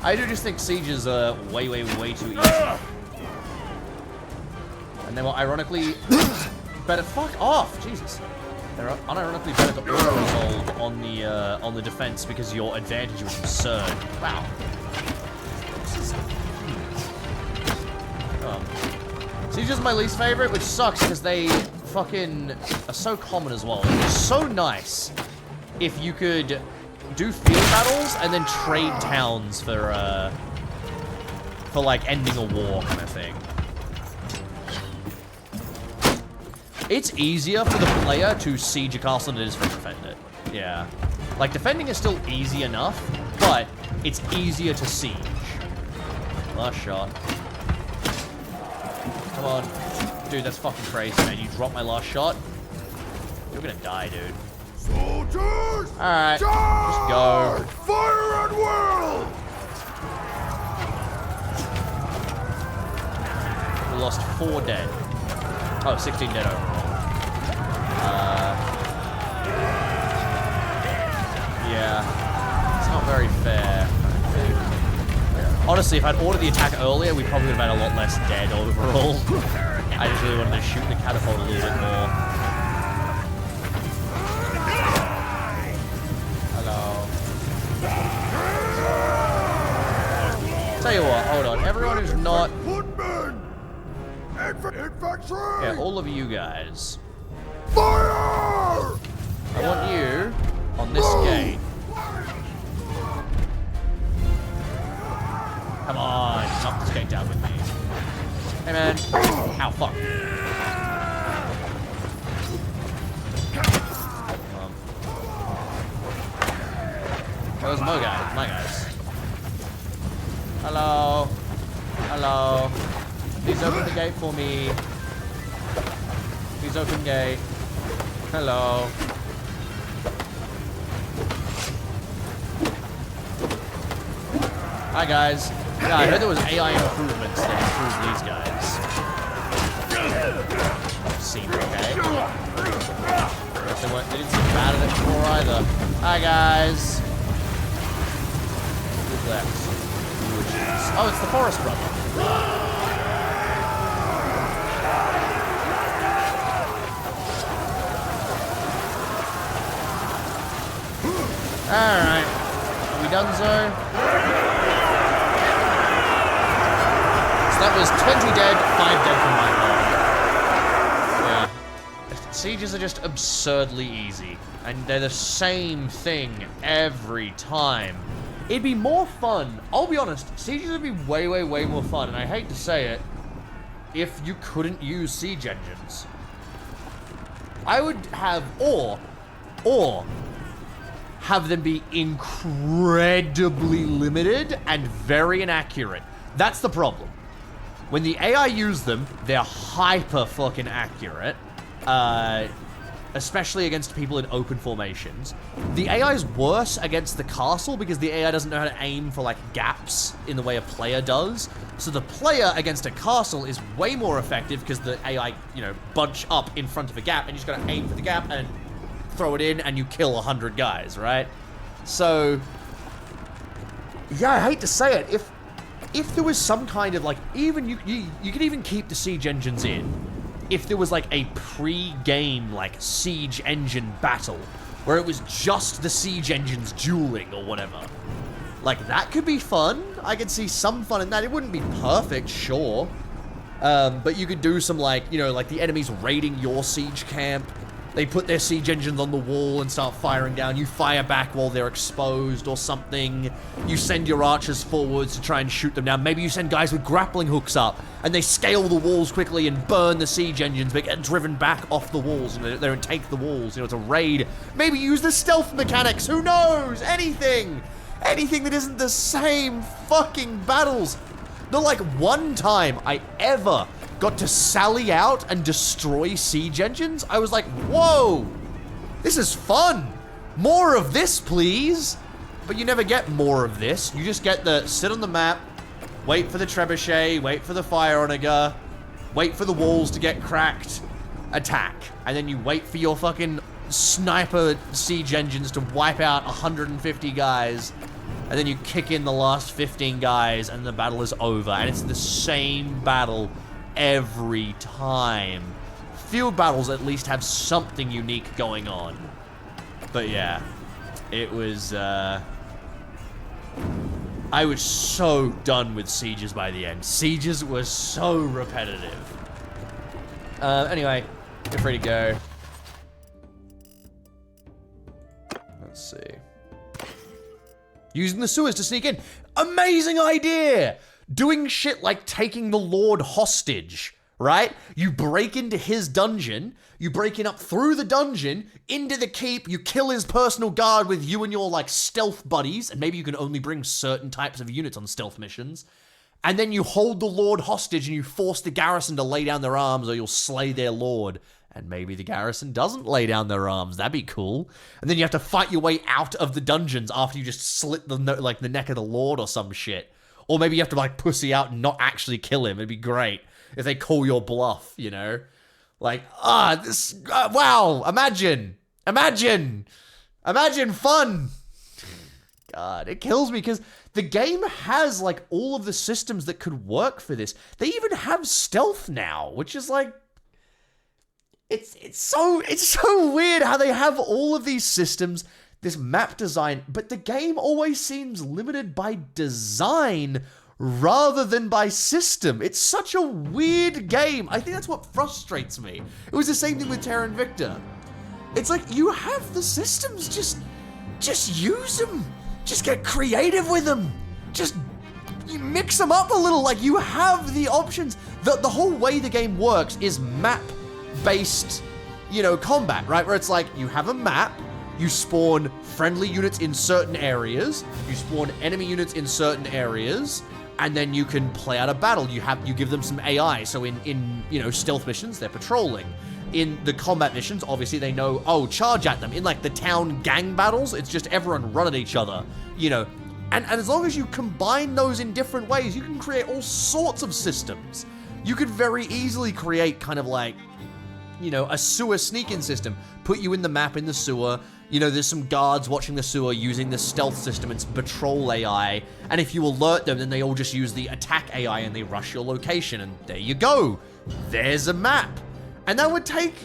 I do just think sieges are way, way, way too easy. And they were ironically better. Fuck off, Jesus. They're unironically better to auto-resolve on the defense because your advantage was absurd. Wow. Sieges are my least favorite, which sucks because they fucking are so common as well. It's so nice if you could do field battles and then trade towns for like ending a war kind of thing. It's easier for the player to siege a castle than it is for defend it. Yeah. Like, defending is still easy enough, but it's easier to siege. Last shot. Come on. Dude, that's fucking crazy, man. You dropped my last shot. You're gonna die, dude.
Soldiers!
Alright. Just go.
Fire at will!
We lost 4 dead. Oh, 16 dead overall. Yeah. It's not very fair, I think. Honestly, if I'd ordered the attack earlier, we probably would have had a lot less dead overall. I just really wanted to shoot the catapult a little bit more. Hello. Tell you what, hold on. Everyone who's not... Yeah, all of you guys.
Fire!
I want you on this gate. Come on, knock this gate down with me. Hey man. Ow, fuck. Those Mo guys, my guys. Hello. Hello. Please open the gate for me. Please open gate. Hello. Hi guys. Yeah, I heard there was AI improvements that improved these guys. Seemed okay. Guess they didn't seem bad at it before either. Hi guys. Who's left? Oh, it's the Forest Brother. Alright. Are we done, so? So that was 20 dead, 5 dead from my lord. Yeah. Sieges are just absurdly easy. And they're the same thing every time. It'd be more fun. I'll be honest, sieges would be way, way, way more fun, and I hate to say it, if you couldn't use siege engines. I would have, or have them be incredibly limited and very inaccurate. That's the problem. When the AI use them, they're hyper fucking accurate, especially against people in open formations. The AI is worse against the castle because the AI doesn't know how to aim for like gaps in the way a player does. So the player against a castle is way more effective because the AI, you know, bunch up in front of a gap and you just gotta aim for the gap and throw it in and you kill 100 guys, right? So, yeah, I hate to say it, if there was some kind of like, even you could even keep the siege engines in, if there was like a pre-game like siege engine battle where it was just the siege engines dueling or whatever. Like that could be fun. I could see some fun in that. It wouldn't be perfect, sure. But you could do some like, you know, like the enemies raiding your siege camp. They put their siege engines on the wall and start firing down. You fire back while they're exposed or something. You send your archers forwards to try and shoot them down. Maybe you send guys with grappling hooks up and they scale the walls quickly and burn the siege engines, but get driven back off the walls and they don't take the walls. You know, it's a raid. Maybe use the stealth mechanics. Who knows? Anything. Anything that isn't the same fucking battles. The like one time I ever got to sally out and destroy siege engines, I was like, whoa, this is fun. More of this, please. But you never get more of this. You just get the sit on the map, wait for the trebuchet, wait for the fire onager, wait for the walls to get cracked, attack. And then you wait for your fucking sniper siege engines to wipe out 150 guys. And then you kick in the last 15 guys and the battle is over. And it's the same battle every time. Field battles at least have something unique going on. But yeah, it was, I was so done with sieges by the end. Sieges were so repetitive. Anyway, you're free to go. Let's see. Using the sewers to sneak in. Amazing idea! Doing shit like taking the Lord hostage, right? You break into his dungeon, you break in up through the dungeon, into the keep, you kill his personal guard with you and your, like, stealth buddies, and maybe you can only bring certain types of units on stealth missions, and then you hold the Lord hostage and you force the garrison to lay down their arms or you'll slay their Lord. And maybe the garrison doesn't lay down their arms. That'd be cool. And then you have to fight your way out of the dungeons after you just slit the neck of the Lord or some shit. Or maybe you have to, like, pussy out and not actually kill him. It'd be great if they call your bluff, you know? Like, wow, imagine fun. God, it kills me because the game has, like, all of the systems that could work for this. They even have stealth now, which is, like, it's so weird how they have all of these systems, this map design, but the game always seems limited by design rather than by system. It's such a weird game. I think that's what frustrates me. It was the same thing with Terra Invicta. It's like, you have the systems, just use them. Just get creative with them. Just mix them up a little. Like, you have the options. The whole way the game works is map-based, you know, combat, right? Where it's like, you have a map, you spawn friendly units in certain areas, you spawn enemy units in certain areas, and then you can play out a battle. You give them some AI. So in you know, stealth missions, they're patrolling. In the combat missions, obviously they know, oh, charge at them. In, like, the town gang battles, it's just everyone run at each other, you know. And as long as you combine those in different ways, you can create all sorts of systems. You could very easily create kind of like, you know, a sewer sneak-in system. Put you in the map in the sewer. You know, there's some guards watching the sewer using the stealth system. It's patrol AI. And if you alert them, then they all just use the attack AI and they rush your location. And there you go. There's a map. And that would take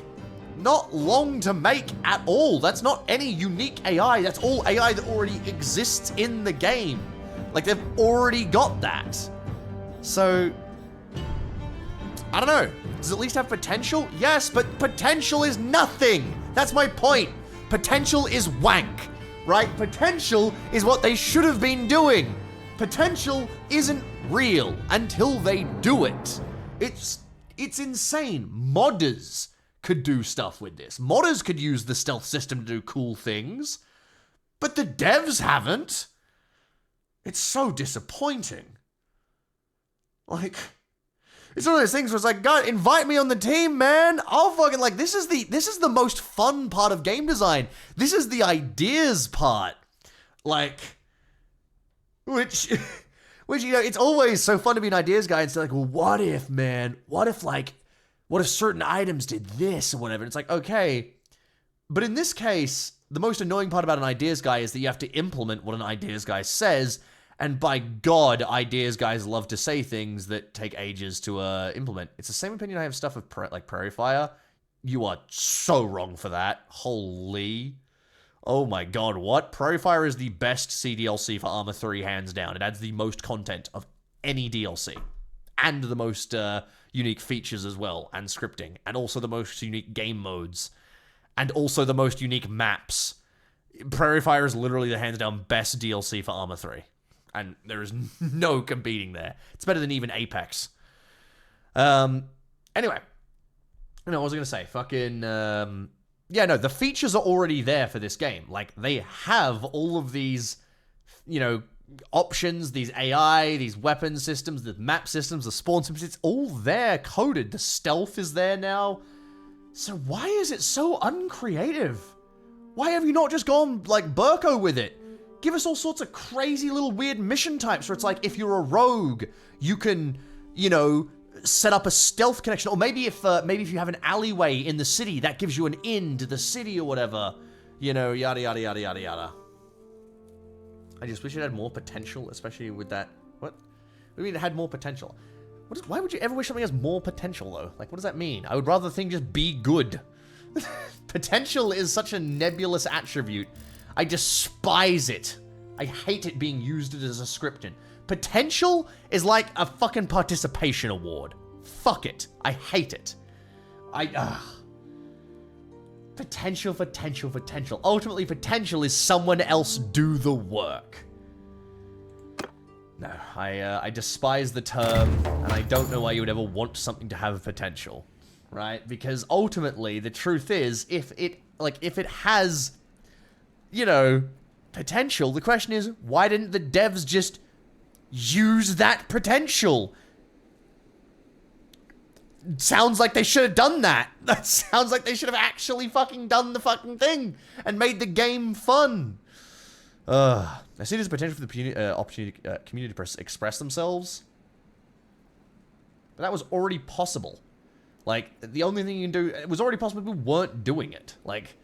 not long to make at all. That's not any unique AI. That's all AI that already exists in the game. Like, they've already got that. So, I don't know. Does it at least have potential? Yes, but potential is nothing. That's my point. Potential is wank, right? Potential is what they should have been doing. Potential isn't real until they do it. It's insane. Modders could do stuff with this. Modders could use the stealth system to do cool things, but the devs haven't. It's so disappointing. Like, it's one of those things where it's like, God, invite me on the team, man. I'll fucking, like, this is the most fun part of game design. This is the ideas part. Like, which, you know, it's always so fun to be an ideas guy and say, like, well, what if, man? What if certain items did this or whatever? And it's like, okay. But in this case, the most annoying part about an ideas guy is that you have to implement what an ideas guy says. And by God, ideas guys love to say things that take ages to implement. It's the same opinion I have stuff of like Prairie Fire. You are so wrong for that. Holy. Oh my God, what? Prairie Fire is the best CDLC for Arma 3, hands down. It adds the most content of any DLC. And the most unique features as well, and scripting. And also the most unique game modes. And also the most unique maps. Prairie Fire is literally the hands down best DLC for Arma 3. And there is no competing there. It's better than even Apex. Anyway. You know, what was I going to say? Fucking, yeah, no, the features are already there for this game. Like, they have all of these, you know, options, these AI, these weapon systems, the map systems, the spawn systems. It's all there coded. The stealth is there now. So why is it so uncreative? Why have you not just gone, like, Burko with it? Give us all sorts of crazy little weird mission types where it's like, if you're a rogue, you can, you know, set up a stealth connection. Or maybe if you have an alleyway in the city, that gives you an in to the city or whatever. You know, yada, yada, yada, yada, yada. I just wish it had more potential, especially with that. What? What do you mean it had more potential? Why would you ever wish something has more potential, though? Like, what does that mean? I would rather the thing just be good. Potential is such a nebulous attribute. I despise it. I hate it being used as a scripting. Potential is like a fucking participation award. Fuck it. I hate it. Potential. Ultimately, potential is someone else do the work. No, I despise the term, and I don't know why you would ever want something to have potential, right? Because ultimately, the truth is, if it has, you know, potential, the question is, why didn't the devs just use that potential? Sounds like they should have done that. That sounds like they should have actually fucking done the fucking thing and made the game fun. I see there's potential for the community to express themselves. But that was already possible. Like, the only thing you can do... It was already possible, people weren't doing it. Like,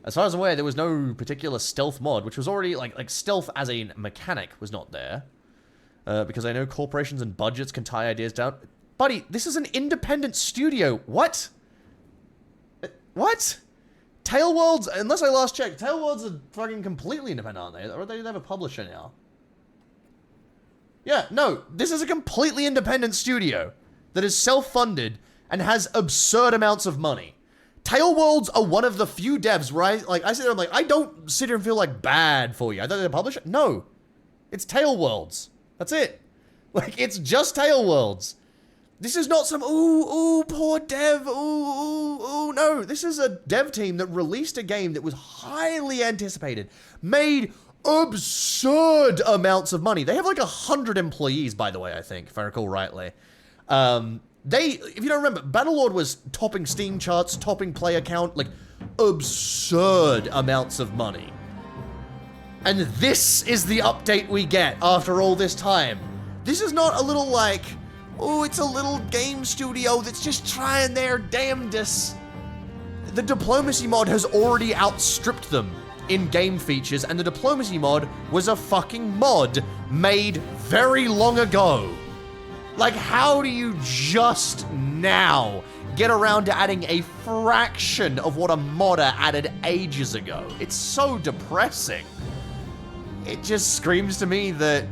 as far as I'm aware, there was no particular stealth mod, which was already... Like stealth as a mechanic was not there. Because I know corporations and budgets can tie ideas down. Buddy, this is an independent studio. What? What? Tailworlds, unless I last checked, Tailworlds are fucking completely independent, aren't they? Or they have a publisher now? Yeah, no, this is a completely independent studio that is self-funded and has absurd amounts of money. Tailworlds are one of the few devs where I sit there, I'm like, I don't sit here and feel like bad for you. I thought they're a publisher. No, it's Tailworlds. That's it. Like, it's just Tailworlds. This is not some, ooh, poor dev, ooh, no. This is a dev team that released a game that was highly anticipated, made absurd amounts of money. They have like 100 employees, by the way, I think, if I recall rightly. If you don't remember, Bannerlord was topping Steam charts, topping player count, like absurd amounts of money. And this is the update we get after all this time. This is not a little like, oh, it's a little game studio that's just trying their damnedest. The diplomacy mod has already outstripped them in game features, and the diplomacy mod was a fucking mod made very long ago. Like, how do you just now get around to adding a fraction of what a modder added ages ago? It's so depressing. It just screams to me that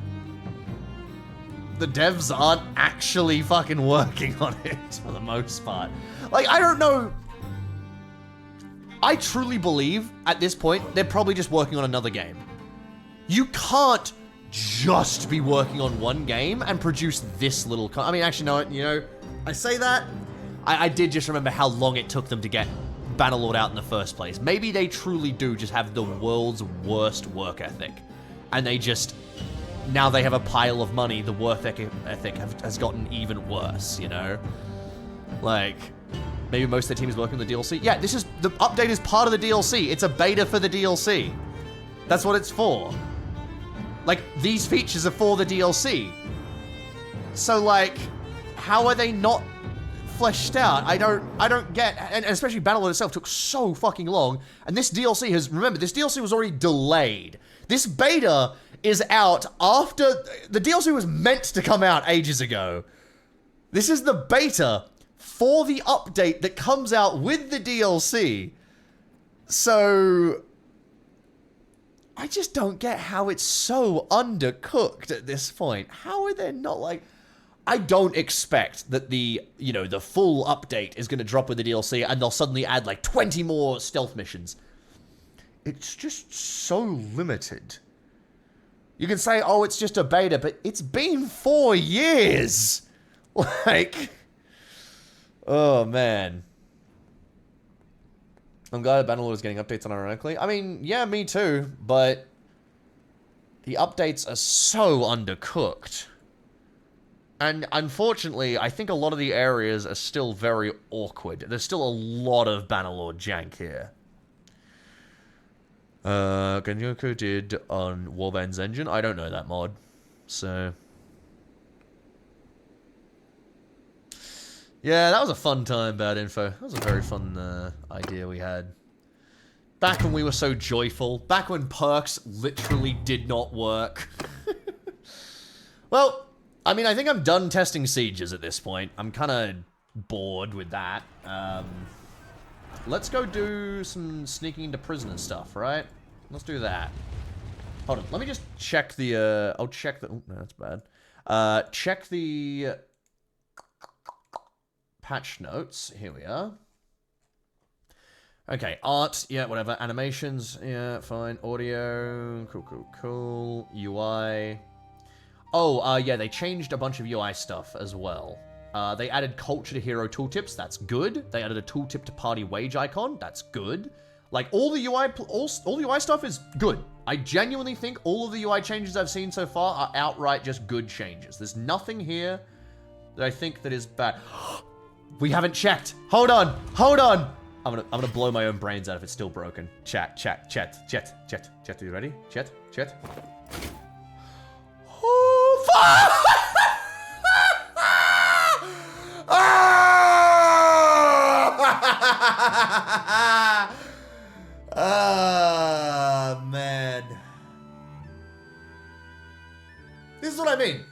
the devs aren't actually fucking working on it for the most part. Like, I don't know. I truly believe at this point they're probably just working on another game. You can't just be working on one game and produce this little I mean, actually, no, you know, I say that. I did just remember how long it took them to get Bannerlord out in the first place. Maybe they truly do just have the world's worst work ethic. And they just... Now they have a pile of money, the work ethic has gotten even worse, you know? Like, maybe most of the team is working on the DLC. Yeah, the update is part of the DLC. It's a beta for the DLC. That's what it's for. Like, these features are for the DLC. So, like, how are they not fleshed out? I don't get, and especially Bannerlord itself took so fucking long, and this DLC has, remember, this DLC was already delayed. This beta is out after, the DLC was meant to come out ages ago. This is the beta for the update that comes out with the DLC. So, I just don't get how it's so undercooked at this point. How are they not like... I don't expect that the full update is going to drop with the DLC and they'll suddenly add like 20 more stealth missions. It's just so limited. You can say, oh, it's just a beta, but it's been 4 years. Like, oh man. I'm glad Bannerlord is getting updates unironically. I mean, yeah, me too, but the updates are so undercooked. And unfortunately, I think a lot of the areas are still very awkward. There's still a lot of Bannerlord jank here. Ganyoko did on Warband's engine. I don't know that mod, so... Yeah, that was a fun time, Bad Info. That was a very fun idea we had. Back when we were so joyful. Back when perks literally did not work. Well, I mean, I think I'm done testing sieges at this point. I'm kind of bored with that. Let's go do some sneaking into prisoner stuff, right? Let's do that. Hold on, let me just check the, I'll check the, oh, no, that's bad. Check the patch notes. Here we are. Okay, art, yeah, whatever. Animations, yeah, fine. Audio, cool. UI. Oh, yeah, they changed a bunch of UI stuff as well. They added culture to hero tooltips, that's good. They added a tooltip to party wage icon, that's good. Like, all the UI stuff is good. I genuinely think all of the UI changes I've seen so far are outright just good changes. There's nothing here that I think that is bad. We haven't checked. Hold on. I'm gonna blow my own brains out if it's still broken. Chat. Are you ready? Chat. Oh, fuck! Ah, man. This is what I mean.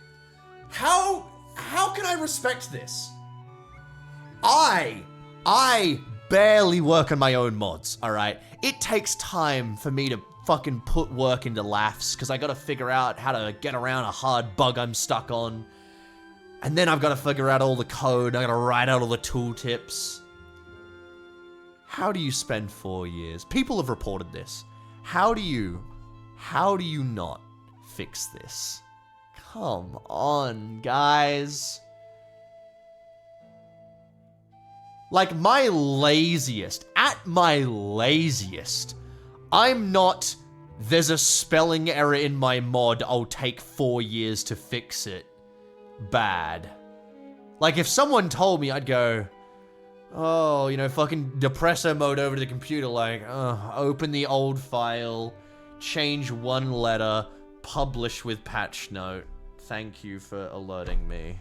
How can I respect this? I barely work on my own mods, alright? It takes time for me to fucking put work into laughs, because I gotta figure out how to get around a hard bug I'm stuck on. And then I've gotta figure out all the code, I gotta write out all the tooltips. How do you spend 4 years? People have reported this. How do you not fix this? Come on, guys. Like, at my laziest, I'm not, there's a spelling error in my mod, I'll take 4 years to fix it. Bad. Like, if someone told me, I'd go, oh, you know, fucking depresso mode over to the computer, like, open the old file, change one letter, publish with patch note. Thank you for alerting me.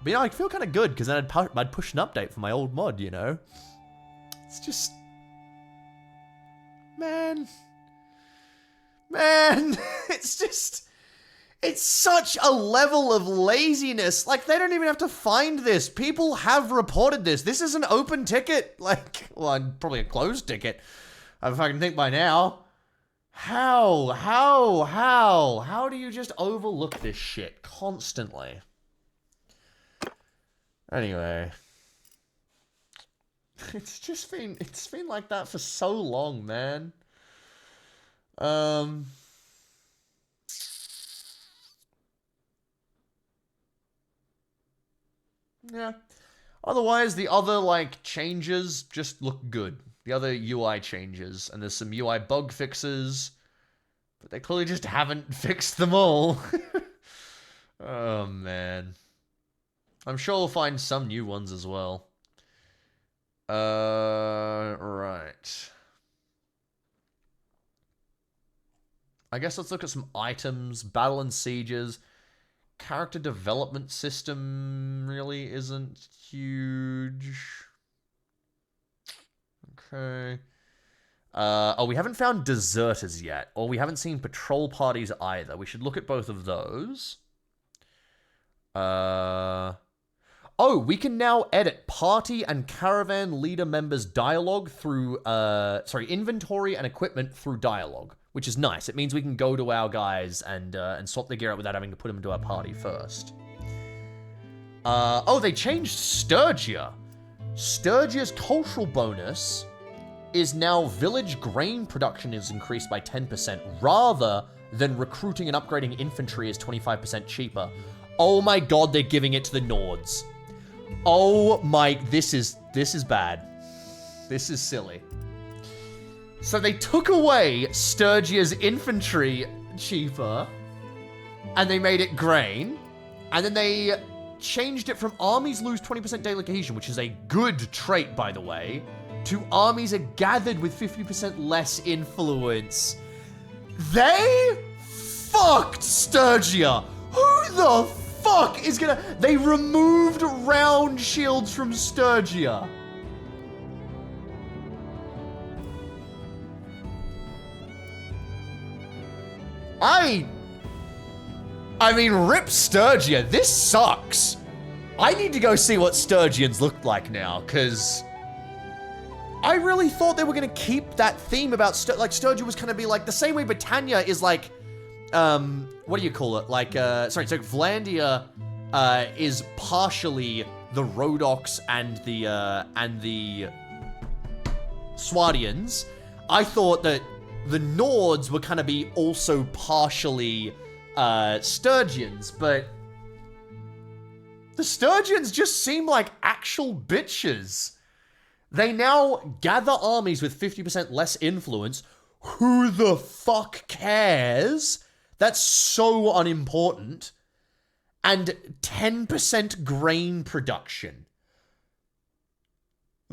But, you know, I feel kind of good, because then I'd push an update for my old mod, you know? It's just... Man, it's just... It's such a level of laziness. Like, they don't even have to find this. People have reported this. This is an open ticket. Like, well, probably a closed ticket, if I can think by now. How do you just overlook this shit constantly? Anyway. It's been like that for so long, man. Yeah. Otherwise, the other, like, changes just look good. The other UI changes, and there's some UI bug fixes, but they clearly just haven't fixed them all. Oh, man. I'm sure we'll find some new ones as well. Right. I guess let's look at some items. Battle and Sieges. Character development system really isn't huge. Okay. Oh, we haven't found deserters yet, or we haven't seen patrol parties either. We should look at both of those. Oh, we can now edit party and caravan leader members' dialogue through, inventory and equipment through dialogue, which is nice. It means we can go to our guys and swap their gear out without having to put them into our party first. Oh, they changed Sturgia. Sturgia's cultural bonus is now village grain production is increased by 10%, rather than recruiting and upgrading infantry is 25% cheaper. Oh my god, they're giving it to the Nords. Oh my, this is bad. This is silly. So they took away Sturgia's infantry cheaper, and they made it grain, and then they changed it from armies lose 20% daily cohesion, which is a good trait, by the way, to armies are gathered with 50% less influence. They fucked Sturgia. Who the fuck is gonna... They removed round shields from Sturgia. I mean, rip Sturgia. This sucks. I need to go see what Sturgians look like now, because I really thought they were going to keep that theme about Sturgia was going to be like the same way Britannia is like, what do you call it? Like, so Vlandia is partially the Rhodoks and the Swadians. I thought that the Nords were kind of be also partially Sturgians, but the Sturgians just seem like actual bitches. They now gather armies with 50% less influence. Who the fuck cares? That's so unimportant. And 10% grain production.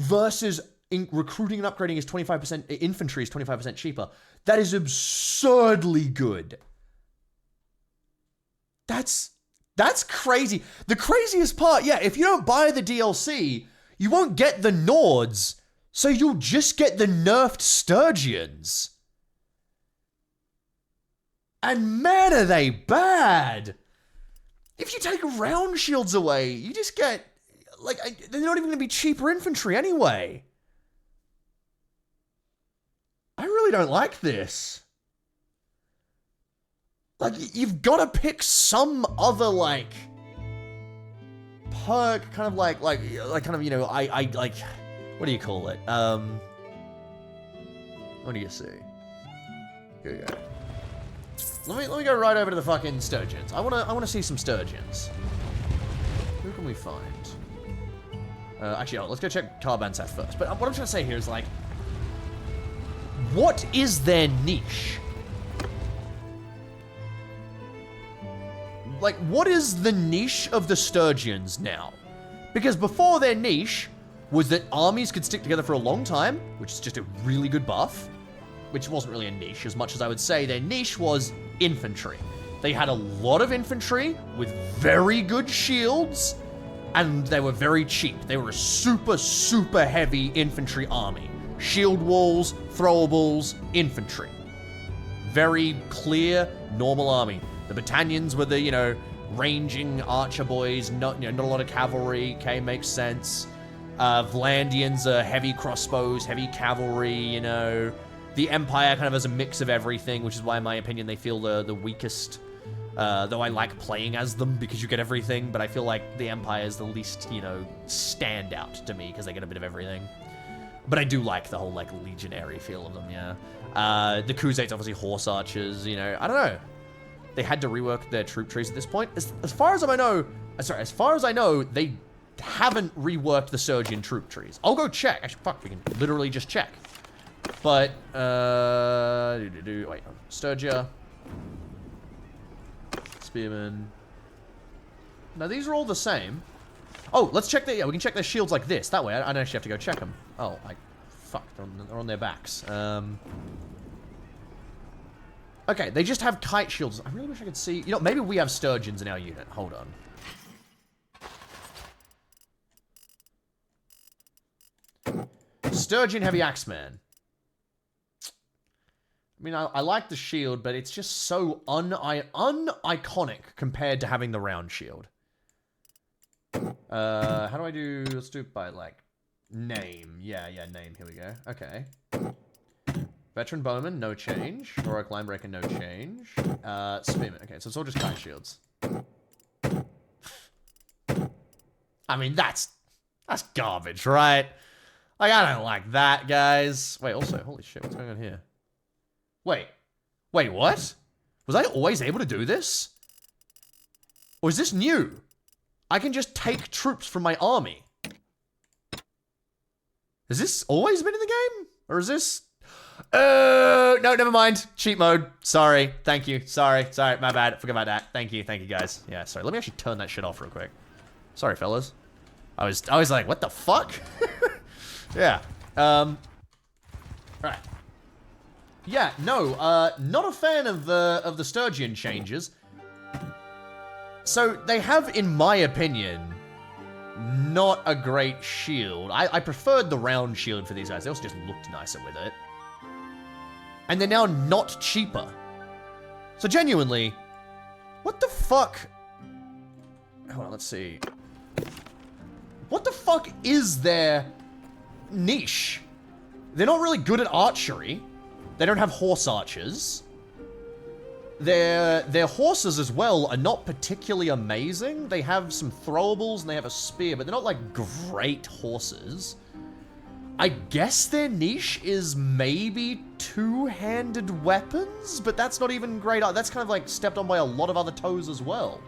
versus recruiting and upgrading is 25%, infantry is 25% cheaper. That is absurdly good. That's crazy. The craziest part, yeah, if you don't buy the DLC, you won't get the Nords, so you'll just get the nerfed Sturgians. And man, are they bad. If you take round shields away, you just get, like, they're not even going to be cheaper infantry anyway. I really don't like this. Like, you've got to pick some other, like, perk, kind of like, kind of, you know, I like, what do you call it? What do you see? Here we go. Let me go right over to the fucking Sturgeons. I wanna see some Sturgeons. Who can we find? Actually, let's go check Carbansath first. But what I'm trying to say here is, like, what is their niche? Like, what is the niche of the Sturgians now? Because before, their niche was that armies could stick together for a long time, which is just a really good buff, which wasn't really a niche as much as I would say their niche was infantry. They had a lot of infantry with very good shields, and they were very cheap. They were a super, super heavy infantry army. Shield walls, throwables, infantry. Very clear, normal army. The Battanians were the, you know, ranging archer boys, not a lot of cavalry, okay, makes sense. Vlandians are heavy crossbows, heavy cavalry, you know. The Empire kind of has a mix of everything, which is why, in my opinion, they feel the weakest. Though I like playing as them because you get everything, but I feel like the Empire is the least, you know, standout to me because they get a bit of everything. But I do like the whole, like, legionary feel of them, yeah. The Khuzaits, obviously horse archers, you know, I don't know. They had to rework their troop trees at this point. As far as I know, they haven't reworked the Sturgian troop trees. I'll go check. Actually, fuck, we can literally just check. But, wait, Sturgia. Spearmen. Now, these are all the same. Oh, let's check yeah, we can check their shields like this. That way, I don't actually have to go check them. Oh, fuck, they're on their backs. Okay, they just have kite shields. I really wish I could see. You know, maybe we have Sturgeons in our unit. Hold on. Sturgeon Heavy Axeman. I mean, I like the shield, but it's just so un-iconic compared to having the round shield. How do I do... Let's do it by, like, name. Yeah, name. Here we go. Okay. Veteran Bowman, no change. Heroic Linebreaker, no change. Spearman. Okay, so it's all just kite shields. I mean, that's garbage, right? Like, I don't like that, guys. Wait, also, holy shit, what's going on here? Wait, what? Was I always able to do this? Or is this new? I can just take troops from my army. Has this always been in the game? Or is this... no, never mind. Cheat mode. Sorry. Thank you. Sorry, my bad. Forgot about that. Thank you, guys. Yeah, sorry. Let me actually turn that shit off real quick. Sorry, fellas. I was like, what the fuck? Yeah. Right. Yeah, no, not a fan of the Sturgian changes. So, they have, in my opinion, not a great shield. I preferred the round shield for these guys. They also just looked nicer with it. And they're now not cheaper. So, genuinely, what the fuck? Hold on, let's see. What the fuck is their niche? They're not really good at archery. They don't have horse archers. Their horses as well are not particularly amazing. They have some throwables and they have a spear, but they're not like great horses. I guess their niche is maybe two-handed weapons, but that's not even great. That's kind of like stepped on by a lot of other toes as well.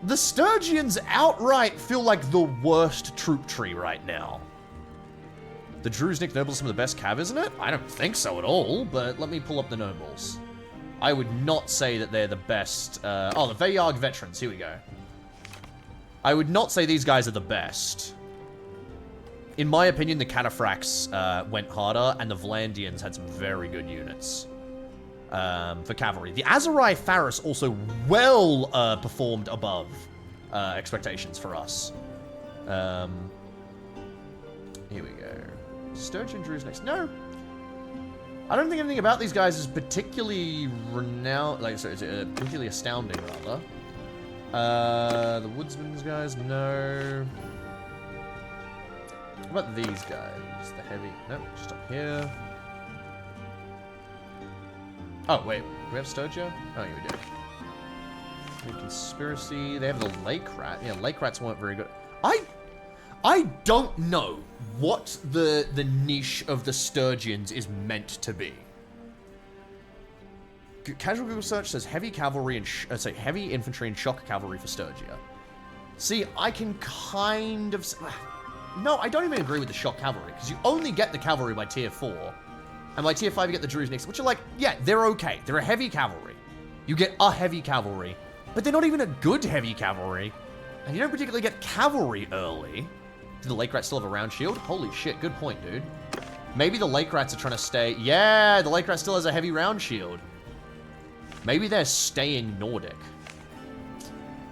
The Sturgians outright feel like the worst troop tree right now. The Druznik nobles are some of the best cav, isn't it? I don't think so at all, but let me pull up the nobles. I would not say that they're the best. Oh, the Veyarg veterans. Here we go. I would not say these guys are the best. In my opinion, the Cataphracts went harder, and the Vlandians had some very good units for cavalry. The Azurai Faris also well performed above expectations for us. Here we go. Sturgeon Drew's next. No. I don't think anything about these guys is particularly renowned. Like, sorry, particularly astounding, rather. The Woodsman's guys, no. What about these guys? The heavy. Nope, just up here. Oh, wait. Do we have Sturgia? Oh, yeah, we do. The Conspiracy. They have the Lake Rat. Yeah, Lake Rats weren't very good. I don't know what the niche of the Sturgians is meant to be. Casual Google search says heavy cavalry and heavy infantry and shock cavalry for Sturgia. See, I can kind of... No, I don't even agree with the shock cavalry, because you only get the cavalry by tier 4. And by tier 5 you get the Druze next, which are like, yeah, they're okay. They're a heavy cavalry. You get a heavy cavalry, but they're not even a good heavy cavalry. And you don't particularly get cavalry early. Do the Lake Rats still have a round shield? Holy shit, good point, dude. Maybe the Lake Rats are trying to stay... Yeah, the Lake Rat still has a heavy round shield. Maybe they're staying Nordic.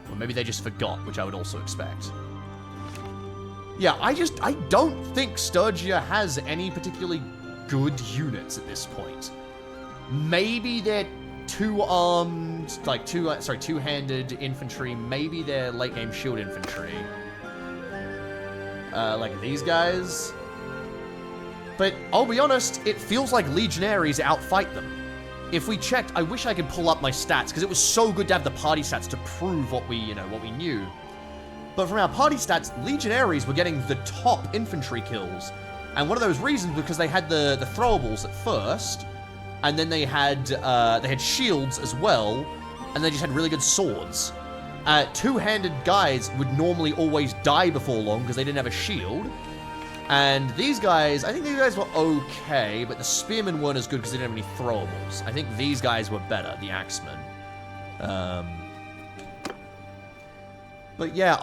Or maybe they just forgot, which I would also expect. Yeah, I don't think Sturgia has any particularly good units at this point. Maybe they're two-armed, like two-handed infantry. Maybe they're late-game shield infantry. Like these guys. But I'll be honest, it feels like legionaries outfight them. If we checked, I wish I could pull up my stats, because it was so good to have the party stats to prove what we knew. But from our party stats, legionaries were getting the top infantry kills. And one of those reasons was because they had the throwables at first, and then they had shields as well, and they just had really good swords. Two-handed guys would normally always die before long because they didn't have a shield. And these guys, I think these guys were okay, but the spearmen weren't as good because they didn't have any throwables. I think these guys were better, the axemen. But yeah,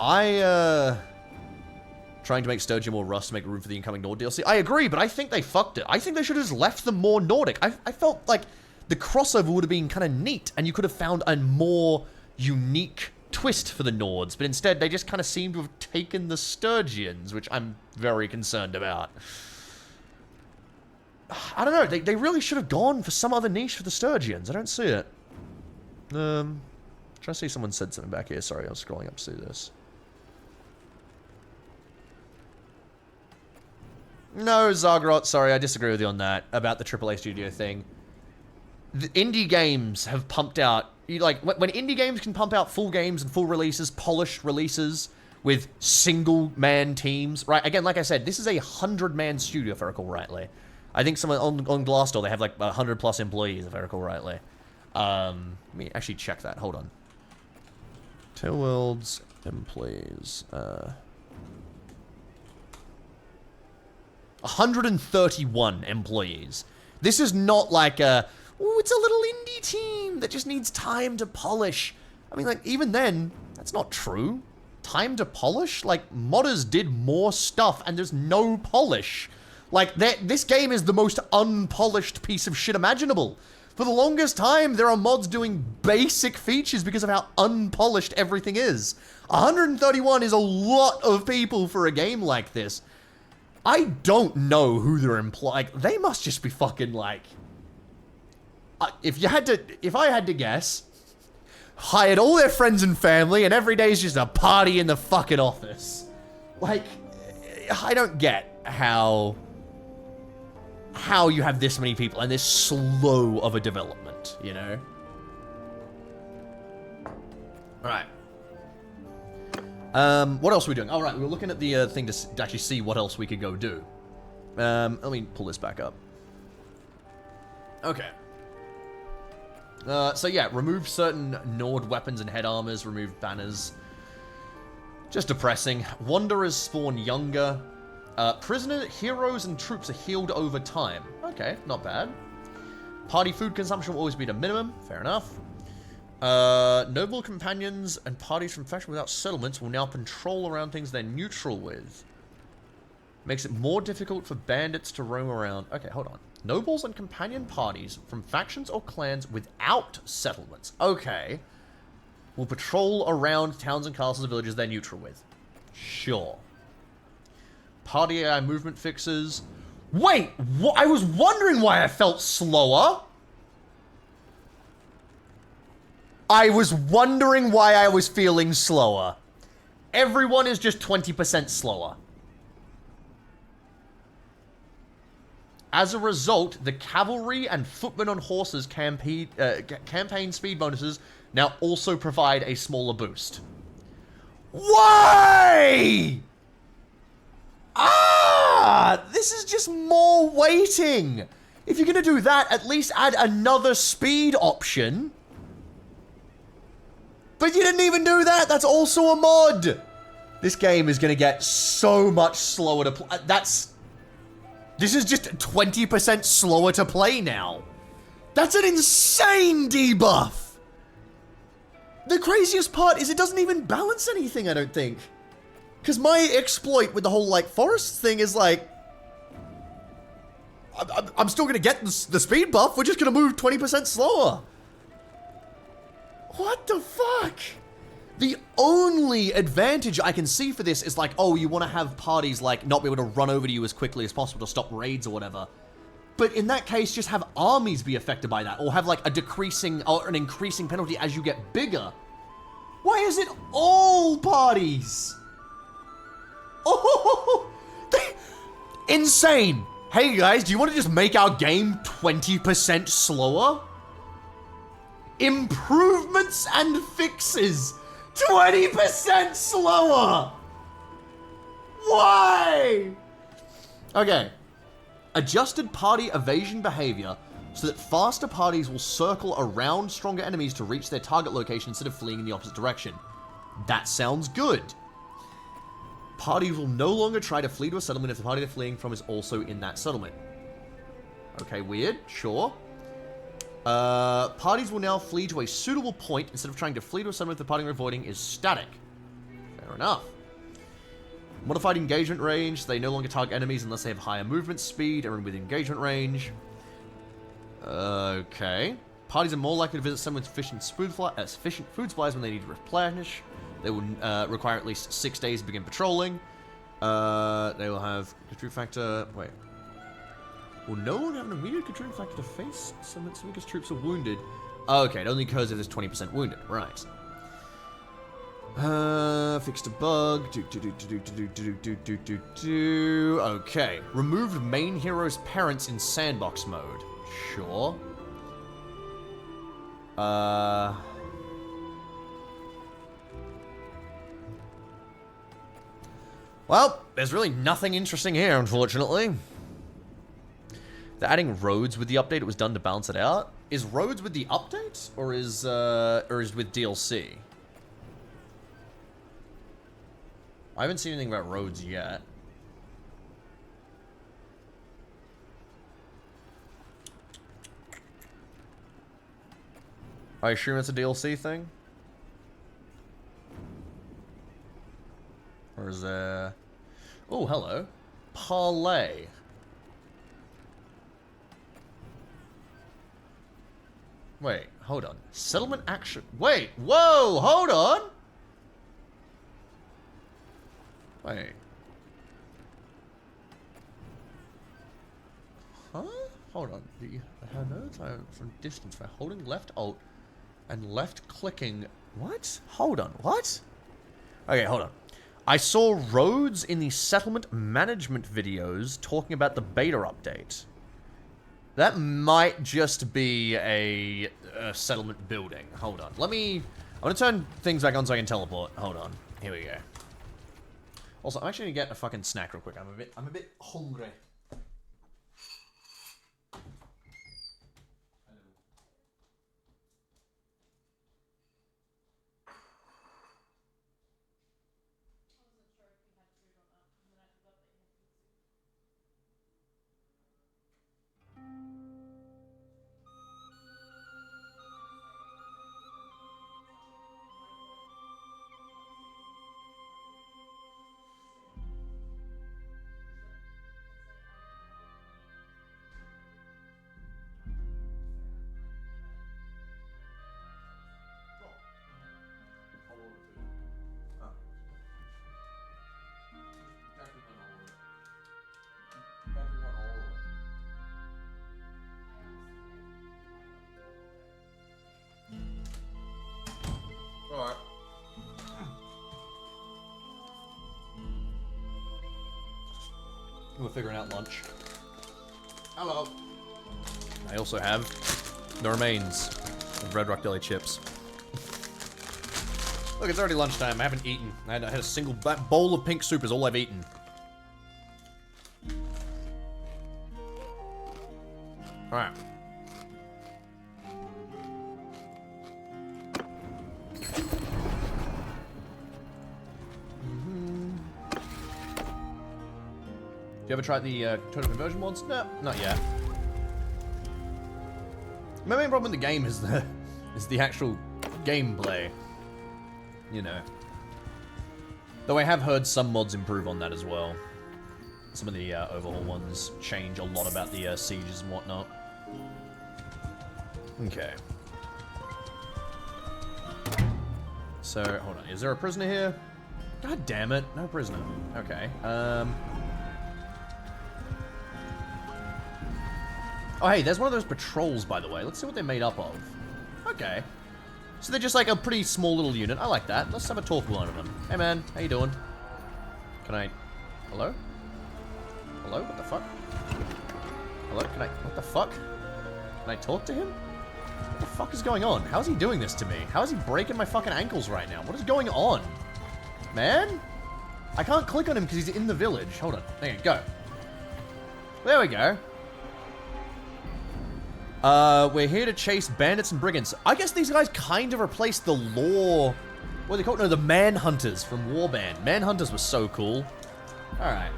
trying to make Sturgia more Rust to make room for the incoming Nord DLC. I agree, but I think they fucked it. I think they should have just left them more Nordic. I felt like the crossover would have been kind of neat, and you could have found a more unique twist for the Nords, but instead they just kind of seem to have taken the Sturgians, which I'm very concerned about. I don't know, they really should have gone for some other niche for the Sturgians. I don't see it. Trying to see if someone said something back here. Sorry, I was scrolling up to see this. No, Zagrot, sorry, I disagree with you on that, about the AAA studio thing. The indie games have pumped out, when indie games can pump out full games and full releases, polished releases, with single-man teams, right? Again, like I said, this is a 100-man studio, if I recall rightly. I think someone on Glassdoor, they have like 100-plus employees, if I recall rightly. Let me actually check that, hold on. Tailworld's employees, 131 employees. This is not like ooh, it's a little indie team that just needs time to polish. I mean, like, even then, that's not true. Time to polish? Like, modders did more stuff, and there's no polish. Like, this game is the most unpolished piece of shit imaginable. For the longest time, there are mods doing basic features because of how unpolished everything is. 131 is a lot of people for a game like this. I don't know who they're like, they must just be fucking, like... If I had to guess, hired all their friends and family, and every day is just a party in the fucking office. Like, I don't get how you have this many people and this slow of a development, you know? Alright. What else are we doing? Alright, we were looking at the thing to actually see what else we could go do. Let me pull this back up. Okay. So yeah, remove certain Nord weapons and head armors, remove banners. Just depressing. Wanderers spawn younger. Prisoner, heroes, and troops are healed over time. Okay, not bad. Party food consumption will always be at a minimum. Fair enough. Noble companions and parties from faction without settlements will now patrol around things they're neutral with. Makes it more difficult for bandits to roam around. Okay, hold on. Nobles and companion parties from factions or clans without settlements. Okay. Will patrol around towns and castles and villages they're neutral with. Sure. Party AI movement fixes. Wait, I was wondering why I felt slower. I was wondering why I was feeling slower. Everyone is just 20% slower. As a result, the cavalry and footmen on horses campaign speed bonuses now also provide a smaller boost. Why? This is just more weighting. If you're gonna do that, at least add another speed option. But you didn't even do that. That's also a mod. This game is gonna get so much slower to play. This is just 20% slower to play now. That's an insane debuff. The craziest part is it doesn't even balance anything, I don't think. Because my exploit with the whole, like, forest thing is, like... I'm still gonna get the speed buff, we're just gonna move 20% slower. What the fuck? The only advantage I can see for this is like, oh, you want to have parties like not be able to run over to you as quickly as possible to stop raids or whatever. But in that case, just have armies be affected by that, or have like a decreasing or an increasing penalty as you get bigger. Why is it all parties? Oh, insane. Hey guys, do you want to just make our game 20% slower? Improvements and fixes. 20% slower! Why? Okay. Adjusted party evasion behavior so that faster parties will circle around stronger enemies to reach their target location instead of fleeing in the opposite direction. That sounds good. Parties will no longer try to flee to a settlement if the party they're fleeing from is also in that settlement. Okay, weird. Sure. Parties will now flee to a suitable point instead of trying to flee to a settlement the party they're avoiding is static. Fair enough. Modified engagement range. They no longer target enemies unless they have higher movement speed and with engagement range. Okay. Parties are more likely to visit someone with sufficient food supplies when they need to replenish. They will require at least 6 days to begin patrolling. They will have control factor. Wait. Will no longer have an immediate contributing factor to face summons because troops are wounded. Okay, it only occurs if there's 20% wounded. Right. Fixed a bug. Okay. Removed main hero's parents in sandbox mode. Sure. Well, there's really nothing interesting here, unfortunately. They're adding roads with the update. It was done to balance it out. Is roads with the update, or is with DLC? I haven't seen anything about roads yet. I assume it's a DLC thing? Or is there... Oh, hello. Parlay. Wait, hold on. Settlement action. Wait, whoa, hold on. Wait. Huh? Hold on. The nodes are from distance by holding left alt and left clicking. What? Hold on. What? Okay, hold on. I saw roads in the settlement management videos talking about the beta update. That might just be a settlement building. Hold on. I'm gonna turn things back on so I can teleport. Hold on. Here we go. Also, I'm actually gonna get a fucking snack real quick. I'm a bit hungry. We're figuring out lunch. Hello. I also have the remains of Red Rock Deli chips. Look, it's already lunchtime. I haven't eaten. I had a single bowl of pink soup is all I've eaten. Alright. Have you ever tried the total conversion mods? No, not yet. My main problem with the game is the actual gameplay. You know. Though I have heard some mods improve on that as well. Some of the overhaul ones change a lot about the sieges and whatnot. Okay. So, hold on. Is there a prisoner here? God damn it. No prisoner. Okay. Oh, hey, there's one of those patrols, by the way. Let's see what they're made up of. Okay. So they're just like a pretty small little unit. I like that. Let's have a talk with one of them. Hey, man. How you doing? Can I... Hello? Hello? What the fuck? Hello? Can I... What the fuck? Can I talk to him? What the fuck is going on? How is he doing this to me? How is he breaking my fucking ankles right now? What is going on? Man? I can't click on him because he's in the village. Hold on. There you go. There we go. We're here to chase bandits and brigands. I guess these guys kind of replaced the law... What are they called? No, the manhunters from Warband. Manhunters was so cool. Alright.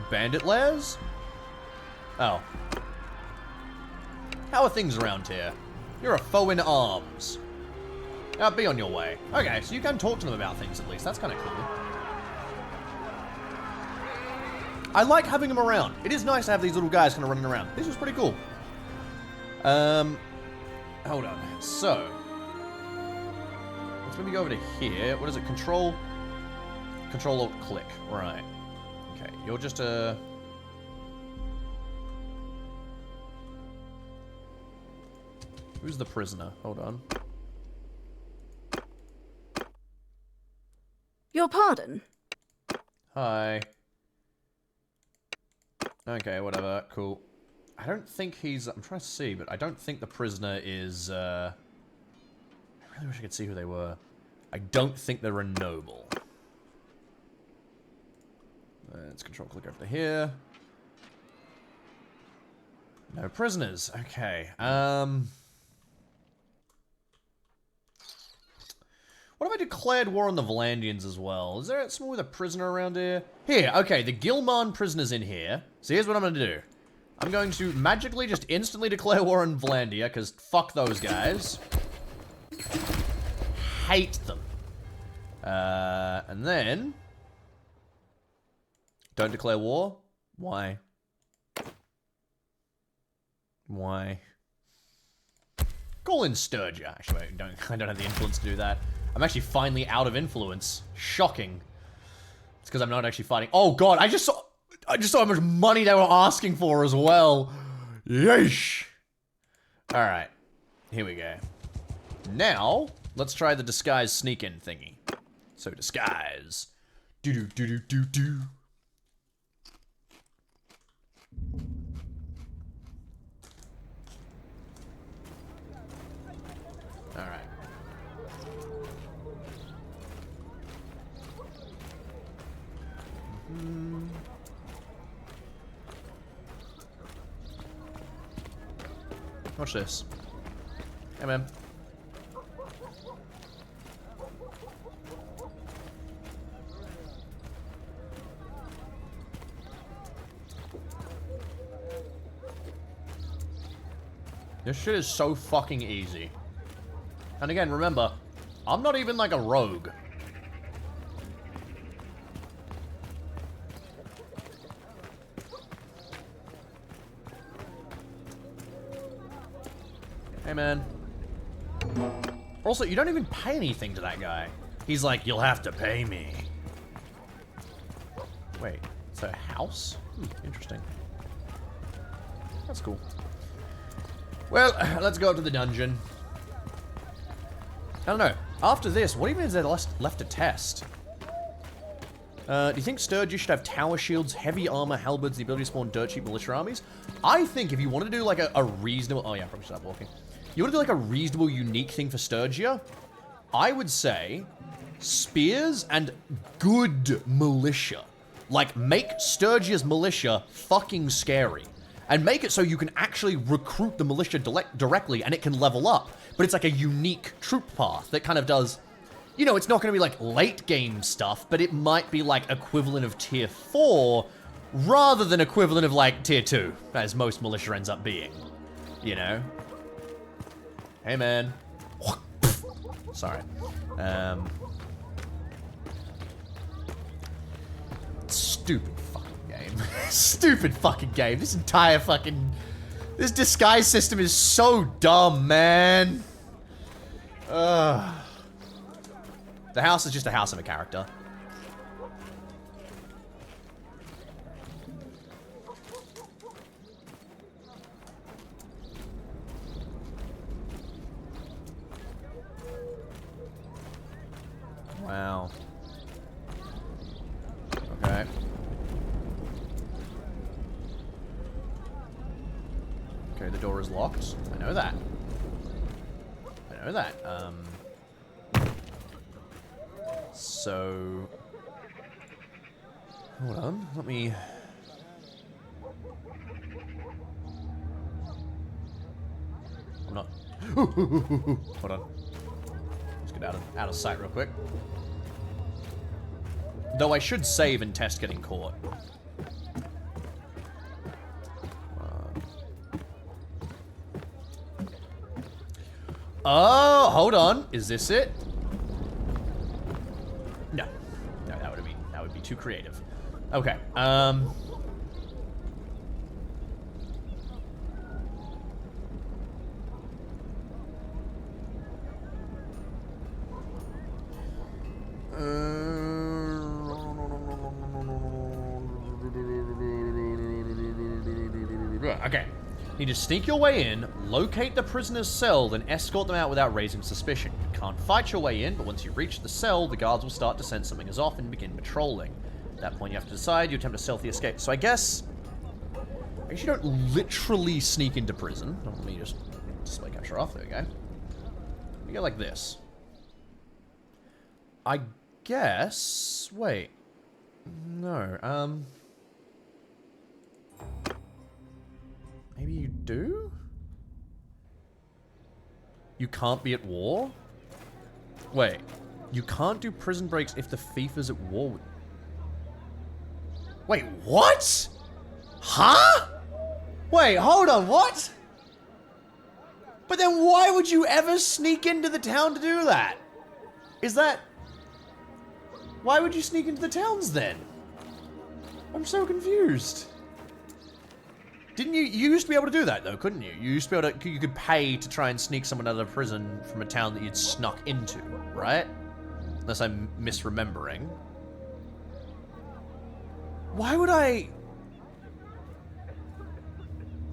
Bandit lairs? Oh. How are things around here? You're a foe in arms. Be on your way. Okay, so you can talk to them about things at least. That's kind of cool. I like having them around. It is nice to have these little guys kind of running around. This was pretty cool. Hold on. So, let's maybe go over to here. What is it? Control, Alt, click. Right. Okay, you're just a... Who's the prisoner? Hold on.
Your pardon?
Hi. Okay, whatever. Cool. I don't think he's... I'm trying to see, but I don't think the prisoner is... I really wish I could see who they were. I don't think they're a noble. Let's control click over to here. No prisoners. Okay. What if I declared war on the Valandians as well? Is there someone with a prisoner around here? Here, okay, the Gilman prisoner's in here. So here's what I'm going to do. I'm going to magically just instantly declare war on Valandia, because fuck those guys. Hate them. And then... Don't declare war? Why? Why? Call in Sturgia. Actually, I don't have the influence to do that. I'm actually finally out of influence. Shocking. It's because I'm not actually fighting. Oh god, I just saw how much money they were asking for as well. Yeesh. Alright. Here we go. Now, let's try the disguise sneak-in thingy. So, disguise. Do-do-do-do-do-do. Alright. Watch this. Hey, man. This shit is so fucking easy. And again, remember, I'm not even like a rogue. Hey, man. Also, you don't even pay anything to that guy. He's like, you'll have to pay me. Wait, it's a house? Interesting. That's cool. Well, let's go up to the dungeon. I don't know. After this, what even is there left to test? Do you think Sturgis should have tower shields, heavy armor, halberds, the ability to spawn dirt cheap militia armies? I think if you want to do like a reasonable... Oh yeah, probably stop walking. You want to do like a reasonable, unique thing for Sturgia? I would say spears and good militia. Like, make Sturgia's militia fucking scary. And make it so you can actually recruit the militia directly and it can level up. But it's like a unique troop path that kind of does... You know, it's not going to be like late game stuff, but it might be like equivalent of tier 4 rather than equivalent of like tier 2, as most militia ends up being. You know? Hey, man. Sorry. Stupid fucking game. Stupid fucking game. This entire fucking... This disguise system is so dumb, man. Ugh. The house is just a house of a character. Wow. Okay. Okay, the door is locked. I know that. I know that. So... Hold on, let me... I'm not... Hold on. Let's get out of sight real quick. Though I should save and test getting caught. Oh, hold on. Is this it? No. No, that would be too creative. Okay. Okay. You need to sneak your way in, locate the prisoner's cell, then escort them out without raising suspicion. You can't fight your way in, but once you reach the cell, the guards will start to sense something is off and begin patrolling. At that point, you have to decide, you attempt a stealthy escape. So I guess you don't literally sneak into prison. Let me just display capture off. There we go. You go like this. I guess... Wait. No, maybe you do? You can't be at war? Wait. You can't do prison breaks if the thief is at war with... Wait, what? Huh? Wait, hold on, what? But then why would you ever sneak into the town to do that? Is that... Why would you sneak into the towns then? I'm so confused. Didn't you used to be able to do that though, couldn't you? You used to be able to, you could pay to try and sneak someone out of prison from a town that you'd snuck into, right? Unless I'm misremembering. Why would I...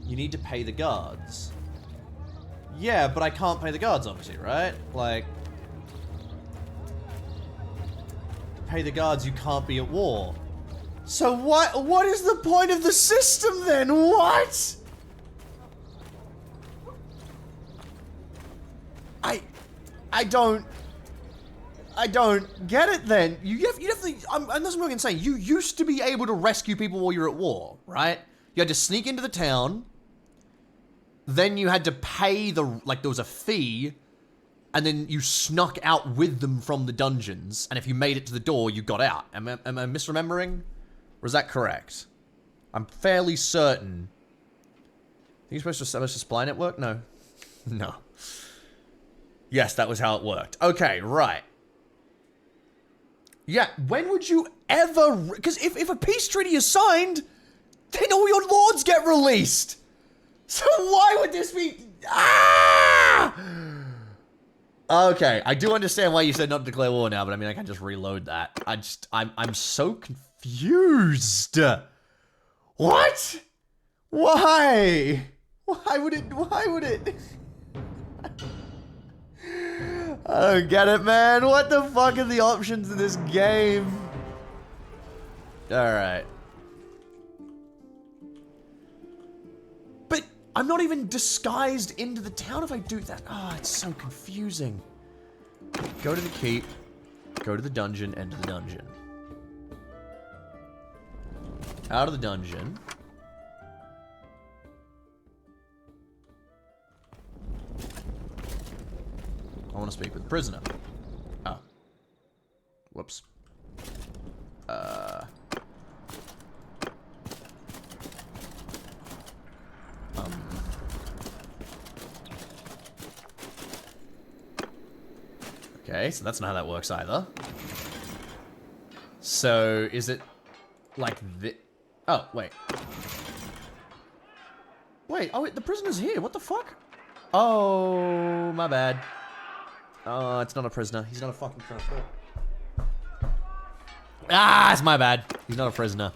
You need to pay the guards. Yeah, but I can't pay the guards, obviously, right? Like... To pay the guards, you can't be at war. So what is the point of the system then? What? I don't get it then. You have to, and that's what I'm going to say. You used to be able to rescue people while you're at war, right? You had to sneak into the town. Then you had to pay like there was a fee. And then you snuck out with them from the dungeons. And if you made it to the door, you got out. Am I misremembering? Or is that correct? I'm fairly certain. Are you supposed to establish a supply network? No. No. Yes, that was how it worked. Okay, right. Yeah, when would you ever... Because if a peace treaty is signed, then all your lords get released. So why would this be... Ah! Okay, I do understand why you said not to declare war now, but I mean, I can just reload that. I'm so confused. What? Why? Why would it? I don't get it, man. What the fuck are the options in this game? Alright. But I'm not even disguised into the town if I do that. Ah, it's so confusing. Go to the keep. Go to the dungeon. Enter the dungeon. Out of the dungeon. I want to speak with the prisoner. Oh. Whoops. Okay, so that's not how that works either. So, is it like this? Oh, wait. Wait, oh, the prisoner's here. What the fuck? Oh, my bad. Oh, it's not a prisoner. He's not a fucking prisoner. Ah, it's my bad. He's not a prisoner.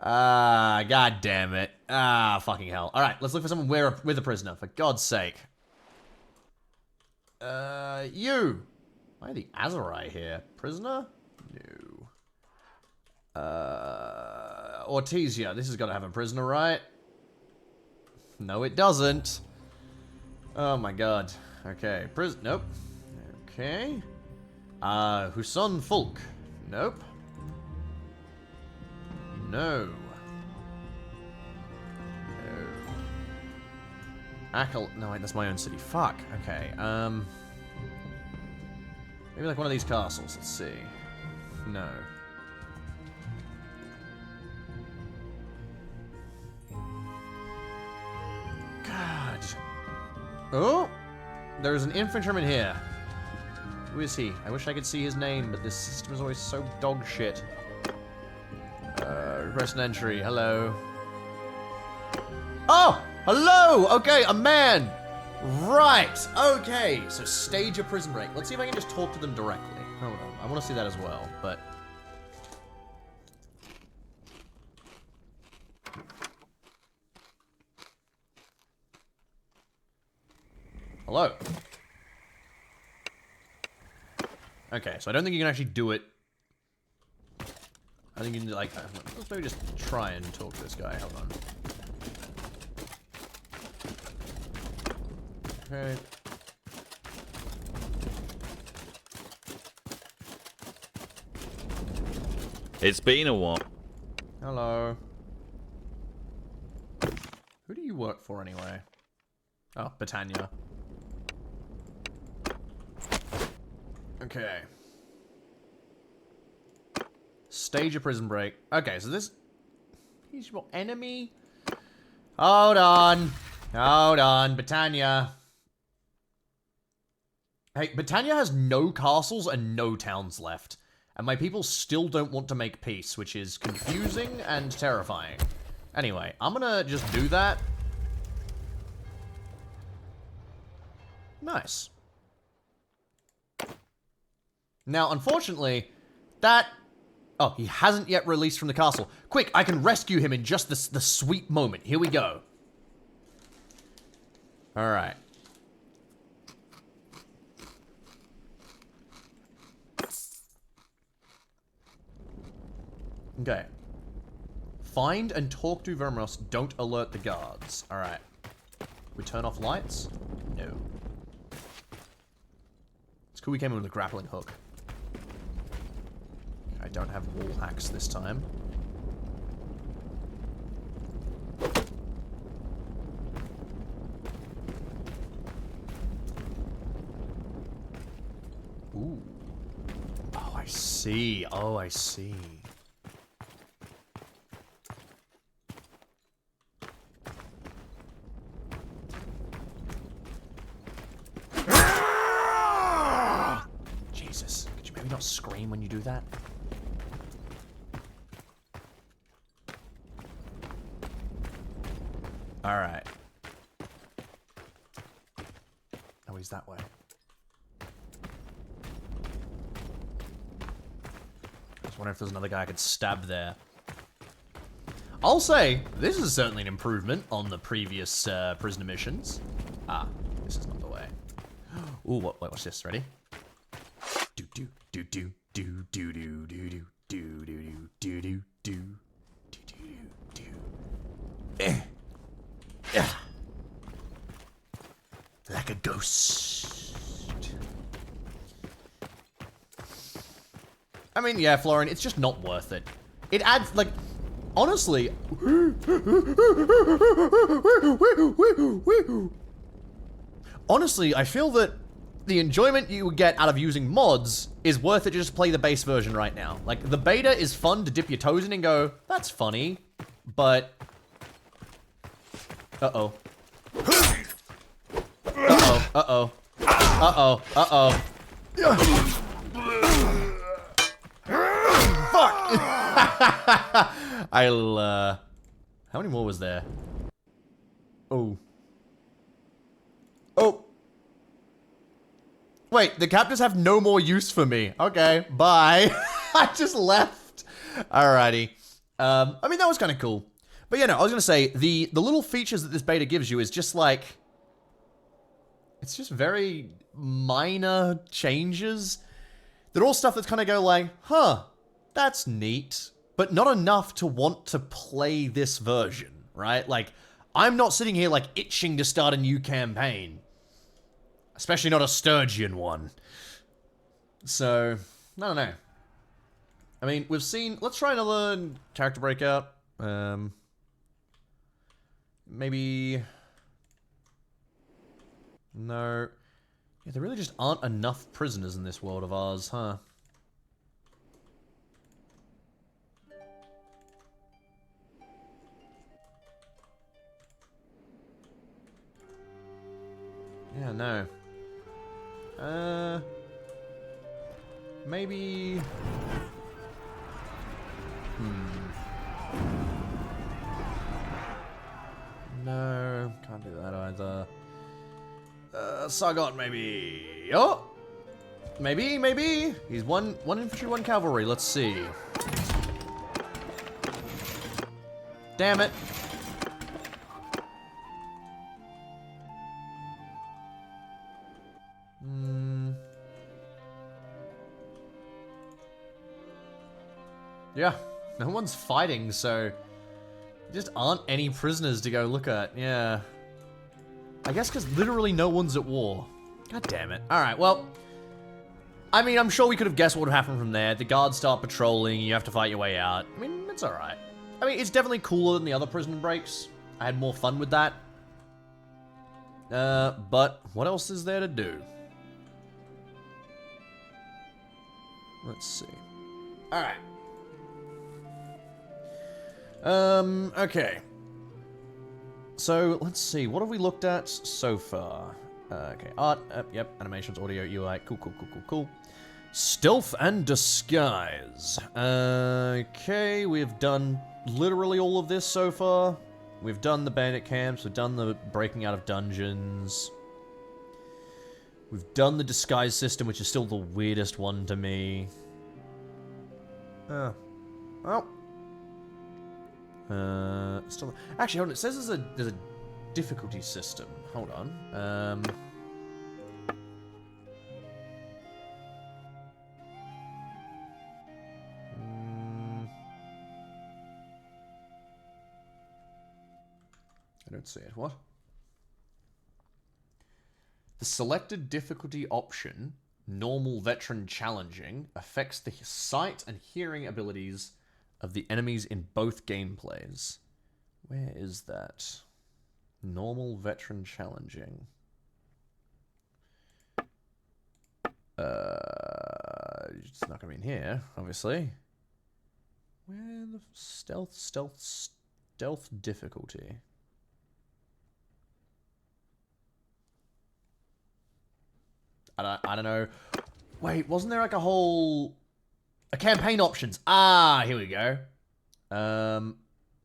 Ah, god damn it. Ah, fucking hell. Alright, let's look for someone with a prisoner, for God's sake. You! Why are the Azurai here? Prisoner? No. Ortesia. This has got to have a prisoner, right? No, it doesn't. Oh my god. Okay, nope. Okay. Huson Fulk. Nope. No. Akel. No, wait, that's my own city. Fuck. Okay, maybe like one of these castles. Let's see. No. God. Oh! There's an infantryman here. Who is he? I wish I could see his name, but this system is always so dog shit. Request an entry. Hello. Oh! Hello! Okay, a man! Right, okay. So stage a prison break. Let's see if I can just talk to them directly. Hold on. I want to see that as well, but... Hello. Okay, so I don't think you can actually do it. I think you can, like, let's maybe just try and talk to this guy. Hold on. Okay.
It's been a while.
Hello. Who do you work for anyway? Oh, Britannia. Okay. Stage a prison break. Okay, so this... He's your enemy? Hold on. Hold on, Britannia. Hey, Britannia has no castles and no towns left. And my people still don't want to make peace, which is confusing and terrifying. Anyway, I'm gonna just do that. Nice. Now, unfortunately, that... Oh, he hasn't yet released from the castle. Quick, I can rescue him in just the sweet moment. Here we go. Alright. Okay. Find and talk to Vermeros. Don't alert the guards. Alright. We turn off lights? No. It's cool we came in with a grappling hook. I don't have wall hacks this time. Ooh. Oh, I see. Oh, I see. Jesus. Could you maybe not scream when you do that? Alright. Oh, he's that way. I was wondering if there's another guy I could stab there. I'll say, this is certainly an improvement on the previous prisoner missions. Ah, this is not the way. Ooh, what's this? Ready? Do do do do do do do do do do do do do do do do do. Yeah. Like a ghost. I mean, yeah, Florian, it's just not worth it. It adds, like, honestly. Honestly, I feel that the enjoyment you would get out of using mods is worth it to just play the base version right now. Like, the beta is fun to dip your toes in and go, that's funny, but... Uh-oh. Uh-oh, uh-oh. Uh-oh, uh-oh. Fuck! How many more was there? Oh. Oh. Wait, the captives have no more use for me. Okay, bye. I just left. Alrighty. I mean, that was kind of cool. But yeah, no, I was gonna say, the little features that this beta gives you is just like... It's just very minor changes. They're all stuff that's kind of go like, huh, that's neat. But not enough to want to play this version, right? Like, I'm not sitting here like itching to start a new campaign. Especially not a Sturgeon one. So, I don't know. I mean, we've seen... Let's try another character breakout. Maybe... No. Yeah, there really just aren't enough prisoners in this world of ours, huh? Yeah, no. Maybe... No, can't do that either. Sagat, maybe. Oh! Maybe. He's one infantry, one cavalry. Let's see. Damn it. Yeah, no one's fighting, so there just aren't any prisoners to go look at. Yeah. I guess because literally no one's at war. God damn it. Alright, well... I mean, I'm sure we could have guessed what would happen from there. The guards start patrolling, you have to fight your way out. I mean, it's alright. I mean, it's definitely cooler than the other prison breaks. I had more fun with that. But what else is there to do? Let's see. Alright. Okay. So, let's see. What have we looked at so far? Okay. Art, yep. Animations, audio, UI. Cool. Stealth and disguise. Okay, we've done literally all of this so far. We've done the bandit camps. We've done the breaking out of dungeons. We've done the disguise system, which is still the weirdest one to me. Oh. Still, actually, hold on. It says there's a difficulty system. Hold on. I don't see it. What? The selected difficulty option, normal, veteran, challenging, affects the sight and hearing abilities of the enemies in both gameplays. Where is that? Normal, veteran, challenging. It's not gonna be in here, obviously. Where the stealth difficulty? I don't know. Wait, wasn't there like a whole... campaign options. Ah, here we go.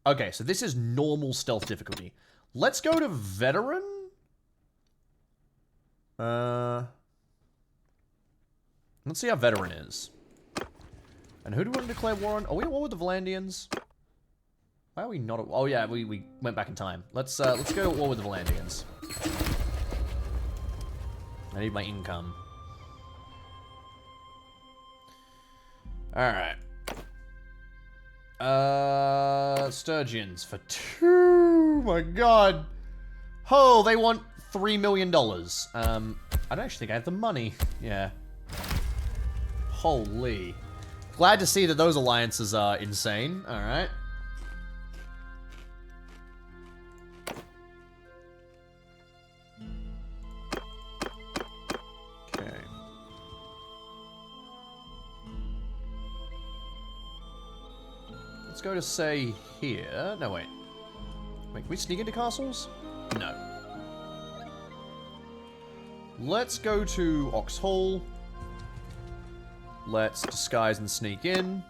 Okay, so this is normal stealth difficulty. Let's go to veteran. Let's see how veteran is. And who do we want to declare war on? Are we at war with the Valandians? Why are we not at... Oh yeah, we went back in time. Let's go to war with the Valandians. I need my income. Alright. Sturgeons for 2. My god. Oh, they want $3 million. I don't actually think I have the money. Yeah. Holy. Glad to see that those alliances are insane. Alright. Okay. Let's go to, say, here. No, wait. Wait, can we sneak into castles? No. Let's go to Ox Hall. Let's disguise and sneak in.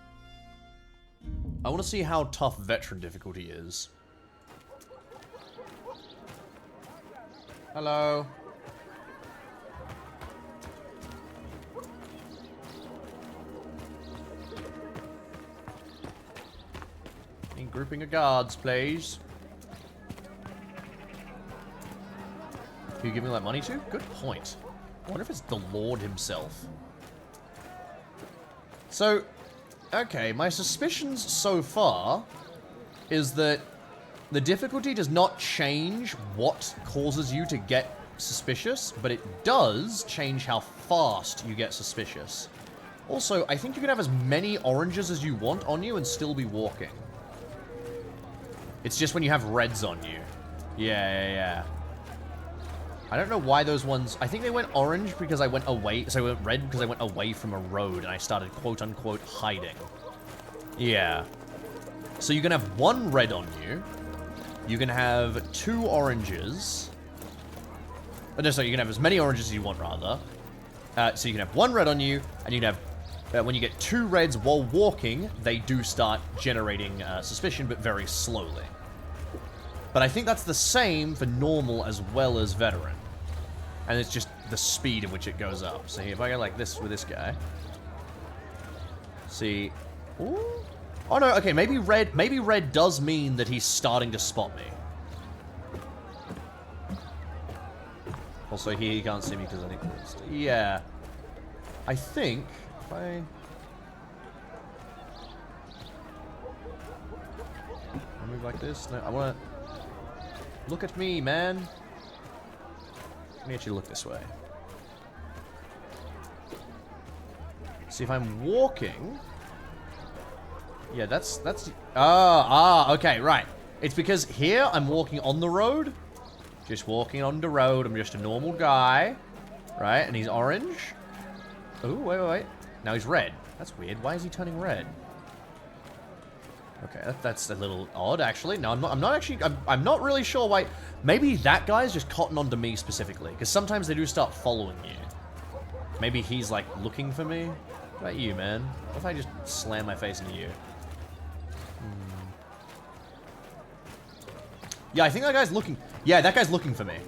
I want to see how tough veteran difficulty is. Hello. Need grouping of guards, please. Who you giving that money to? Good point. I wonder if it's the Lord himself. So, okay, my suspicions so far is that the difficulty does not change what causes you to get suspicious, but it does change how fast you get suspicious. Also, I think you can have as many oranges as you want on you and still be walking. It's just when you have reds on you. Yeah. I don't know why those ones... I think they went orange because I went away... So I went red because I went away from a road and I started quote-unquote hiding. Yeah. So you can have 1 red on you. You can have 2 oranges. Oh, no, sorry, you can have as many oranges as you want, rather. So you can have 1 red on you, and you can have... when you get 2 reds while walking, they do start generating suspicion, but very slowly. But I think that's the same for normal as well as veteran. And it's just the speed at which it goes up. So if I go like this with this guy. See. Ooh. Oh no, okay, maybe red does mean that he's starting to spot me. Also here you can't see me because I think yeah. I think if I move like this, no, I wanna look at me, man. Let me actually look this way. See, if I'm walking... Yeah, that's... okay, right. It's because here I'm walking on the road. Just walking on the road. I'm just a normal guy. Right, and he's orange. Oh, wait. Now he's red. That's weird. Why is he turning red? Okay, that's a little odd, actually. No, I'm not really sure why. Maybe that guy's just cotton onto me specifically, because sometimes they do start following you. Maybe he's, like, looking for me. What about you, man? What if I just slam my face into you? Yeah, I think that guy's looking... Yeah, that guy's looking for me.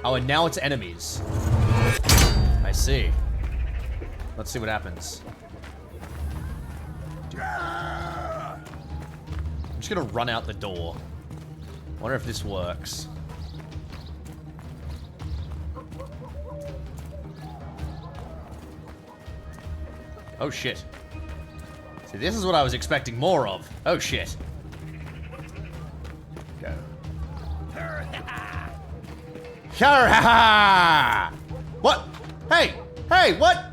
Oh, and now it's enemies. I see. Let's see what happens. I'm just gonna run out the door. Wonder if this works. Oh shit. See, this is what I was expecting more of. Oh shit. Go. What? Hey! Hey, what?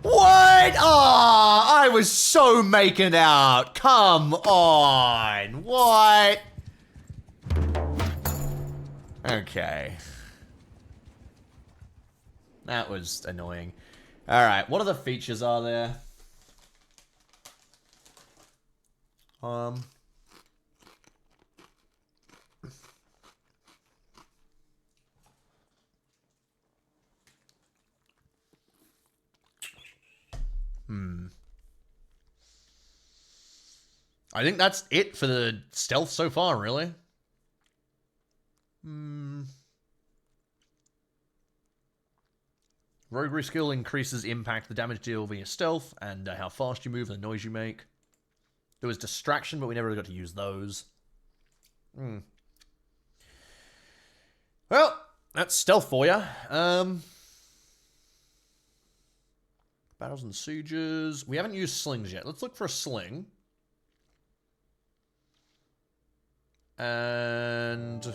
What? Oh, I was so making out. Come on. What? Okay. That was annoying. Alright, what other features are there? I think that's it for the stealth so far, really. Roguery skill increases impact, the damage deal via stealth, and how fast you move and the noise you make. There was distraction, but we never really got to use those. Well, that's stealth for you. Battles and sieges. We haven't used slings yet. Let's look for a sling. And...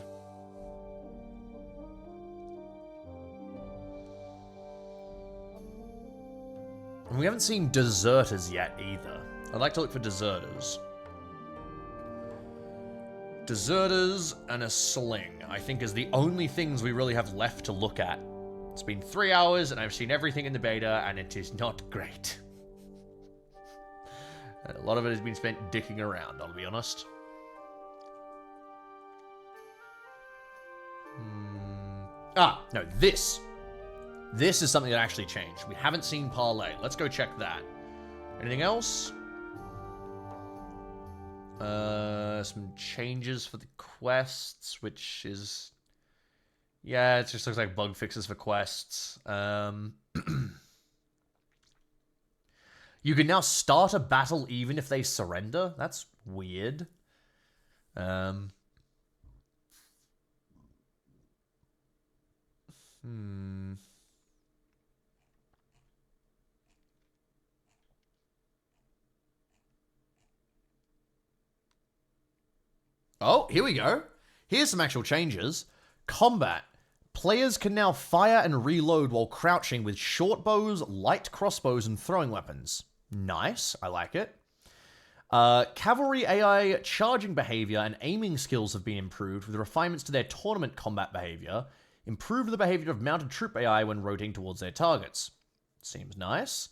we haven't seen deserters yet either. I'd like to look for deserters. Deserters and a sling, I think, is the only things we really have left to look at. It's been 3 hours and I've seen everything in the beta and it is not great. And a lot of it has been spent dicking around, I'll be honest. No, this. This is something that actually changed. We haven't seen Parlay. Let's go check that. Anything else? Some changes for the quests, which is... yeah, it just looks like bug fixes for quests. You can now start a battle even if they surrender. That's weird. Oh, here we go. Here's some actual changes. Combat. Players can now fire and reload while crouching with short bows, light crossbows, and throwing weapons. Nice. I like it. Cavalry AI charging behavior and aiming skills have been improved with refinements to their tournament combat behavior. Improved the behavior of mounted troop AI when rotating towards their targets. Seems nice.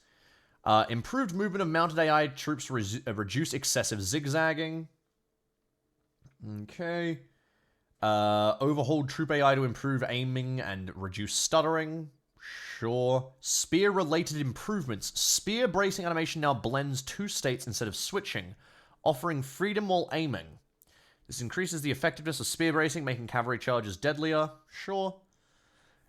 Improved movement of mounted AI troops reduce excessive zigzagging. Okay. Overhauled troop AI to improve aiming and reduce stuttering. Sure. Spear-related improvements. Spear bracing animation now blends 2 states instead of switching, offering freedom while aiming. This increases the effectiveness of spear bracing, making cavalry charges deadlier. Sure.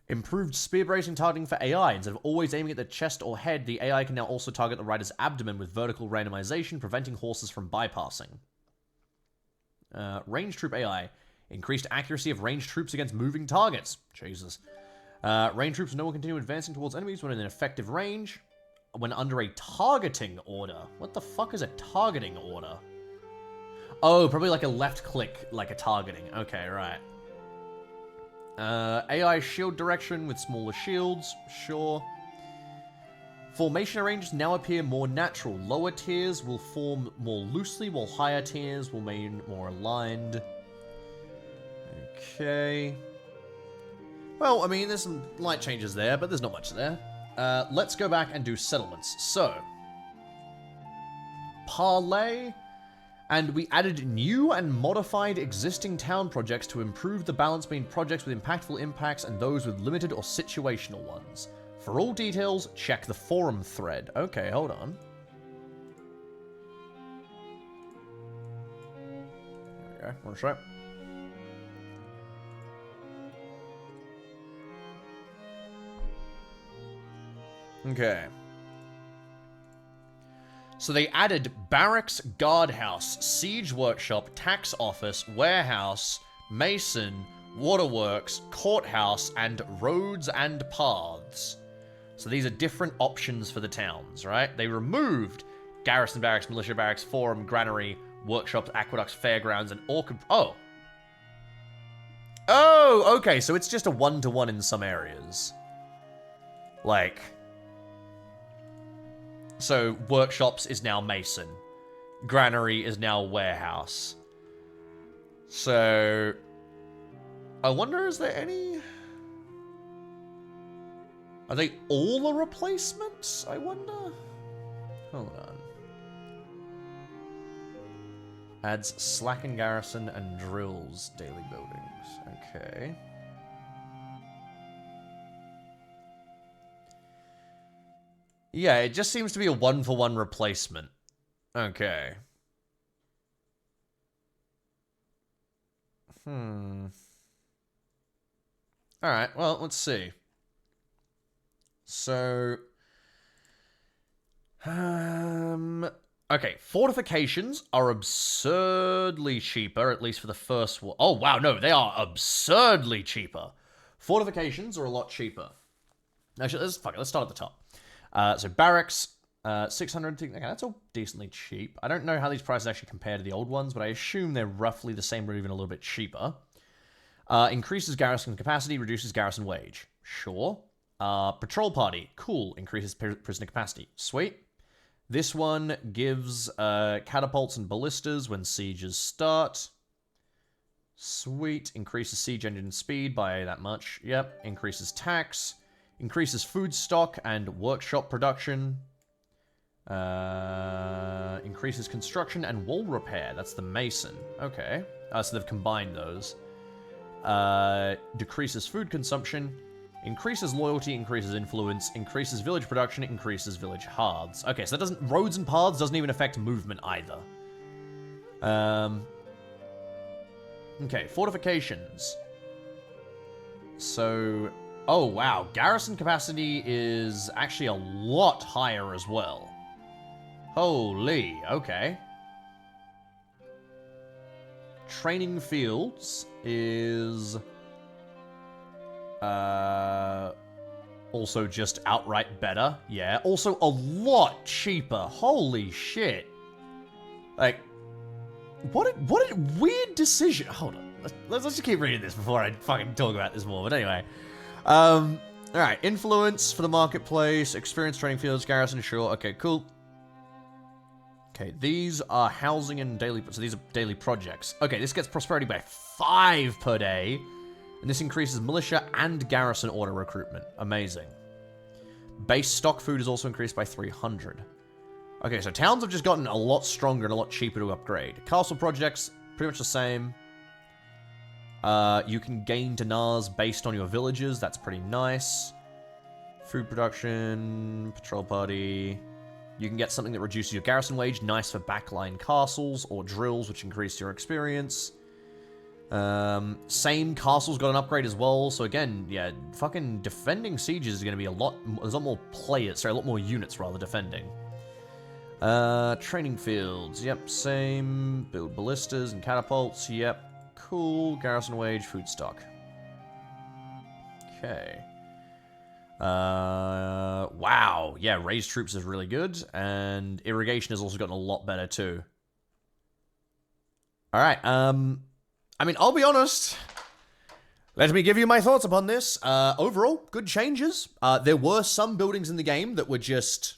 Improved spear bracing targeting for AI. Instead of always aiming at the chest or head, the AI can now also target the rider's abdomen with vertical randomization, preventing horses from bypassing. Ranged troop AI. Increased accuracy of ranged troops against moving targets. Jesus. Ranged troops will continue advancing towards enemies when in an effective range. When under a targeting order. What the fuck is a targeting order? Oh, probably like a left click, like a targeting. Okay, right. AI shield direction with smaller shields. Sure. Formation arrangements now appear more natural. Lower tiers will form more loosely, while higher tiers will remain more aligned. Okay. Well, I mean, there's some light changes there, but there's not much there. Let's go back and do settlements. So, Parlay, and we added new and modified existing town projects to improve the balance between projects with impactful impacts and those with limited or situational ones. For all details, check the forum thread. Okay, hold on. There we go. One shot. Okay. So they added barracks, guardhouse, siege workshop, tax office, warehouse, mason, waterworks, courthouse, and roads and paths. So these are different options for the towns, right? They removed garrison barracks, militia barracks, forum, granary, workshops, aqueducts, fairgrounds, and orchid... Oh. Oh, okay, so it's just a one-to-one in some areas. Like... So, workshops is now mason. Granary is now warehouse. So... I wonder, is there any... Are they all a replacement? I wonder. Hold on. Adds slack and garrison and drills daily buildings. Okay. Yeah, it just seems to be a one-for-one replacement. Okay. Alright, well, let's see. So... okay, fortifications are absurdly cheaper, at least for the first one. Oh, wow, no, they are absurdly cheaper. Fortifications are a lot cheaper. Actually, let's start at the top. So barracks, 600. Okay, that's all decently cheap. I don't know how these prices actually compare to the old ones, but I assume they're roughly the same or even a little bit cheaper. Increases garrison capacity, reduces garrison wage. Sure. Patrol party. Cool. Increases prisoner capacity. Sweet. This one gives catapults and ballistas when sieges start. Sweet. Increases siege engine speed by that much. Yep. Increases tax. Increases food stock and workshop production. Increases construction and wall repair. That's the mason. Okay. So they've combined those. Decreases food consumption. Increases loyalty, increases influence, increases village production, increases village hearths. Okay, so that doesn't... Roads and paths doesn't even affect movement either. Okay, fortifications. So... Oh, wow. Garrison capacity is actually a lot higher as well. Holy, okay. Training fields is... also just outright better. Yeah. Also a lot cheaper. Holy shit. Like, what a weird decision. Hold on. Let's just keep reading this before I fucking talk about this more. But anyway. Alright. Influence for the marketplace. Experience training fields. Garrison. Sure. Okay, cool. Okay, these are housing and daily... So these are daily projects. Okay, this gets prosperity by 5 per day. And this increases militia and garrison order recruitment. Amazing. Base stock food is also increased by 300. Okay, so towns have just gotten a lot stronger and a lot cheaper to upgrade. Castle projects, pretty much the same. You can gain dinars based on your villages. That's pretty nice. Food production, patrol party. You can get something that reduces your garrison wage. Nice for backline castles or drills, which increase your experience. Same castle's got an upgrade as well, so again, yeah, fucking defending sieges is going to be there's a lot more players, sorry, a lot more units rather defending. Training fields, yep, same. Build ballistas and catapults, yep, cool. Garrison wage, food stock. Okay. Wow, yeah, raised troops is really good, and irrigation has also gotten a lot better too. Alright, I mean, I'll be honest. Let me give you my thoughts upon this. Overall, good changes. There were some buildings in the game that were just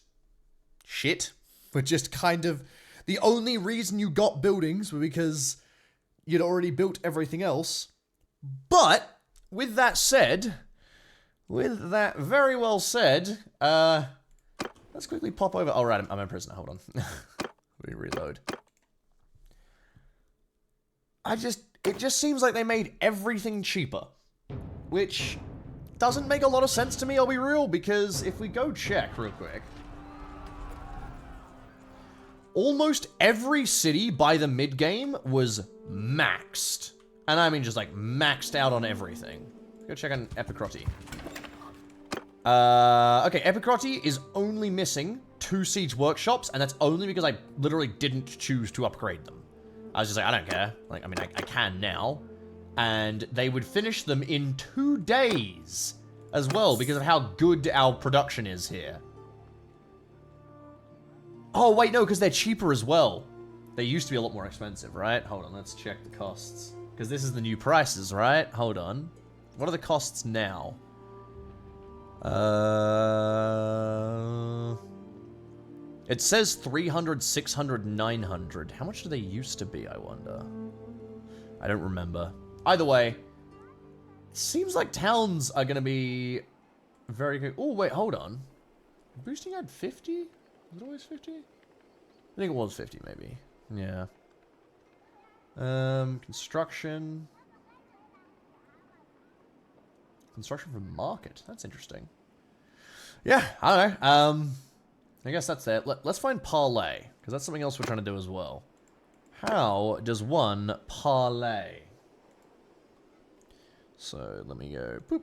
shit. Were just kind of... The only reason you got buildings were because you'd already built everything else. But, with that said... With that very well said, let's quickly pop over... Oh, right, I'm a prisoner. Hold on. Let me reload. It just seems like they made everything cheaper. Which doesn't make a lot of sense to me, I'll be real, because if we go check real quick... Almost every city by the mid-game was maxed. And I mean just like maxed out on everything. Go check on Epicroty. Okay, Epicroty is only missing 2 siege workshops, and that's only because I literally didn't choose to upgrade them. I was just like, I don't care. Like, I mean, I can now. And they would finish them in 2 days as well because of how good our production is here. Oh, wait, no, because they're cheaper as well. They used to be a lot more expensive, right? Hold on, let's check the costs. Because this is the new prices, right? Hold on. What are the costs now? It says 300, 600, 900. How much do they used to be, I wonder? I don't remember. Either way, it seems like towns are going to be very good. Oh, wait, hold on. Boosting had 50? Was it always 50? I think it was 50, maybe. Yeah. Construction. Construction from market. That's interesting. Yeah, I don't know. I guess that's it. Let's find parlay, because that's something else we're trying to do as well. How does one parlay? So let me go. Boop.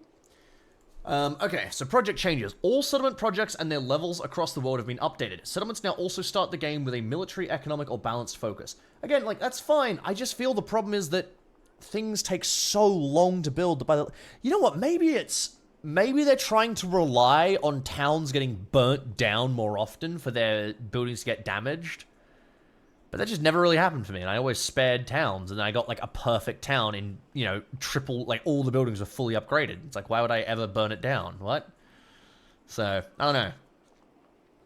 Okay, so project changes. All settlement projects and their levels across the world have been updated. Settlements now also start the game with a military, economic, or balanced focus. Again, like, that's fine. I just feel the problem is that things take so long to build. You know what? Maybe it's maybe they're trying to rely on towns getting burnt down more often for their buildings to get damaged. But that just never really happened for me, and I always spared towns, and I got, like, a perfect town in, you know, triple, like, all the buildings were fully upgraded. It's like, why would I ever burn it down? What? So, I don't know.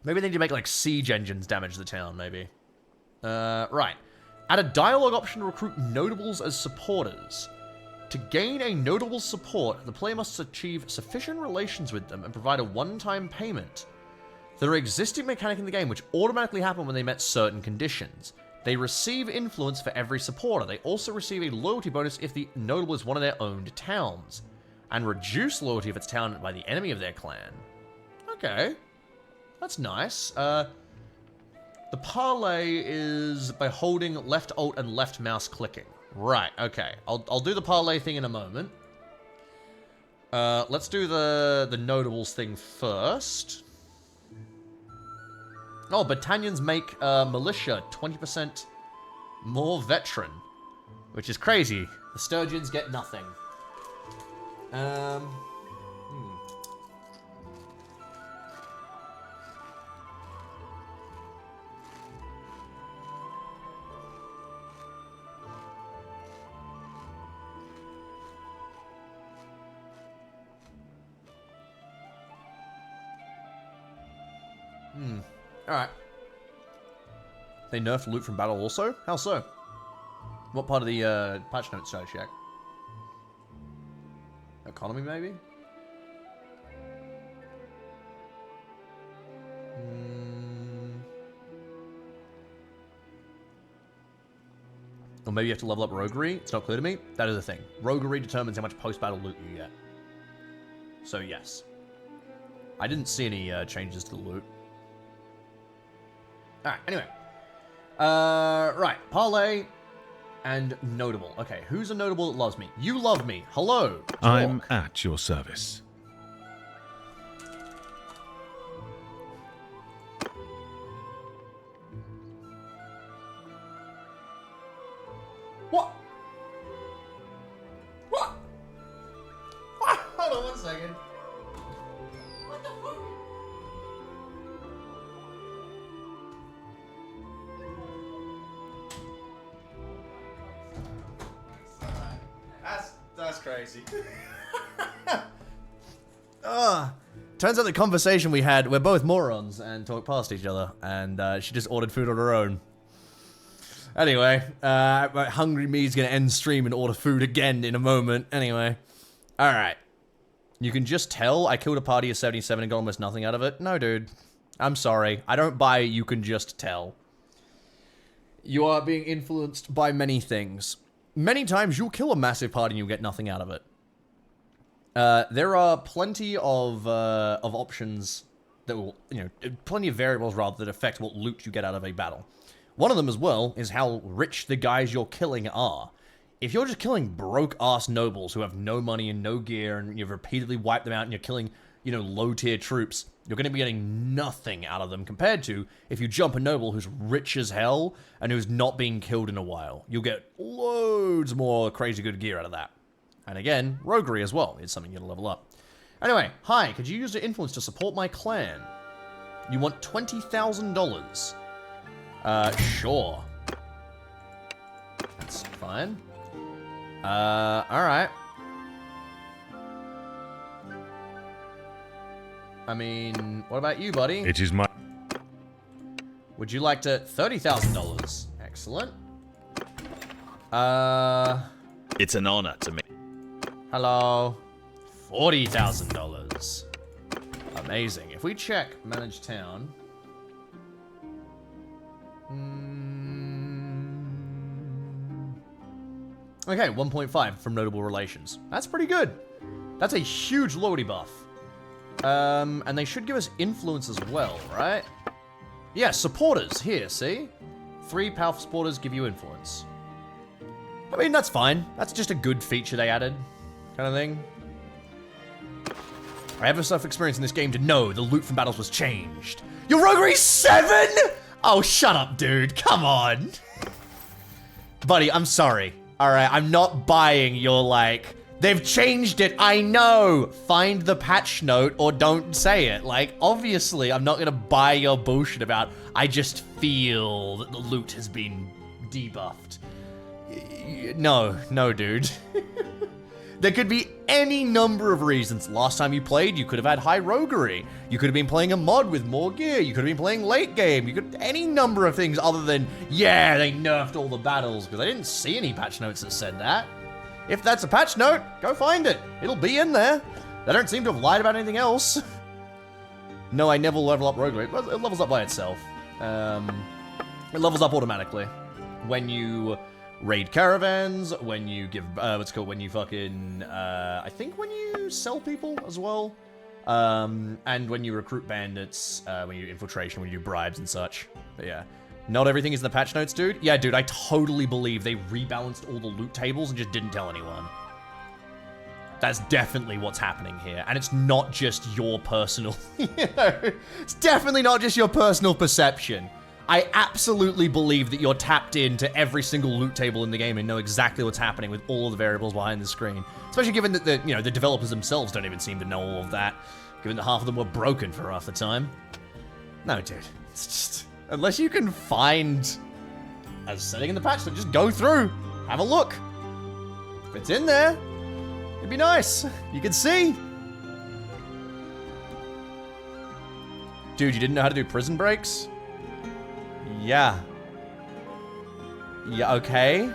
Maybe they need to make, like, siege engines damage the town, maybe. Right. Add a dialogue option to recruit notables as supporters. To gain a notable support, the player must achieve sufficient relations with them and provide a one-time payment. There are existing mechanics in the game which automatically happen when they met certain conditions. They receive influence for every supporter. They also receive a loyalty bonus if the notable is one of their owned towns, and reduce loyalty if it's town by the enemy of their clan. Okay. That's nice. The parlay is by holding left alt and left mouse clicking. Right, okay. I'll do the parlay thing in a moment. Let's do the notables thing first. Oh, Battalions make militia 20% more veteran, which is crazy. The Sturgeons get nothing. Alright. They nerfed loot from battle also? How so? What part of the patch notes should I check? Economy, maybe? Or maybe you have to level up roguery? It's not clear to me. That is a thing. Roguery determines how much post-battle loot you get. So, yes. I didn't see any changes to the loot. Alright, anyway. Right. Parlay and notable. Okay, who's a notable that loves me? You love me. Hello. Talk.
I'm at your service.
What? What? What? Hold on one second. What the fuck? That's crazy. Turns out the conversation we had, we're both morons and talk past each other, and she just ordered food on her own. Anyway, Hungry Me's gonna end stream and order food again in a moment. Anyway, alright. You can just tell I killed a party of 77 and got almost nothing out of it. No, dude. I'm sorry. I don't buy you can just tell. You are being influenced by many things. Many times you'll kill a massive party and you'll get nothing out of it. There are plenty of options that will, plenty of variables rather that affect what loot you get out of a battle. One of them as well is how rich the guys you're killing are. If you're just killing broke-ass nobles who have no money and no gear and you've repeatedly wiped them out and you're killing, low-tier troops, you're going to be getting nothing out of them compared to if you jump a noble who's rich as hell and who's not being killed in a while. You'll get loads more crazy good gear out of that. And again, roguery as well is something you're going to level up. Anyway, hi, could you use your influence to support my clan? You want $20,000. Sure. That's fine. Alright. I mean, what about you, buddy?
It is my...
Would you like to... $30,000. Excellent.
It's an honor to me.
Hello. $40,000. Amazing. If we check Manage Town... Okay, 1.5 from Notable Relations. That's pretty good. That's a huge loyalty buff. And they should give us influence as well, right? Yeah, supporters. Here, see? 3 powerful supporters give you influence. I mean, that's fine. That's just a good feature they added. Kind of thing. I have enough experience in this game to know the loot from battles was changed. Your roguery 7?! Oh, shut up, dude. Come on. Buddy, I'm sorry. Alright, I'm not buying your, They've changed it, I know! Find the patch note or don't say it. Like, obviously, I'm not gonna buy your bullshit about, I just feel that the loot has been debuffed. No, dude. There could be any number of reasons. Last time you played, you could have had high roguery. You could have been playing a mod with more gear. You could have been playing late game. You could, any number of things other than, yeah, they nerfed all the battles, because I didn't see any patch notes that said that. If that's a patch note, go find it. It'll be in there. They don't seem to have lied about anything else. No, I never level up roguery. It levels up by itself. It levels up automatically. When you raid caravans, when you give, when you fucking, I think when you sell people as well. And when you recruit bandits, when you infiltration, when you do bribes and such. But yeah. Not everything is in the patch notes, dude. Yeah, dude, I totally believe they rebalanced all the loot tables and just didn't tell anyone. That's definitely what's happening here. And it's not just your personal, it's definitely not just your personal perception. I absolutely believe that you're tapped into every single loot table in the game and know exactly what's happening with all of the variables behind the screen. Especially given that the developers themselves don't even seem to know all of that, given that half of them were broken for half the time. No, dude, it's just, unless you can find a setting in the patch, so just go through, have a look. If it's in there, it'd be nice. You can see. Dude, you didn't know how to do prison breaks? Yeah. Yeah, okay.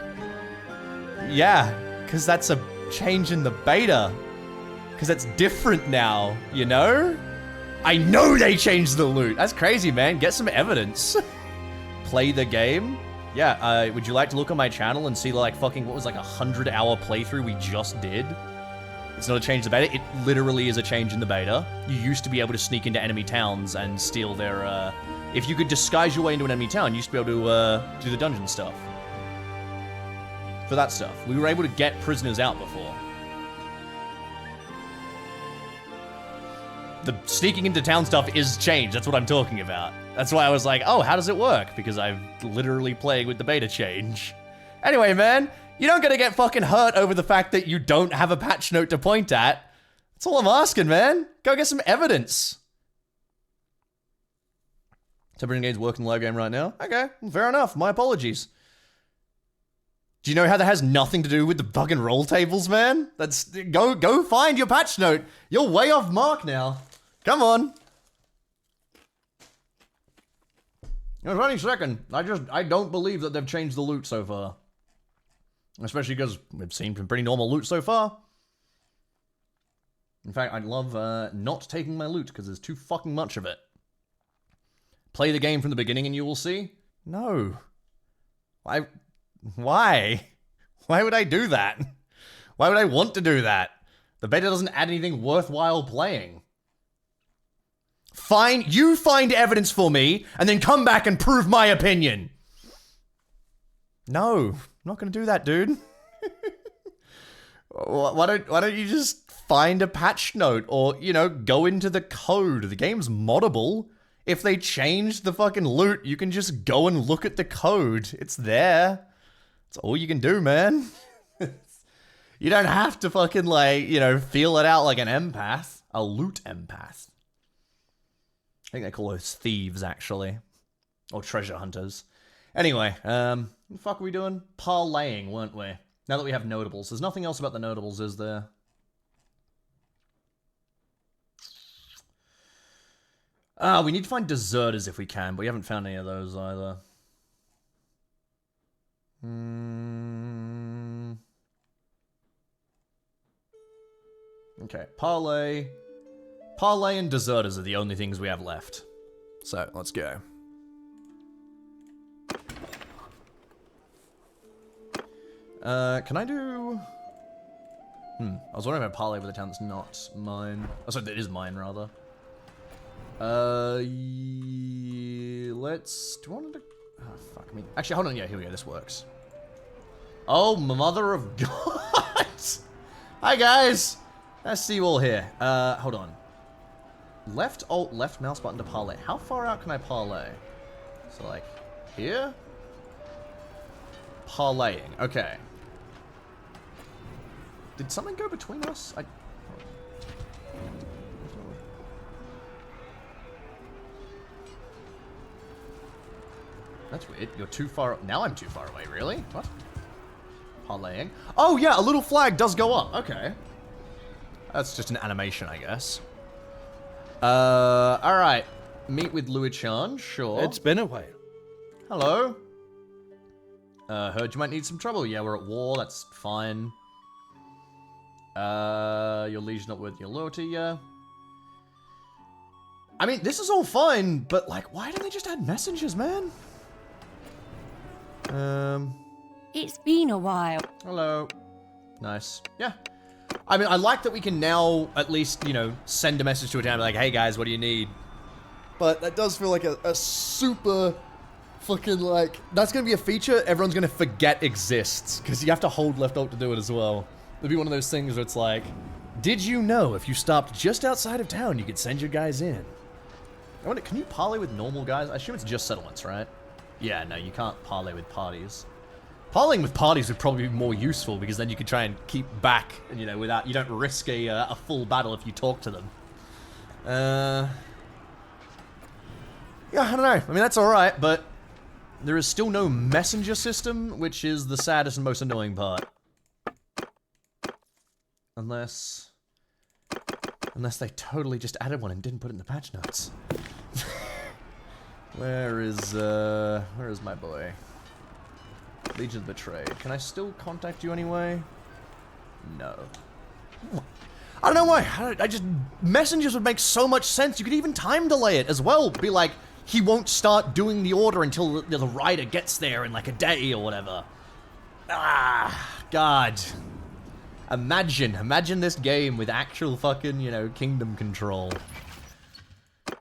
Yeah, because that's a change in the beta. Because that's different now, you know? I know they changed the loot. That's crazy, man. Get some evidence. Play the game. Yeah, would you like to look on my channel and see, like, fucking, what was, like, 100-hour playthrough we just did? It's not a change in the beta. It literally is a change in the beta. You used to be able to sneak into enemy towns and steal their, if you could disguise your way into an enemy town, you used to be able to, do the dungeon stuff. For that stuff. We were able to get prisoners out before. The sneaking into town stuff is changed. That's what I'm talking about. That's why I was like, oh, how does it work? Because I'm literally playing with the beta change. Anyway, man, you don't gotta get fucking hurt over the fact that you don't have a patch note to point at. That's all I'm asking, man. Go get some evidence. Temporary Game's working live game right now. Okay, fair enough. My apologies. Do you know how that has nothing to do with the fucking roll tables, man? That's go find your patch note. You're way off mark now. Come on. It was only second. I don't believe that they've changed the loot so far. Especially because we've seen some pretty normal loot so far. In fact, I'd love not taking my loot because there's too fucking much of it. Play the game from the beginning and you will see. No. Why? Why would I do that? Why would I want to do that? The beta doesn't add anything worthwhile playing. Fine, you find evidence for me, and then come back and prove my opinion. No, I'm not gonna do that, dude. Why don't you just find a patch note, or, you know, go into the code. The game's moddable. If they changed the fucking loot, you can just go and look at the code. It's there. That's all you can do, man. You don't have to fucking, like, you know, feel it out like an empath. A loot empath. I think they call those thieves, actually. Or treasure hunters. Anyway, what the fuck are we doing? Parlaying, weren't we? Now that we have notables. There's nothing else about the notables, is there? We need to find deserters if we can, but we haven't found any of those either. Okay, parlay and deserters are the only things we have left. So, let's go. Can I do... I was wondering if I parlay with a town that's not mine. Oh, sorry, that is mine, rather. Let's... Do I want to... Oh, fuck. I mean... Actually, hold on. Yeah, here we go. This works. Oh, mother of God! Hi, guys! Nice to see you all here. Hold on. Left alt, left mouse button to parlay. How far out can I parlay? So, like, here? Parlaying. Okay. Did something go between us? That's weird. You're too far... Now I'm too far away, really? What? Parlaying. Oh, yeah, a little flag does go up. Okay. That's just an animation, I guess. Alright. Meet with Louis-chan, sure.
It's been a while.
Hello. Heard you might need some trouble. Yeah, we're at war. That's fine. Your liege not worth your loyalty, yeah. I mean, this is all fine, but, like, why don't they just add messengers, man?
It's been a while.
Hello. Nice. Yeah. I mean, I like that we can now at least, you know, send a message to a town like, hey guys, what do you need? But that does feel like a super fucking, like, that's going to be a feature everyone's going to forget exists. Because you have to hold left alt to do it as well. It'll be one of those things where it's like, did you know if you stopped just outside of town, you could send your guys in? I wonder, can you parley with normal guys? I assume it's just settlements, right? Yeah, no, you can't parley with parties. Parleying with parties would probably be more useful because then you could try and keep back, you know, without, you don't risk a full battle if you talk to them. Yeah, I don't know. I mean, that's alright, but there is still no messenger system, which is the saddest and most annoying part. Unless they totally just added one and didn't put it in the patch notes. Where is my boy? Legion Betrayed. Can I still contact you anyway? No. I don't know why. I just... Messengers would make so much sense. You could even time delay it as well. Be like, he won't start doing the order until the rider gets there in like a day or whatever. Ah, God. Imagine this game with actual fucking, you know, kingdom control.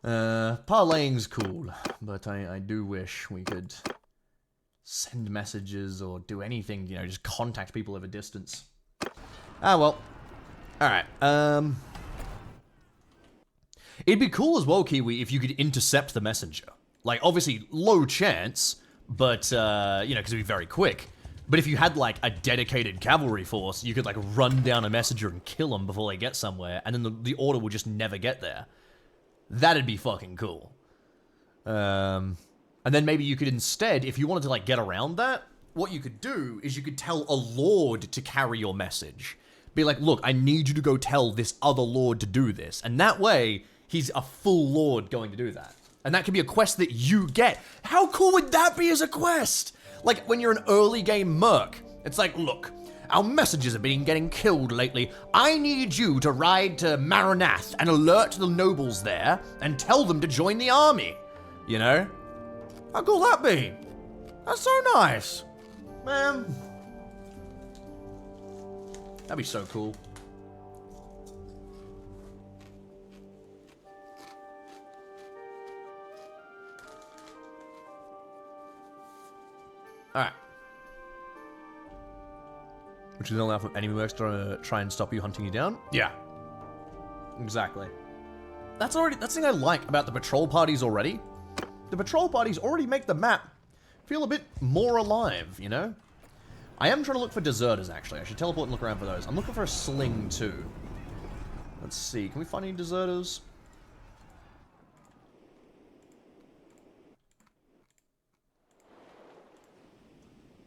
Parlaying's cool, but I do wish we could send messages or do anything, you know, just contact people over distance. Ah, well. Alright, it'd be cool as well, Kiwi, if you could intercept the messenger. Like, obviously, low chance, but, you know, because it'd be very quick. But if you had, like, a dedicated cavalry force, you could, like, run down a messenger and kill them before they get somewhere, and then the order would just never get there. That'd be fucking cool. And then maybe you could instead, if you wanted to, like, get around that, what you could do is you could tell a lord to carry your message. Be like, look, I need you to go tell this other lord to do this. And that way, he's a full lord going to do that. And that could be a quest that you get. How cool would that be as a quest? Like, when you're an early game merc, it's like, look, our messengers have been getting killed lately. I need you to ride to Maranath and alert the nobles there and tell them to join the army. You know? How cool that be? That's so nice. Man. That'd be so cool. Alright. Which is only enough of enemy works to try and stop you hunting you down? Yeah. Exactly. That's the thing I like about the patrol parties already. The patrol parties already make the map feel a bit more alive, you know? I am trying to look for deserters, actually. I should teleport and look around for those. I'm looking for a sling, too. Let's see. Can we find any deserters?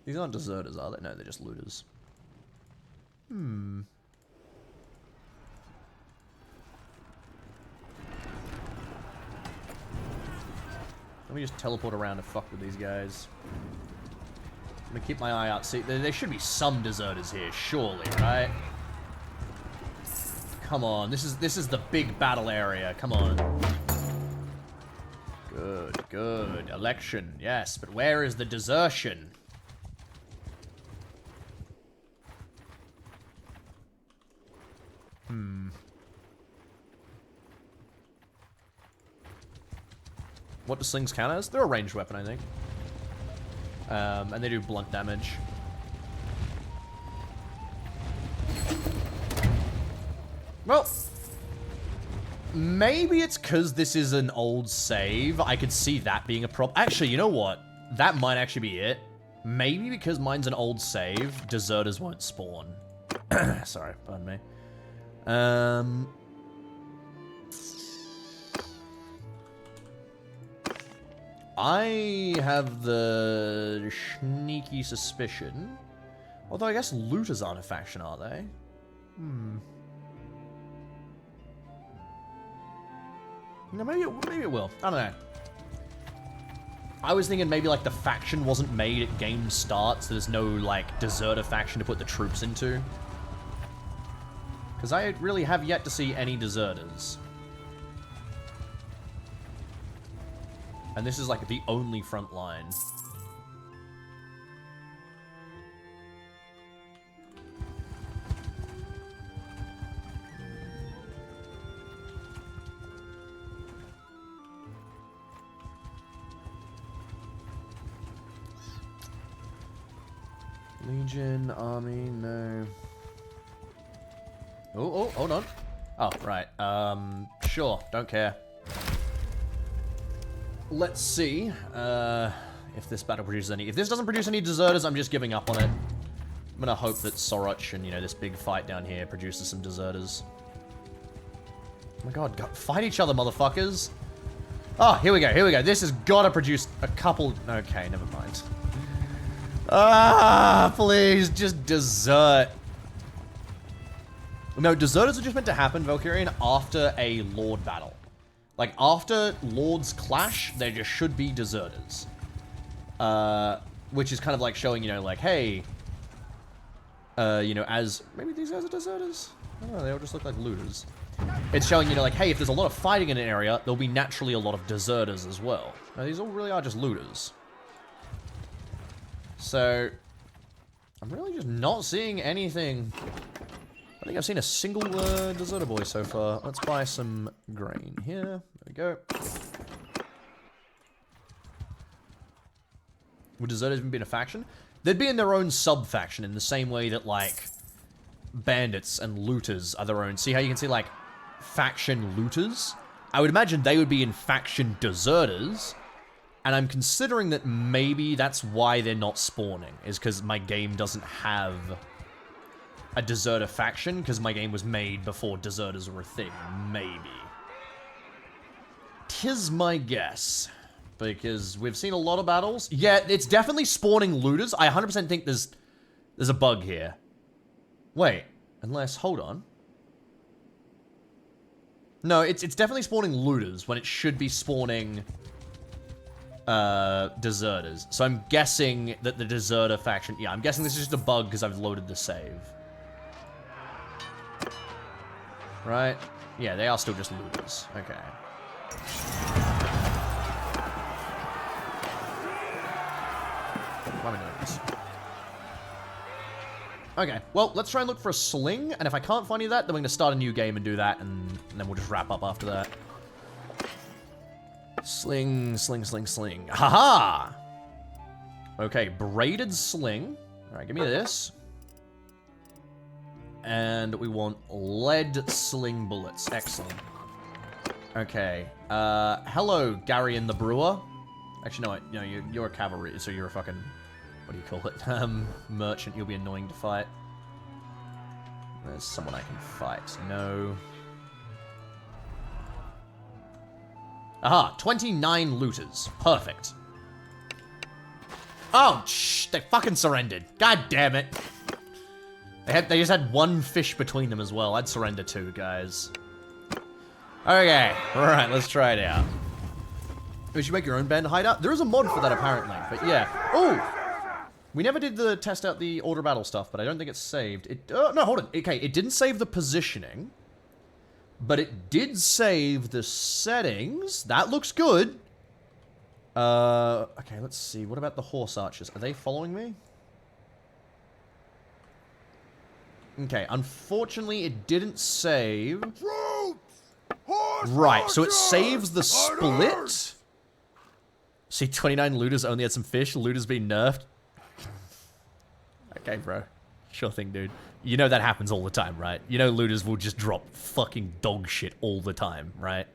These aren't deserters, are they? No, they're just looters. Let me just teleport around and fuck with these guys. I'm gonna keep my eye out. See, there should be some deserters here, surely, right? Come on, this is the big battle area. Come on. Good, good. Election, yes, but where is the desertion? What do slings count as? They're a ranged weapon, I think. And they do blunt damage. Well, maybe it's because this is an old save. I could see that being a problem. Actually, you know what? That might actually be it. Maybe because mine's an old save, deserters won't spawn. Sorry, pardon me. I have the sneaky suspicion. Although I guess looters aren't a faction, are they? No, maybe it will. I don't know. I was thinking maybe like the faction wasn't made at game start, so there's no like deserter faction to put the troops into. Because I really have yet to see any deserters. And this is like the only front line. Legion, army, no. Oh, hold on. Oh, right. Sure, don't care. Let's see if this battle produces any. If this doesn't produce any deserters, I'm just giving up on it. I'm gonna hope that Soroch and, you know, this big fight down here produces some deserters. Oh my god, fight each other, motherfuckers. Oh, here we go, here we go. This has gotta produce a couple. Okay, never mind. Ah, please, just desert. No, deserters are just meant to happen, Valkyrian, after a Lord battle. Like, after Lords clash, there just should be deserters. Which is kind of like showing, you know, like, hey, you know, as... Maybe these guys are deserters? I don't know, they all just look like looters. It's showing, you know, like, hey, if there's a lot of fighting in an area, there'll be naturally a lot of deserters as well. Now, these all really are just looters. So, I'm really just not seeing anything. I think I've seen a single deserter boy so far. Let's buy some grain here. There we go. Would deserters even be in a faction? They'd be in their own sub-faction in the same way that, like, bandits and looters are their own. See how you can see, like, faction looters? I would imagine they would be in faction deserters. And I'm considering that maybe that's why they're not spawning, is because my game doesn't have a deserter faction, because my game was made before deserters were a thing. Maybe. 'Tis my guess. Because we've seen a lot of battles. Yeah, it's definitely spawning looters. I 100% think there's a bug here. Wait, unless, hold on. No, it's definitely spawning looters when it should be spawning deserters. So I'm guessing that the deserter faction... Yeah, I'm guessing this is just a bug because I've loaded the save. Right? Yeah, they are still just looters. Okay. Why am I doing this? Okay, well, let's try and look for a sling, and if I can't find any of that, then we're going to start a new game and do that, and then we'll just wrap up after that. Sling, sling, sling, sling. Haha! Okay, braided sling. Alright, give me this. And we want lead sling bullets. Excellent. Okay. Hello, Garion the Brewer. Actually, no, you're a cavalry, so you're a fucking... What do you call it? Merchant. You'll be annoying to fight. There's someone I can fight. No. Aha, 29 looters. Perfect. Oh, shh, they fucking surrendered. God damn it. They just had one fish between them as well. I'd surrender too, guys. Okay, alright, let's try it out. We should make your own band hideout. There is a mod for that apparently, but yeah. Oh! We never did test out the order battle stuff, but I don't think it's saved. No, hold on. Okay, it didn't save the positioning. But it did save the settings. That looks good. Okay, let's see. What about the horse archers? Are they following me? Okay, unfortunately, it didn't save. Right, so it saves the split. See, 29 looters only had some fish. Looters being nerfed. Okay, bro. Sure thing, dude. You know that happens all the time, right? You know looters will just drop fucking dog shit all the time, right?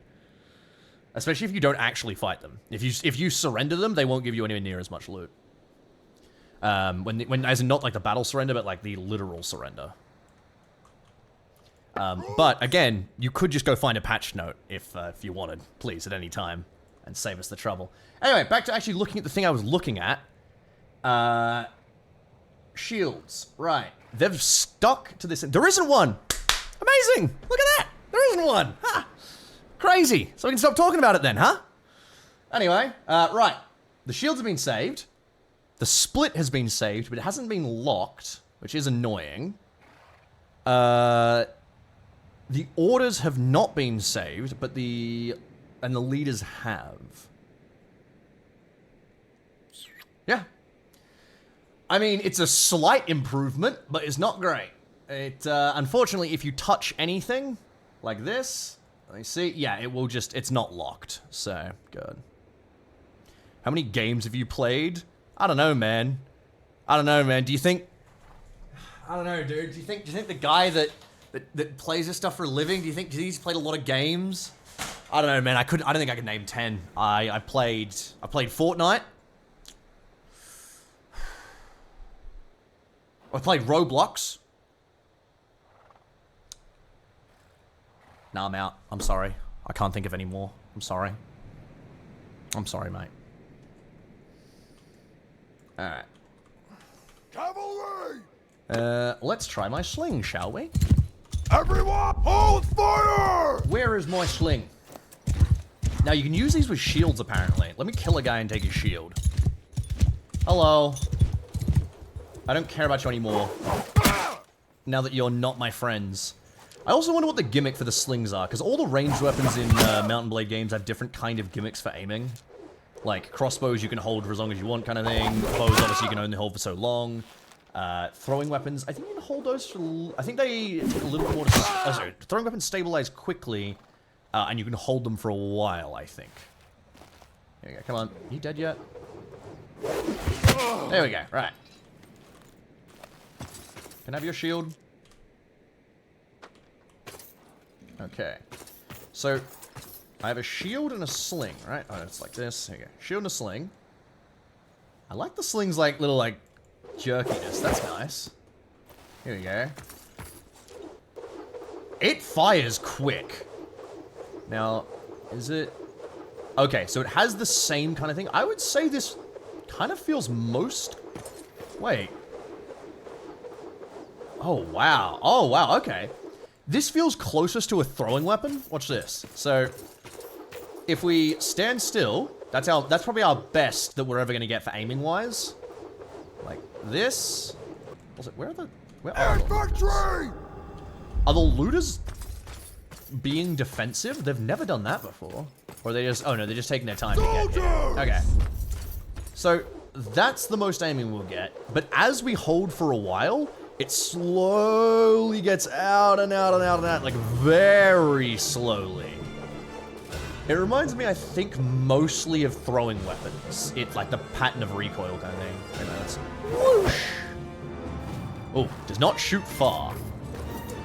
Especially if you don't actually fight them. If you surrender them, they won't give you anywhere near as much loot. When as in not like the battle surrender, but like the literal surrender. But again, you could just go find a patch note if you wanted, please, at any time, and save us the trouble. Anyway, back to actually looking at the thing I was looking at. Shields, right. They've stuck to this. There isn't one. Amazing. Look at that. There isn't one. Ha. Crazy. So we can stop talking about it then, huh? Anyway, right. The shields have been saved. The split has been saved, but it hasn't been locked, which is annoying. The orders have not been saved, but the leaders have. Yeah. I mean, it's a slight improvement, but it's not great. It, unfortunately, if you touch anything like this, let me see. Yeah, it will just, it's not locked. So, good. How many games have you played? I don't know, man. I don't know, man. Do you think, I don't know, dude. Do you think the guy that plays this stuff for a living, do you think he's played a lot of games? I don't know, man. I don't think I could name 10. I played Fortnite. I played Roblox. Nah, I'm out. I'm sorry. I can't think of any more. I'm sorry. I'm sorry, mate. Alright.
Cavalry!
Let's try my sling, shall we?
Everyone, hold fire!
Where is my sling? Now, you can use these with shields, apparently. Let me kill a guy and take his shield. Hello. I don't care about you anymore. Now that you're not my friends. I also wonder what the gimmick for the slings are, because all the ranged weapons in Mount & Blade games have different kind of gimmicks for aiming. Like, crossbows you can hold for as long as you want kind of thing. Bows, obviously, you can only hold for so long. Throwing weapons, I think you can hold those for... I think they take a little bit more to... sorry. Throwing weapons stabilize quickly, and you can hold them for a while, I think. There we go. Come on. Are you dead yet? There we go. Right. Can I have your shield? Okay. So, I have a shield and a sling, right? Oh, it's like this. There you go. Shield and a sling. I like the sling's, like, little, like, jerkiness. That's nice. Here we go. It fires quick. Now, is it... Okay, so it has the same kind of thing. I would say this kind of feels most... Wait. Oh, wow. Oh, wow, okay. This feels closest to a throwing weapon. Watch this. So, if we stand still, that's probably our best that we're ever going to get for aiming-wise. Like this. Where are the
Infantry!
Are the looters being defensive? They've never done that before. Or they just... Oh, no, they're just taking their time to get here. Okay. So, that's the most aiming we'll get. But as we hold for a while... It slowly gets out and out and out and out, like very slowly. It reminds me, I think, mostly of throwing weapons. It's like the pattern of recoil kind of thing. Whoosh! Oh, does not shoot far.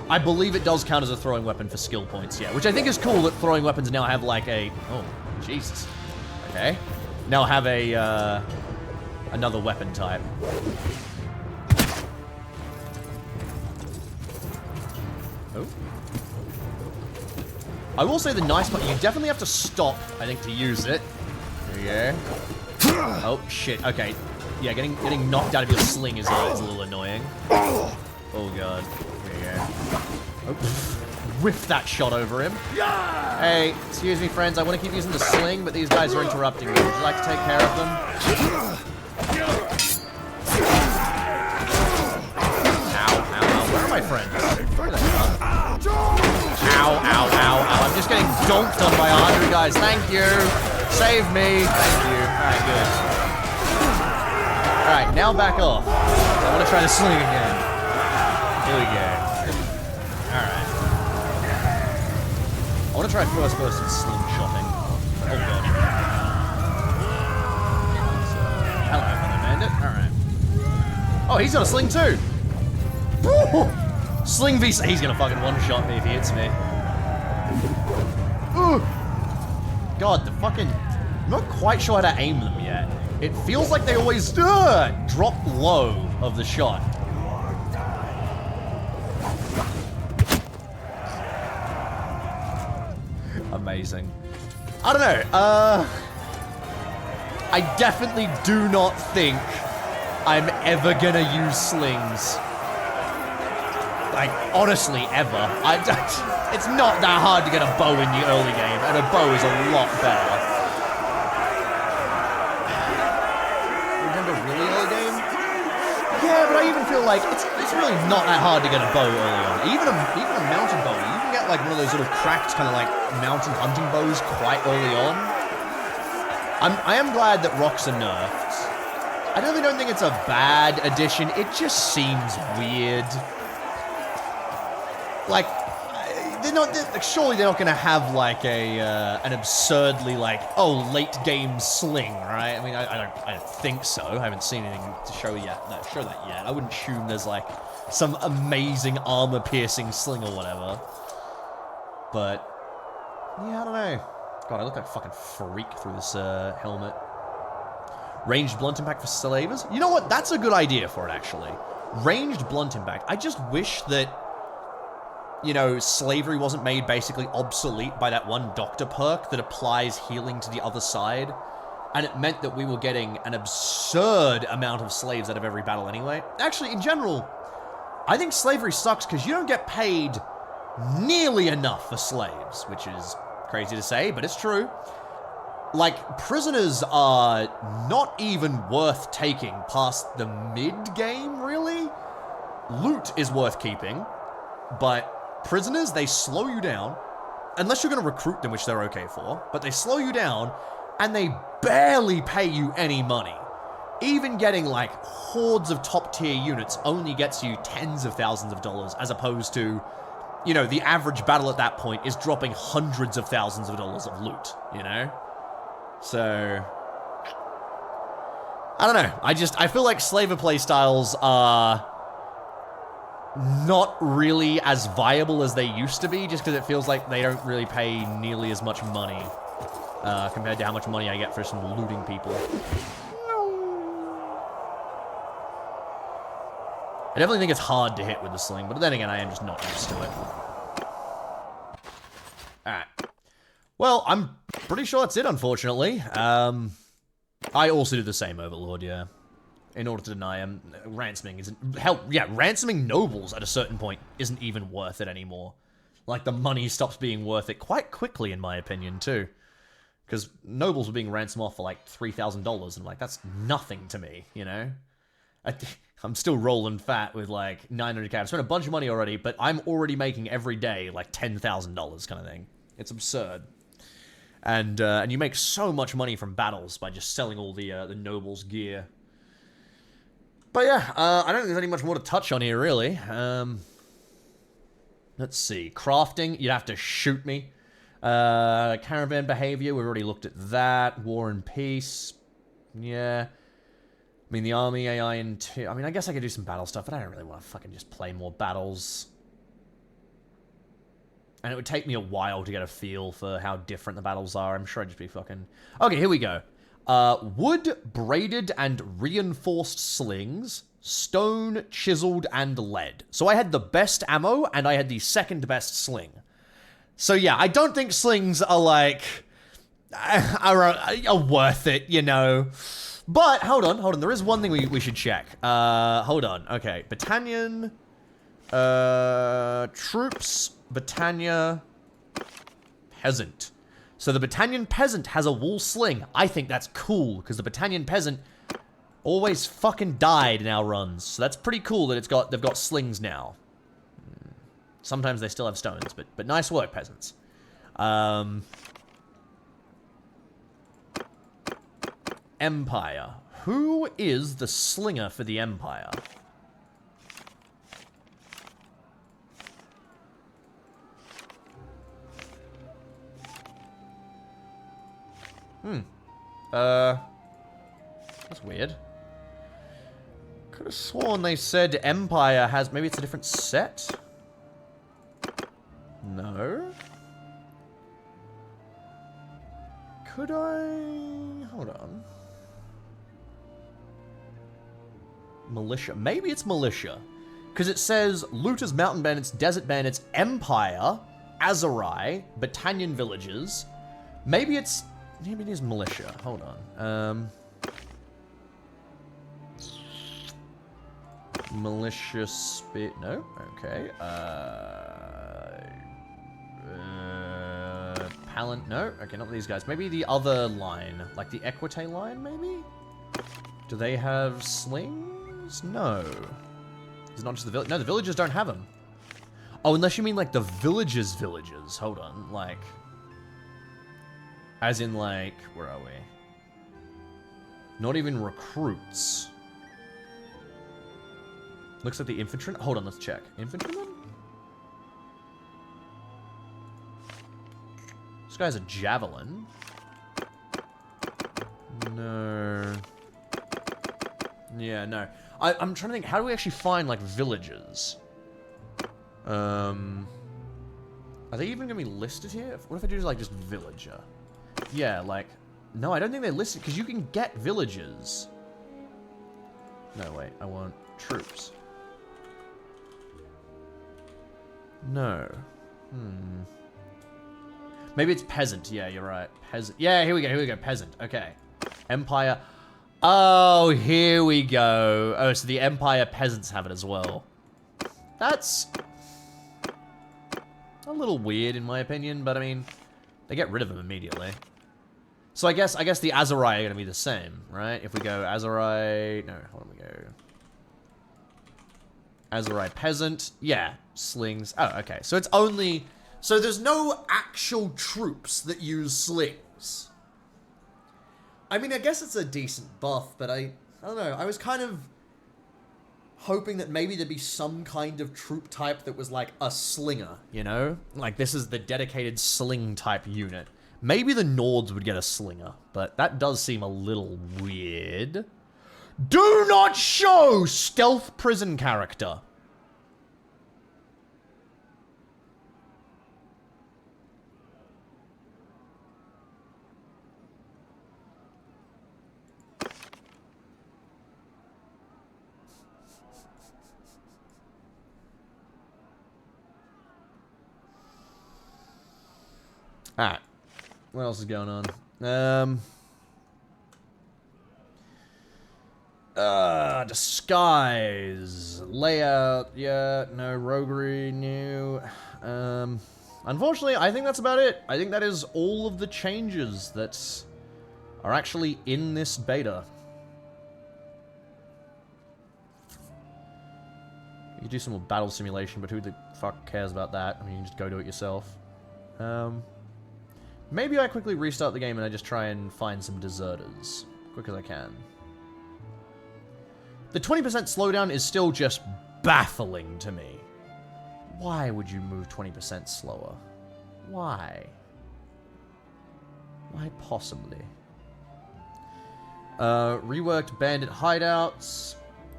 I believe it does count as a throwing weapon for skill points, yeah. Which I think is cool that throwing weapons now have like a... Oh, Jesus. Okay. Now have a, another weapon type. Oh. I will say the nice part, you definitely have to stop, I think, to use it. There we go. Oh, shit. Okay. Yeah, getting knocked out of your sling is a little annoying. Oh, God. There you go. Oh. Whiff that shot over him. Hey, excuse me, friends. I want to keep using the sling, but these guys are interrupting me. Would you like to take care of them? Where are my friends? Where are they? Ow, ow, ow, ow. I'm just getting donked on by 100 guys. Thank you. Save me. Thank you. Alright, good. Alright, now back off. I want to try the sling again. Here we go. Alright. I want to try first person slingshotting. Oh, God. Hello, fellow bandit. Alright. Oh, he's got a sling too. Woo! Sling V. He's gonna fucking one-shot me if he hits me. Ooh. God, the fucking... I'm not quite sure how to aim them yet. It feels like they always drop low of the shot. amazing. I don't know. I definitely do not think I'm ever gonna use slings. Like, honestly, ever. It's not that hard to get a bow in the early game, and a bow is a lot better. Remember really early game? Yeah, but I even feel like it's really not that hard to get a bow early on. Even a mountain bow, you can get like one of those little cracked kind of like mountain hunting bows quite early on. I am glad that rocks are nerfed. I really don't think it's a bad addition. It just seems weird. Like, surely they're not going to have like an absurdly like, oh, late game sling, right? I mean, I don't think so. I haven't seen anything to show that yet. I wouldn't assume there's like some amazing armor piercing sling or whatever. But yeah, I don't know. God, I look like a fucking freak through this helmet. Ranged blunt impact for slavers? You know what? That's a good idea for it, actually. Ranged blunt impact. I just wish that, you know, slavery wasn't made basically obsolete by that one doctor perk that applies healing to the other side. And it meant that we were getting an absurd amount of slaves out of every battle anyway. Actually, in general, I think slavery sucks because you don't get paid nearly enough for slaves, which is crazy to say, but it's true. Like, prisoners are not even worth taking past the mid-game, really. Loot is worth keeping, but prisoners, they slow you down, unless you're going to recruit them, which they're okay for, but they slow you down, and they barely pay you any money. Even getting, like, hordes of top-tier units only gets you tens of thousands of dollars, as opposed to, you know, the average battle at that point is dropping hundreds of thousands of dollars of loot, you know? So, I don't know. I feel like slaver playstyles are not really as viable as they used to be, just because it feels like they don't really pay nearly as much money compared to how much money I get for some looting people. I definitely think it's hard to hit with the sling, but then again, I am just not used to it. Alright. Well, I'm pretty sure that's it, unfortunately. I also do the same, Overlord, yeah. In order to deny him, ransoming isn't... Hell, yeah, ransoming nobles at a certain point isn't even worth it anymore. Like, the money stops being worth it quite quickly, in my opinion, too. Because nobles were being ransomed off for, like, $3,000, and I'm like, that's nothing to me, you know? I'm still rolling fat with, like, 900k. I've spent a bunch of money already, but I'm already making every day, like, $10,000 kind of thing. It's absurd. And you make so much money from battles by just selling all the nobles' gear. But yeah, I don't think there's any much more to touch on here, really. Let's see. Crafting, you'd have to shoot me. Caravan behavior, we've already looked at that. War and peace. Yeah. I mean, the army, AI, and... I mean, I guess I could do some battle stuff, but I don't really want to fucking just play more battles. And it would take me a while to get a feel for how different the battles are. I'm sure I'd just be fucking... Okay, here we go. Wood, braided, and reinforced slings. Stone, chiseled, and lead. So I had the best ammo, and I had the second best sling. So yeah, I don't think slings are, like... are worth it, you know. But, hold on. There is one thing we should check. Hold on. Okay, Battalion... troops... Battania Peasant. So the Battanian Peasant has a wool sling. I think that's cool, because the Battanian Peasant always fucking died in our runs. So that's pretty cool that they've got slings now. Sometimes they still have stones, but nice work, peasants. Empire. Who is the slinger for the Empire? That's weird. Could have sworn they said Empire has... Maybe it's a different set? No. Could I... Hold on. Militia. Maybe it's Militia. Because it says Looters, Mountain Bandits, Desert Bandits, Empire, Azurai, Battanian villages. Maybe it is militia. Hold on. Militia spit. No. Okay. Palant. No. Okay, not these guys. Maybe the other line, like the Equite line. Maybe. Do they have slings? No. It's not just the village. No, the villagers don't have them. Oh, unless you mean like the villagers' villages. Hold on, like, as in like, where are we? Not even recruits. Looks like the infantry. Hold on, let's check. Infantryman? This guy's a javelin. No. Yeah, no. I'm trying to think, how do we actually find, like, villagers? Are they even gonna be listed here? What if I do, like, just villager? Yeah, like, no, I don't think they're listed, because you can get villagers. No, wait, I want troops. No. Maybe it's peasant. Yeah, you're right. Peasant. Yeah, here we go, peasant. Okay. Empire. Oh, here we go. Oh, so the Empire peasants have it as well. That's a little weird in my opinion, but I mean, they get rid of them immediately. So I guess the Azurai are gonna be the same, right? If we go Azurai, no, hold on, we go Azurai peasant, yeah, slings. Oh, okay. So it's only, so there's no actual troops that use slings. I mean, I guess it's a decent buff, but I don't know. I was kind of hoping that maybe there'd be some kind of troop type that was like a slinger, you know? Like, this is the dedicated sling type unit. Maybe the Nords would get a slinger, but that does seem a little weird. Do not show stealth prison character. Alright. What else is going on? Disguise. Layout. Yeah, no. Roguery, new. Unfortunately, I think that's about it. I think that is all of the changes that are actually in this beta. You do some more battle simulation, but who the fuck cares about that? I mean, you can just go do it yourself. Maybe I quickly restart the game and I just try and find some deserters. Quick as I can. The 20% slowdown is still just baffling to me. Why would you move 20% slower? Why? Why possibly? Reworked bandit hideouts.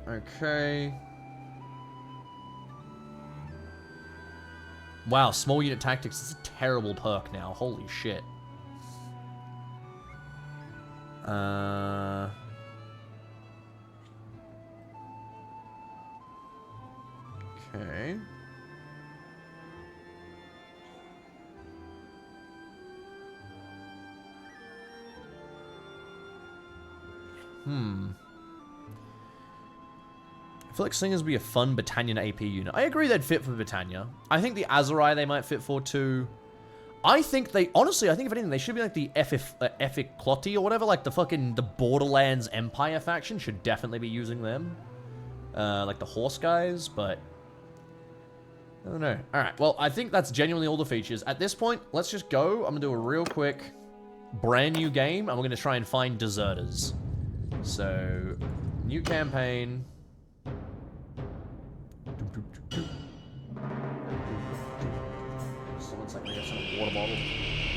Okay. Wow, small unit tactics is a terrible perk now. Holy shit. Okay. I feel like Slingers would be a fun Battanian AP unit. I agree they'd fit for Battania. I think the Azurai they might fit for too. I think they, honestly, I think if anything, they should be like the Effikloti or whatever, like the Borderlands Empire faction should definitely be using them. Like the horse guys, but I don't know. Alright, well, I think that's genuinely all the features. At this point, let's just go. I'm gonna do a real quick brand new game, and we're gonna try and find deserters. So, new campaign. Someone's like, some water bottle.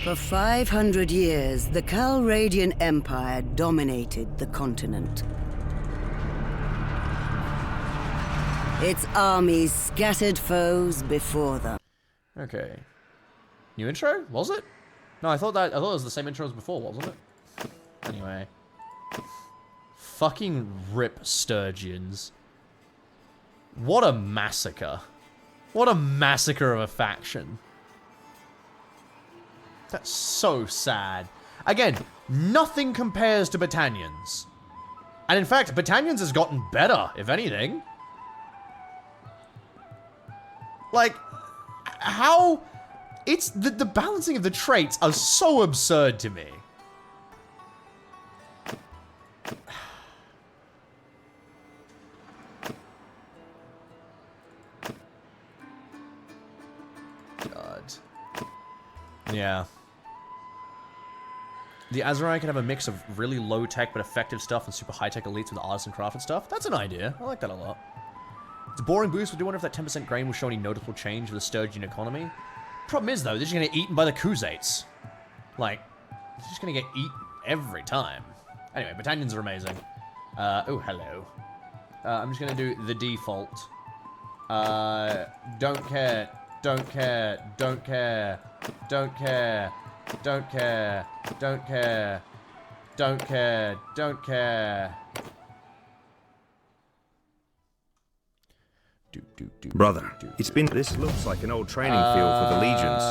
For 500 years, the Calradian Empire dominated the continent. Its armies scattered foes before them.
Okay. New intro? Was it? No, I thought it was the same intro as before, wasn't it? Anyway. Fucking rip Sturgeons. What a massacre. What a massacre of a faction. That's so sad. Again, nothing compares to Battanians. And in fact, Battanians has gotten better, if anything. Like, how... It's... The balancing of the traits are so absurd to me. God. Yeah. The Azurai can have a mix of really low-tech but effective stuff and super high-tech elites with artisan craft and stuff. That's an idea. I like that a lot. It's a boring boost, but I do wonder if that 10% grain will show any noticeable change with the Sturgeon economy. Problem is, though, they're just going to get eaten by the Khuzaits. Like, they're just going to get eaten every time. Anyway, Battanians are amazing. Oh, hello. I'm just going to do the default. Don't care. Don't care. Don't care. Don't care. Don't care. Don't care. Don't care. Don't care.
Brother, it's been... This looks like an old training field for the legions.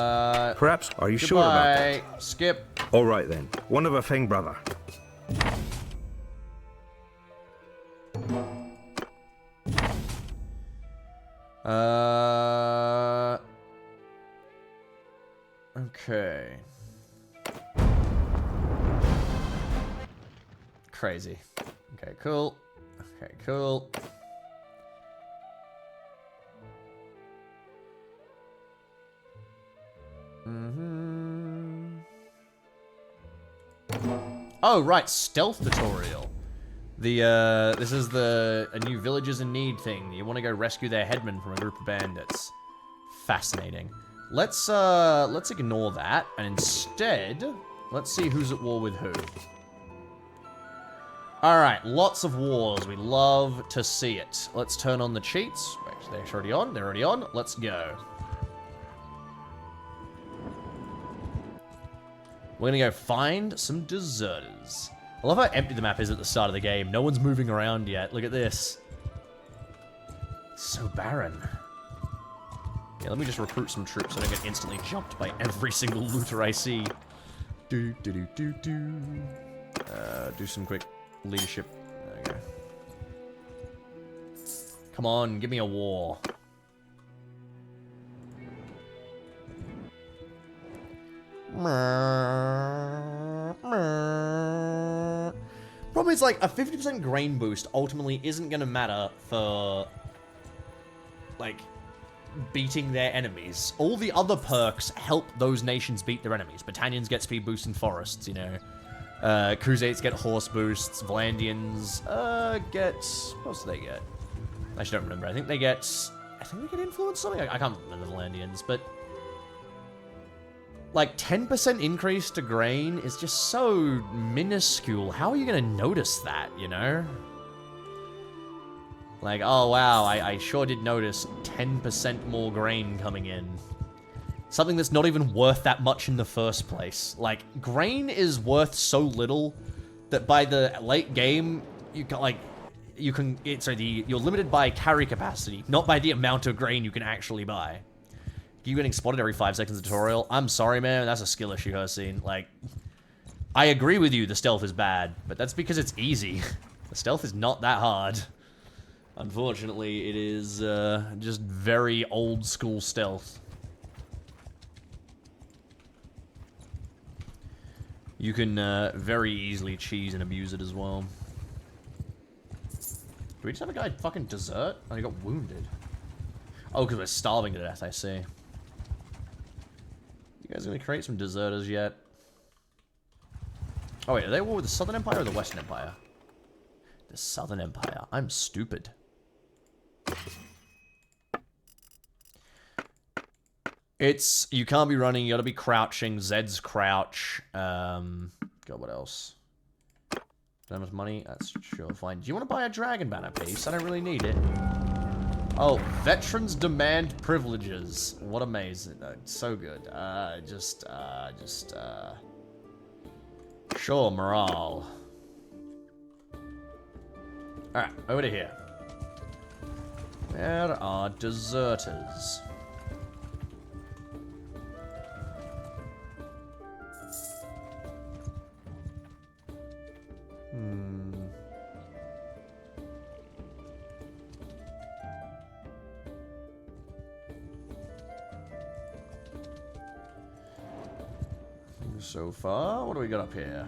Perhaps... Are you sure about that?
Skip.
All right, then. One of a thing, brother.
Okay. Crazy. Okay, cool. Okay, cool. Oh, right, stealth tutorial. This is a new villagers in need thing. You want to go rescue their headman from a group of bandits. Fascinating. Let's ignore that, and instead, let's see who's at war with who. Alright, lots of wars. We love to see it. Let's turn on the cheats. Wait, they're already on. They're already on. Let's go. We're gonna go find some deserters. I love how empty the map is at the start of the game. No one's moving around yet. Look at this. It's so barren. Yeah, let me just recruit some troops so I don't get instantly jumped by every single looter I see. Do some quick leadership. There we go. Come on, give me a war. Problem is, like, a 50% grain boost ultimately isn't gonna matter for, like, beating their enemies. All the other perks help those nations beat their enemies. Battanians get speed boosts in forests, you know. Khuzaits get horse boosts. Vlandians, get... What else do they get? I actually don't remember. I think they get influence something? I can't remember the Vlandians, but... Like, 10% increase to grain is just so minuscule. How are you gonna notice that, you know? Like, oh wow, I sure did notice 10% more grain coming in. Something that's not even worth that much in the first place. Like, grain is worth so little that by the late game, you're limited by carry capacity, not by the amount of grain you can actually buy. You getting spotted every 5 seconds of tutorial. I'm sorry, man. That's a skill issue I've seen. Like, I agree with you, the stealth is bad, but that's because it's easy. The stealth is not that hard. Unfortunately, it is just very old school stealth. You can very easily cheese and abuse it as well. Do we just have a guy fucking desert? Oh, he got wounded. Oh, because we're starving to death, I see. You guys gonna create some deserters yet? Oh wait, are they at war with the Southern Empire or the Western Empire? The Southern Empire. I'm stupid. It's, you can't be running, you gotta be crouching, Zed's crouch. God, what else? That much money? That's sure fine. Do you want to buy a dragon banner piece? I don't really need it. Oh, veterans demand privileges. What amazing. So good. Sure, morale. Alright, over to here. Where are deserters? so far. What do we got up here?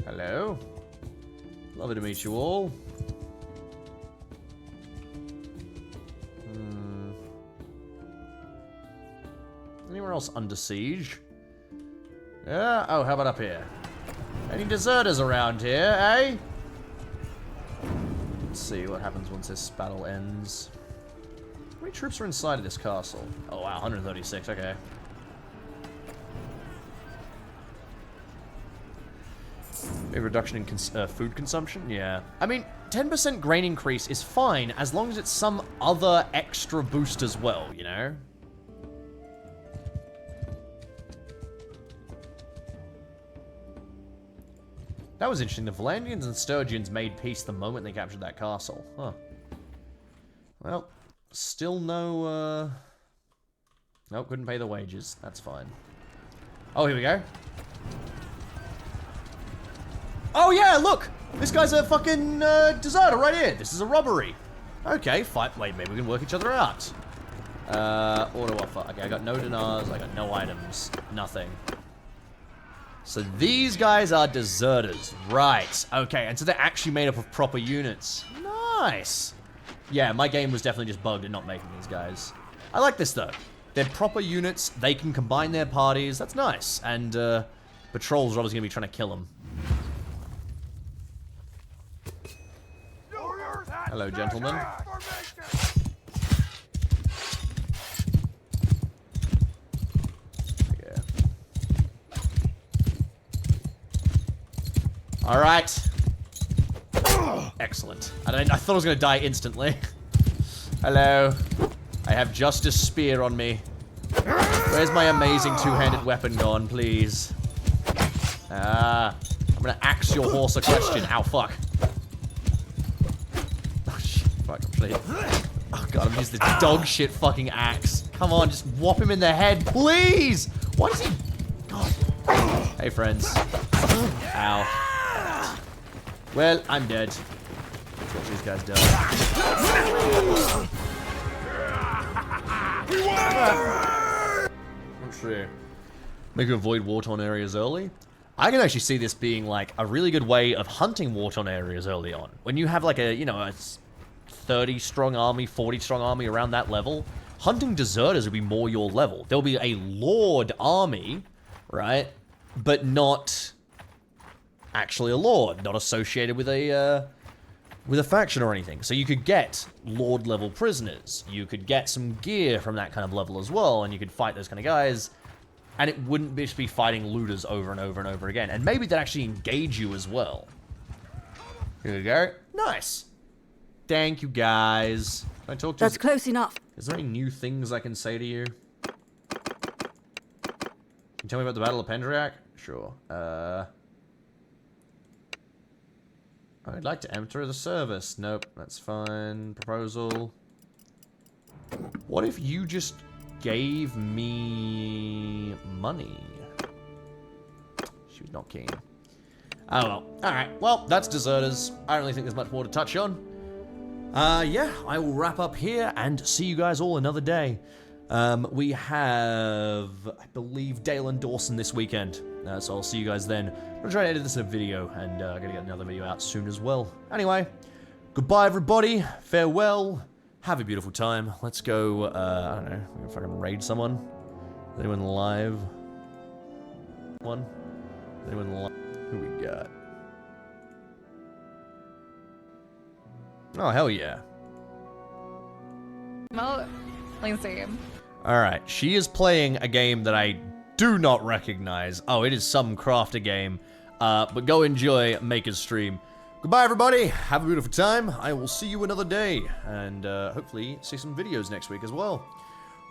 Hello. Lovely to meet you all. Anywhere else under siege? Yeah. Oh, how about up here? Any deserters around here, eh? Let's see what happens once this battle ends. How many troops are inside of this castle? Oh wow, 136, okay. A reduction in food consumption? Yeah. I mean, 10% grain increase is fine as long as it's some other extra boost as well, you know? That was interesting. The Valandians and Sturgians made peace the moment they captured that castle. Huh. Well, still no, nope, couldn't pay the wages. That's fine. Oh, here we go. Oh, yeah, look! This guy's a fucking, deserter right here. This is a robbery. Okay, fine. Wait, maybe we can work each other out. Auto offer. Okay, I got no dinars. I got no items. Nothing. So these guys are deserters. Right. Okay, and so they're actually made up of proper units. Nice. Yeah, my game was definitely just bugged in not making these guys. I like this, though. They're proper units. They can combine their parties. That's nice. And, patrols are obviously going to be trying to kill them. Hello, gentlemen. All right. Excellent. I thought I was going to die instantly. Hello. I have Justice Spear on me. Where's my amazing two-handed weapon gone, please? I'm going to axe your horse a question. Ow, fuck. Oh, shit. Fuck, please. Oh, God, I'm using this dog shit fucking axe. Come on, just whop him in the head, please! Why does he... God. Hey, friends. Ow. Well, I'm dead. Let's watch these guys die. Let's see. Make you avoid war-torn areas early. I can actually see this being like a really good way of hunting war-torn areas early on. When you have like a, you know, a 30-strong army, 40-strong army around that level, hunting deserters would be more your level. There'll be a lord army, right? But not actually a lord, not associated with a faction or anything. So you could get lord level prisoners. You could get some gear from that kind of level as well, and you could fight those kind of guys. And it wouldn't just be fighting looters over and over and over again. And maybe they'd actually engage you as well. Here we go. Nice. Thank you, guys. Can I talk to you?
That's close enough.
Is there any new things I can say to you? Can you tell me about the Battle of Pendriac? Sure. I'd like to enter the service. Nope, that's fine. Proposal. What if you just gave me money? She was not keen. Oh well. Alright, well, that's deserters. I don't really think there's much more to touch on. Yeah, I will wrap up here and see you guys all another day. We have, I believe, Dale and Dawson this weekend. So I'll see you guys then. I'm gonna try to edit this in a video, and I'm gonna get another video out soon as well. Anyway, goodbye everybody, farewell, have a beautiful time. Let's go, I don't know, we're gonna fucking raid someone. Is anyone live? One? Anyone live? Who we got? Oh, hell yeah.
Well, let's see.
Alright, she is playing a game that I do not recognize. Oh, it is some crafter game. But go enjoy Maker's stream. Goodbye, everybody. Have a beautiful time. I will see you another day. And hopefully see some videos next week as well.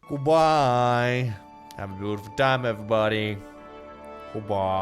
Goodbye. Have a beautiful time, everybody. Goodbye.